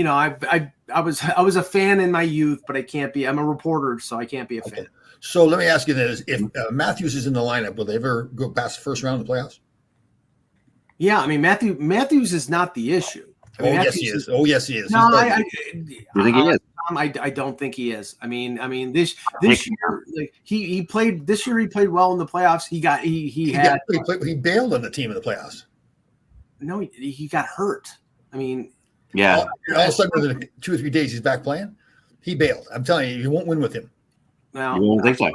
I was a fan in my youth, but I can't be. I'm a reporter, so I can't be a fan. So let me ask you this: if Matthews is in the lineup, will they ever go past the first round of the playoffs? Yeah, I mean Matthews is not the issue. Yes, he is. Oh, yes, he is. No, You think he is? I don't think he is. I mean, this year, like he played this year. He played well in the playoffs. He bailed on the team in the playoffs. No, he got hurt. I mean, yeah. All of a sudden, within 2 or 3 days, he's back playing. He bailed. I'm telling you, you won't win with him. No, you won't think so.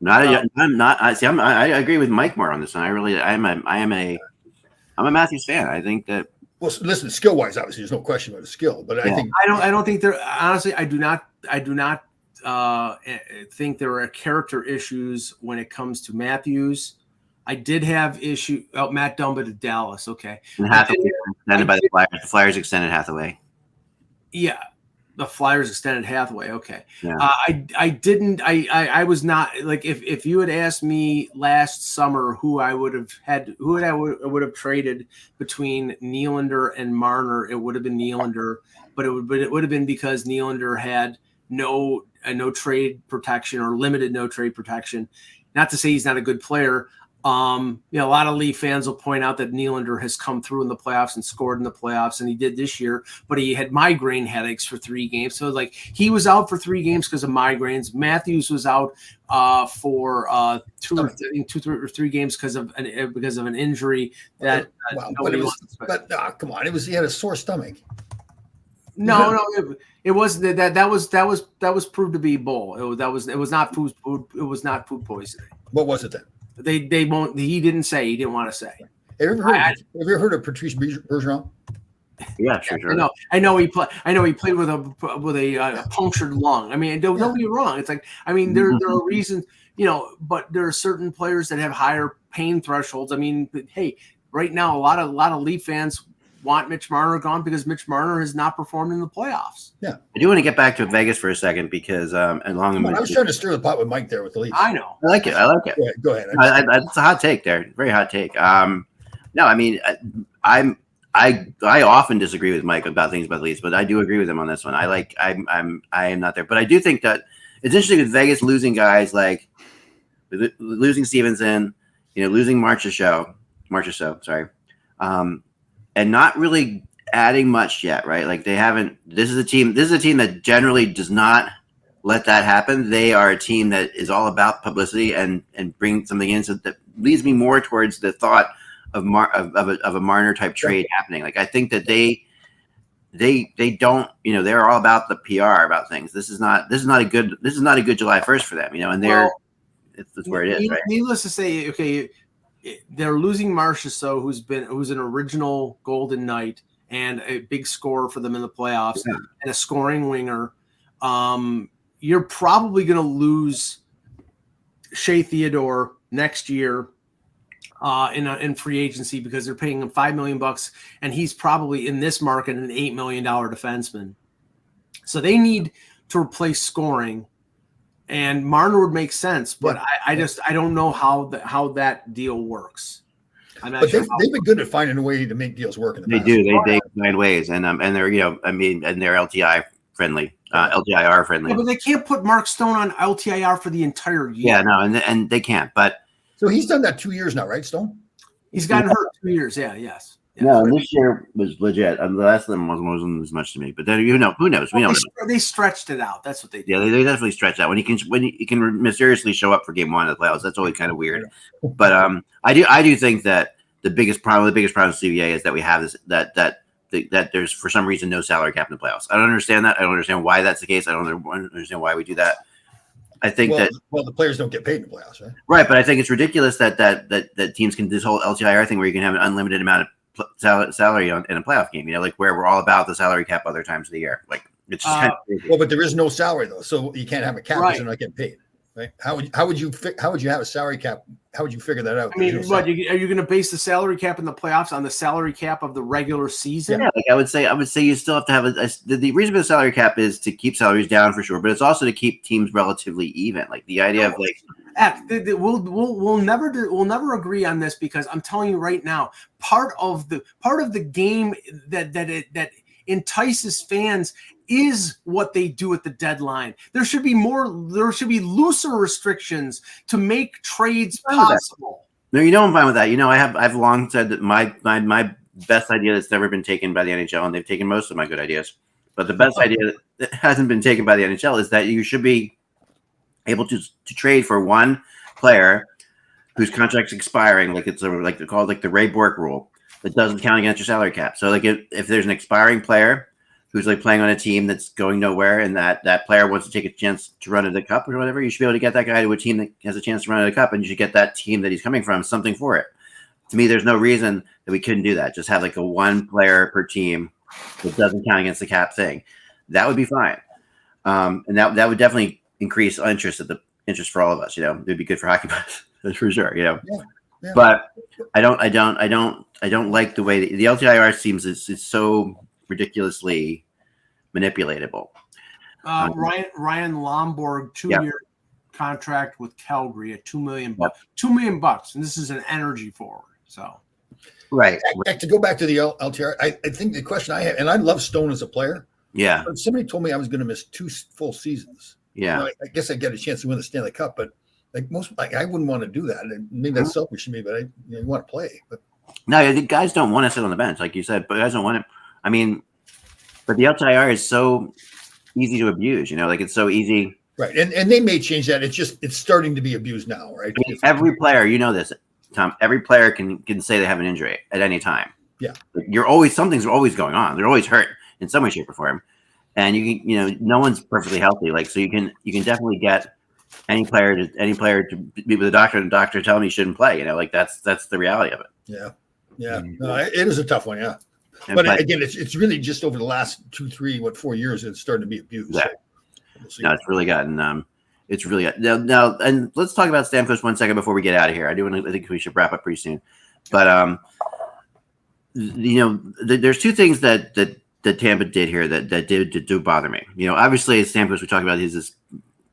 I'm not. I agree with Mike more on this one. I'm a Matthews fan. I think that. Well, listen, skill wise, obviously, there's no question about his skill, but I don't think there. Honestly, I do not think there are character issues when it comes to Matthews. I did have issue. Oh, Matt Dumba to Dallas. Okay, and Hathaway extended by the Flyers. The Flyers extended Hathaway. Yeah, the Flyers extended Hathaway. Okay, yeah. I didn't. I was not like if you had asked me last summer who I would have traded between Nylander and Marner, it would have been Nylander, but it would have been because Nylander had no trade protection or limited no trade protection. Not to say he's not a good player. A lot of Leaf fans will point out that Nylander has come through in the playoffs and scored in the playoffs, and he did this year, but he had migraine headaches for 3 games. So like he was out for 3 games because of migraines. Matthews was out for 2 or 3 games because of an injury that come on, he had a sore stomach. No, it wasn't that was proved to be bull. It was not food poisoning. What was it then? They won't. He didn't say. He didn't want to say. Have you ever heard of Patrice Bergeron? Yeah, sure. I know he played with a punctured lung. I mean, don't get me wrong. It's like there are reasons, but there are certain players that have higher pain thresholds. I mean, hey, right now a lot of Leaf fans want Mitch Marner gone because Mitch Marner has not performed in the playoffs. Yeah, I do want to get back to Vegas for a second because I was trying to stir the pot with Mike there with the Leafs. I know. I like it. Go ahead. It's a hot take there. Very hot take. No, I mean, I often disagree with Mike about things about the Leafs, but I do agree with him on this one. I am not there, but I do think that it's interesting with Vegas losing guys like losing Stevenson, losing Marchessault, sorry. And not really adding much yet, right? Like they haven't. This is a team that generally does not let that happen. They are a team that is all about publicity and bring something in. So that leads me more towards the thought of a Marner type trade happening. Like I think that they don't. They're all about the PR about things. This is not a good July 1st for them. And it's where it is. Right? Needless to say, okay. They're losing Marchessault, who's an original Golden Knight and a big scorer for them in the playoffs, and a scoring winger. You're probably going to lose Shea Theodore next year in free agency because they're paying him $5 million, and he's probably in this market an $8 million defenseman. So they need to replace scoring. And Marner would make sense, but I don't know how that deal works. They've been good at finding a way to make deals work. In the past. They find ways, and they're and they're LTI friendly, LTIR friendly. Yeah, but they can't put Mark Stone on LTIR for the entire year. Yeah, no, and they can't. But so he's done that 2 years now, right, Stone? He's gotten hurt 2 years. Yeah, yes. No, this year was legit. The last of them wasn't as much to me, but then who knows? We don't know. They stretched it out. That's what they did. Yeah, they definitely stretched out when he can mysteriously show up for game 1 of the playoffs. That's always kind of weird. But I do think that the biggest problem with CBA is that we have this that there's for some reason no salary cap in the playoffs. I don't understand that. I don't understand why that's the case. I don't understand why we do that. I think the players don't get paid in the playoffs, right? Right, but I think it's ridiculous that teams can this whole LTIR thing where you can have an unlimited amount of salary in a playoff game. Like where we're all about the salary cap other times of the year. Like it's just kind of crazy. Well, but there is no salary though, so you can't have a cap because Right. they're not getting paid. Right? How would you have a salary cap? How would you figure that out? I mean, are you going to base the salary cap in the playoffs on the salary cap of the regular season? Yeah, like I would say you still have to have the reason for the salary cap is to keep salaries down for sure, but it's also to keep teams relatively even. Like the idea of like we'll never agree on this because I'm telling you right now, part of the game that entices fans is what they do at the deadline. There should be looser restrictions to make trades possible. No, I'm fine with that. I've long said that my best idea that's never been taken by the NHL, and they've taken most of my good ideas, but the best idea that hasn't been taken by the NHL is that you should be able to trade for one player whose contract's expiring, like it's like they're called like the Ray Bork rule, that doesn't count against your salary cap. So like if there's an expiring player who's like playing on a team that's going nowhere and that player wants to take a chance to run to the cup or whatever, you should be able to get that guy to a team that has a chance to run to the cup, and you should get that team that he's coming from something for it. To me, there's no reason that we couldn't do that. Just have like a one player per team that doesn't count against the cap thing. That would be fine. And that would definitely increase interest for all of us. It would be good for HockeyBuzz, that's for sure. Yeah. But I don't like the way the LTIR seems it's so ridiculously manipulatable. Ryan Lomborg, 2-year contract with Calgary at $2 million. $2 million, and this is an energy forward. So, right. To go back to the LTR, I think the question I have, and I love Stone as a player. Yeah. But somebody told me I was going to miss 2 full seasons. Yeah. I guess I get a chance to win the Stanley Cup, but I wouldn't want to do that. And maybe that's selfish of me, but I want to play. But no, the guys don't want to sit on the bench, like you said. But guys don't want it. I mean, but the LTIR is so easy to abuse. Like it's so easy. Right, and they may change that. It's starting to be abused now, right? I mean, every player, this, Tom. Every player can say they have an injury at any time. Yeah, something's always going on. They're always hurt in some way, shape, or form. And no one's perfectly healthy. Like so, you can definitely get any player to be with a doctor, and the doctor tell him he shouldn't play. Like that's the reality of it. Yeah. No, it is a tough one. Yeah, but again, it's really just over the last 4 years it's starting to be abused. Yeah. So no, it's really gotten. It's really now. And let's talk about Stamkos 1 second before we get out of here. I think we should wrap up pretty soon. But there's 2 things that Tampa did here that do bother me. Obviously, Stamkos, we talked about, he's this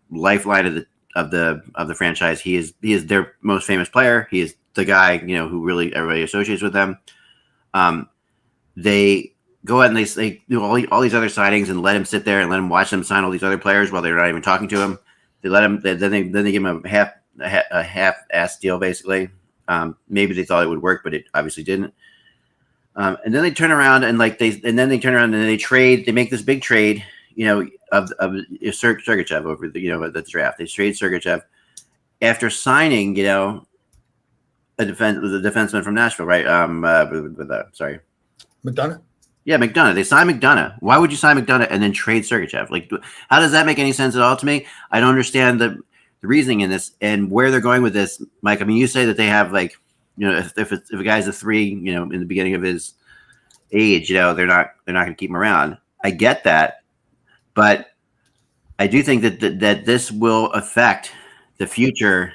lifeline of the franchise. He is their most famous player. He is the guy who really everybody associates with them. They go out and they do all these other signings and let him sit there and let him watch them sign all these other players while they're not even talking to him. They let him. Then they give him a half-ass deal basically. Maybe they thought it would work, but it obviously didn't. And then they turn around and they trade. They make this big trade, of Sergachev over the draft. They trade Sergachev after signing, the defenseman from Nashville, right? Sorry, McDonough. Yeah, McDonough. They signed McDonough. Why would you sign McDonough and then trade Sergachev? Like, how does that make any sense at all to me? I don't understand the reasoning in this and where they're going with this, Mike. I mean, you say that they have if a guy's a 3, in the beginning of his age, they're not going to keep him around. I get that, but I do think that this will affect the future.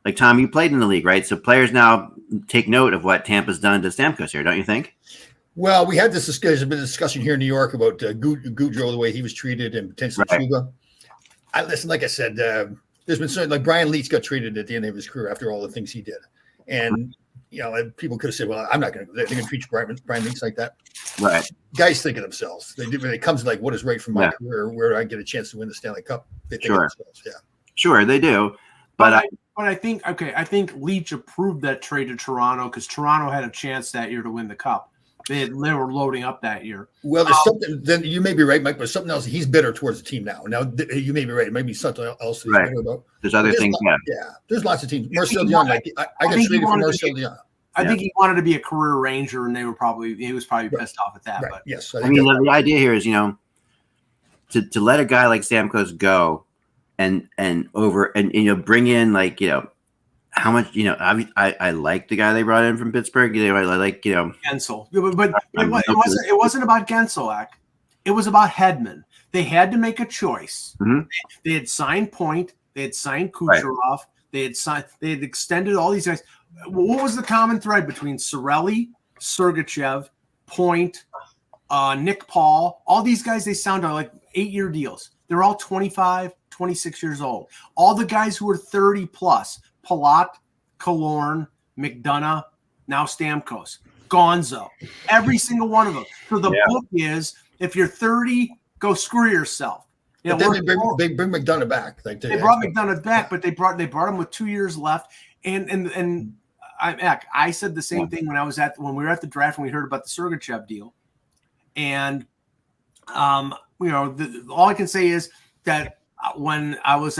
Like Tom, you played in the league, right? So players now take note of what Tampa's done to Stamkos here, don't you think? Well, we had this discussion here in New York about Goudreau, the way he was treated, and potentially Trouba. Listen, like I said, there's been certain, like Brian Leetch got traded at the end of his career after all the things he did, and people could have said, "Well, I'm not going to." They're going to treat Brian Leetch like that, right? Guys think of themselves. When it comes to like what is right for my career, where do I get a chance to win the Stanley Cup? They think of themselves. Yeah, sure, they do, but I think Leetch approved that trade to Toronto because Toronto had a chance that year to win the Cup. They were loading up that year. Well, there's something. Then you may be right, Mike, but something else. He's bitter towards the team now. Now you may be right. It may be something else he's bitter about. There's other things. There's lots of teams. Marcel Dion. I got traded for Marcel Dion. I think he wanted to be a career Ranger, and he was probably pissed off at that. Right. But yes, I mean the idea here is to let a guy like Stamkos go and bring in like, how much, I like the guy they brought in from Pittsburgh. I like, Gensel. But it wasn't about Gensel. It was about Hedman. They had to make a choice. Mm-hmm. They had signed Point. They had signed Kucherov. Right. They had extended all these guys. What was the common thread between Cirelli, Sergachev, Point, Nick Paul? All these guys, they sound like 8-year deals. They're all 25, 26 years old. All the guys who were 30 plus, Palat, Killorn, McDonough, now Stamkos, Gonzo, every single one of them. So the book is, if you're 30, go screw yourself. But then they bring McDonough back. Like they brought McDonough back, but they brought him with 2 years left. And I said the same thing when we were at the draft and we heard about the Sergachev deal. And all I can say is that when I was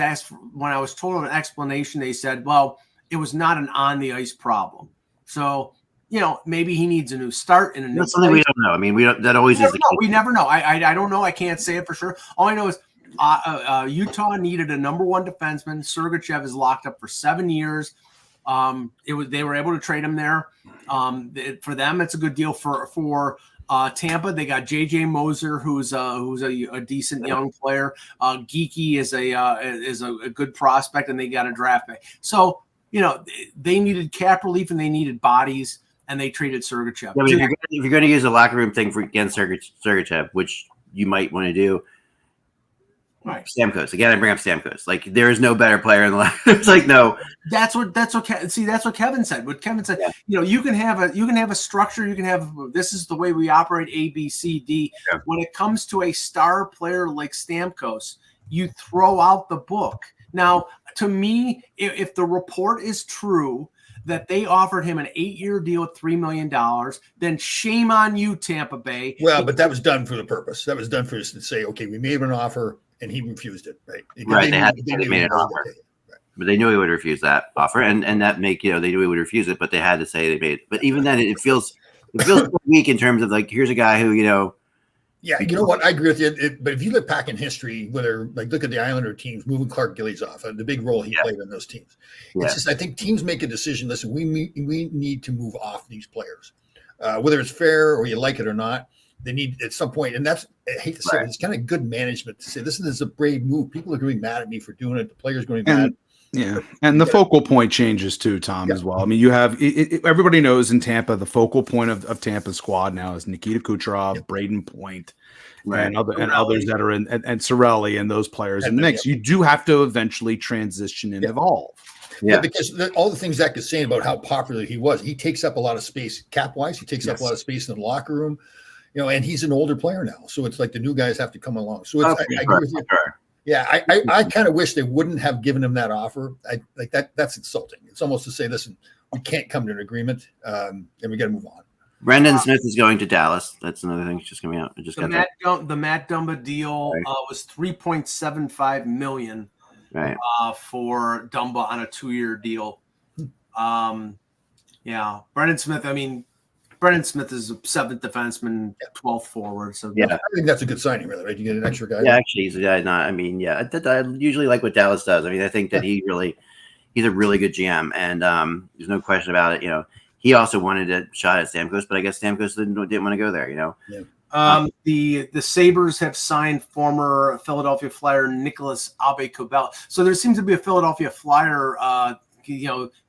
told an explanation, they said, well, it was not an on the ice problem. So, maybe he needs a new start in a new. That's something we don't know. I mean, that always is the case. We never know. I don't know. I can't say it for sure. All I know is Utah needed a number one defenseman. Sergachev is locked up for 7 years. They were able to trade him there. For them, it's a good deal. For Tampa, they got J.J. Moser, who's a decent young player. Geeky is a good prospect, and they got a draft pick. So they needed cap relief and they needed bodies, and they traded Sergachev. Yeah, if you're going to use a locker room thing against Sergachev, which you might want to do. Right. Stamkos. Again, I bring up Stamkos. Like, there is no better player in the league. It's like, no. That's what Kevin said. What Kevin said, you can have a structure, you can have, this is the way we operate, A, B, C, D. Yeah. When it comes to a star player like Stamkos, you throw out the book. Now, to me, if the report is true that they offered him an 8-year deal at $3 million, then shame on you, Tampa Bay. Well, but that was done for the purpose. That was done for us to say, okay, we made him an offer, and he refused it, right? Right. They made an offer. Right. But they knew he would refuse that offer, and that they knew he would refuse it, but they had to say they made it. But even then, it feels weak in terms of, like, here's a guy who, Yeah, you know what? I agree with you. But if you look back in history, look at the Islander teams moving Clark Gillies off, the big role he played on those teams. It's just, I think teams make a decision. Listen, we need to move off these players, whether it's fair or you like it or not. They need at some point, and that's, I hate to say it, it's kind of good management to say this is a brave move. People are going to be mad at me for doing it. The players are going to be mad. Yeah, and the focal point changes too, Tom, as well. I mean, you have everybody knows in Tampa the focal point of Tampa's squad now is Nikita Kucherov, Braden Point, and others that are in, and Cirelli and those players in the mix. You do have to eventually transition and evolve. Yeah, because all the things Zach is saying about how popular he was, he takes up a lot of space cap-wise. He takes up a lot of space in the locker room. And he's an older player now, so it's like the new guys have to come along. So I agree with you. Yeah, I kind of wish they wouldn't have given him that offer. That's insulting. It's almost to say, listen, we can't come to an agreement, and we got to move on. Brendan Smith is going to Dallas. That's another thing that's just coming out. The Matt Dumba deal was $3.75 million for Dumba on a 2-year deal. Brendan Smith. I mean, Brendan Smith is a 7th defenseman, 12th forward. So I think that's a good signing, really. Right? You get an extra guy. Yeah, actually, he's a guy. I usually like what Dallas does. I mean, I think that he's a really good GM, and there's no question about it. He also wanted a shot at Stamkos, but I guess Stamkos didn't want to go there. The Sabres have signed former Philadelphia Flyer Nicholas Aube-Kubel. So there seems to be a Philadelphia Flyer.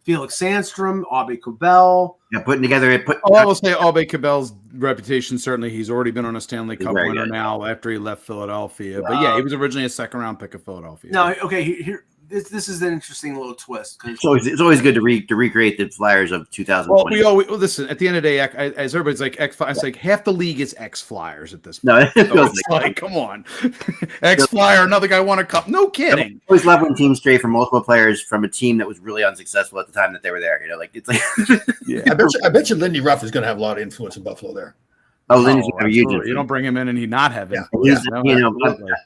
Felix Sandstrom, Aube-Kubel. Yeah, putting together it. I will say Aube-Kubel's reputation, certainly he's already been on a Stanley Cup winner now after he left Philadelphia. But he was originally a 2nd-round pick of Philadelphia. No, okay, here this is an interesting little twist. It's always good to recreate the Flyers of 2020. Well, we always listen. At the end of the day, as everybody's like, it's like half the league is ex-Flyers at this point. No, it's like, come on, ex-Flyer, another guy won a cup. No kidding. I always love when teams trade for multiple players from a team that was really unsuccessful at the time that they were there. It's like, I bet you Lindy Ruff is going to have a lot of influence in Buffalo there. Oh, Lindy's going to be huge. You don't bring him in and he not have it.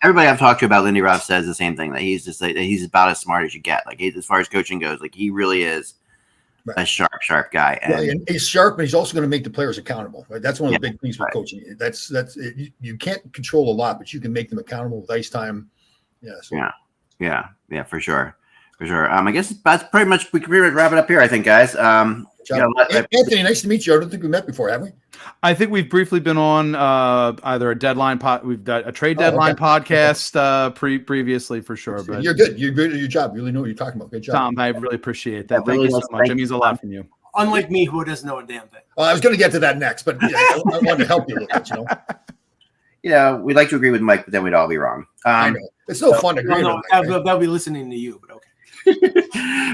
Everybody I've talked to about Lindy Ruff says the same thing, that he's just like, he's about as smart as you get. Like, as far as coaching goes, like, he really is a sharp guy. And he's sharp, but he's also going to make the players accountable. Right? That's one of the big things with coaching. That's you can't control a lot, but you can make them accountable with ice time. Yeah, for sure. I guess that's pretty much, we can pretty much wrap it up here, I think, guys. Anthony, nice to meet you. I don't think we met before, have we? I think we've briefly been on either a deadline we've done a trade deadline podcast previously for sure. But you're good. You're good at your job. You really know what you're talking about. Good job, Tom. I really appreciate that. Thank really you so much. It means a lot from you. Unlike me, who doesn't know a damn thing. I was going to get to that next, but I wanted to help you a little bit. We'd like to agree with Mike, but then we'd all be wrong. I know. It's no fun agreeing with Mike, right? They'll be listening to you, but okay.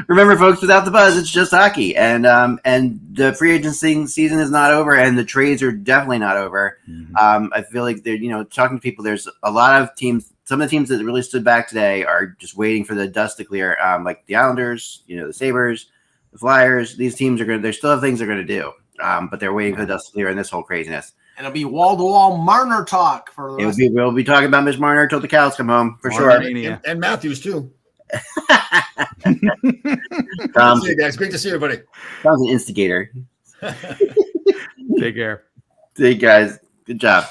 Remember, folks, without the buzz, it's just hockey, and the free agency season is not over, and the trades are definitely not over. I feel like they're, talking to people, there's a lot of teams. Some of the teams that really stood back today are just waiting for the dust to clear, like the Islanders, the Sabres, the Flyers. These teams they still have things they're going to do, but they're waiting for the dust to clear in this whole craziness. And it'll be wall-to-wall Marner talk for the rest. We'll be talking about Mitch Marner till the cows come home, for sure. And Matthews, too. See you guys. Great to see everybody. Tom's an instigator. Take care. See you guys. Good job.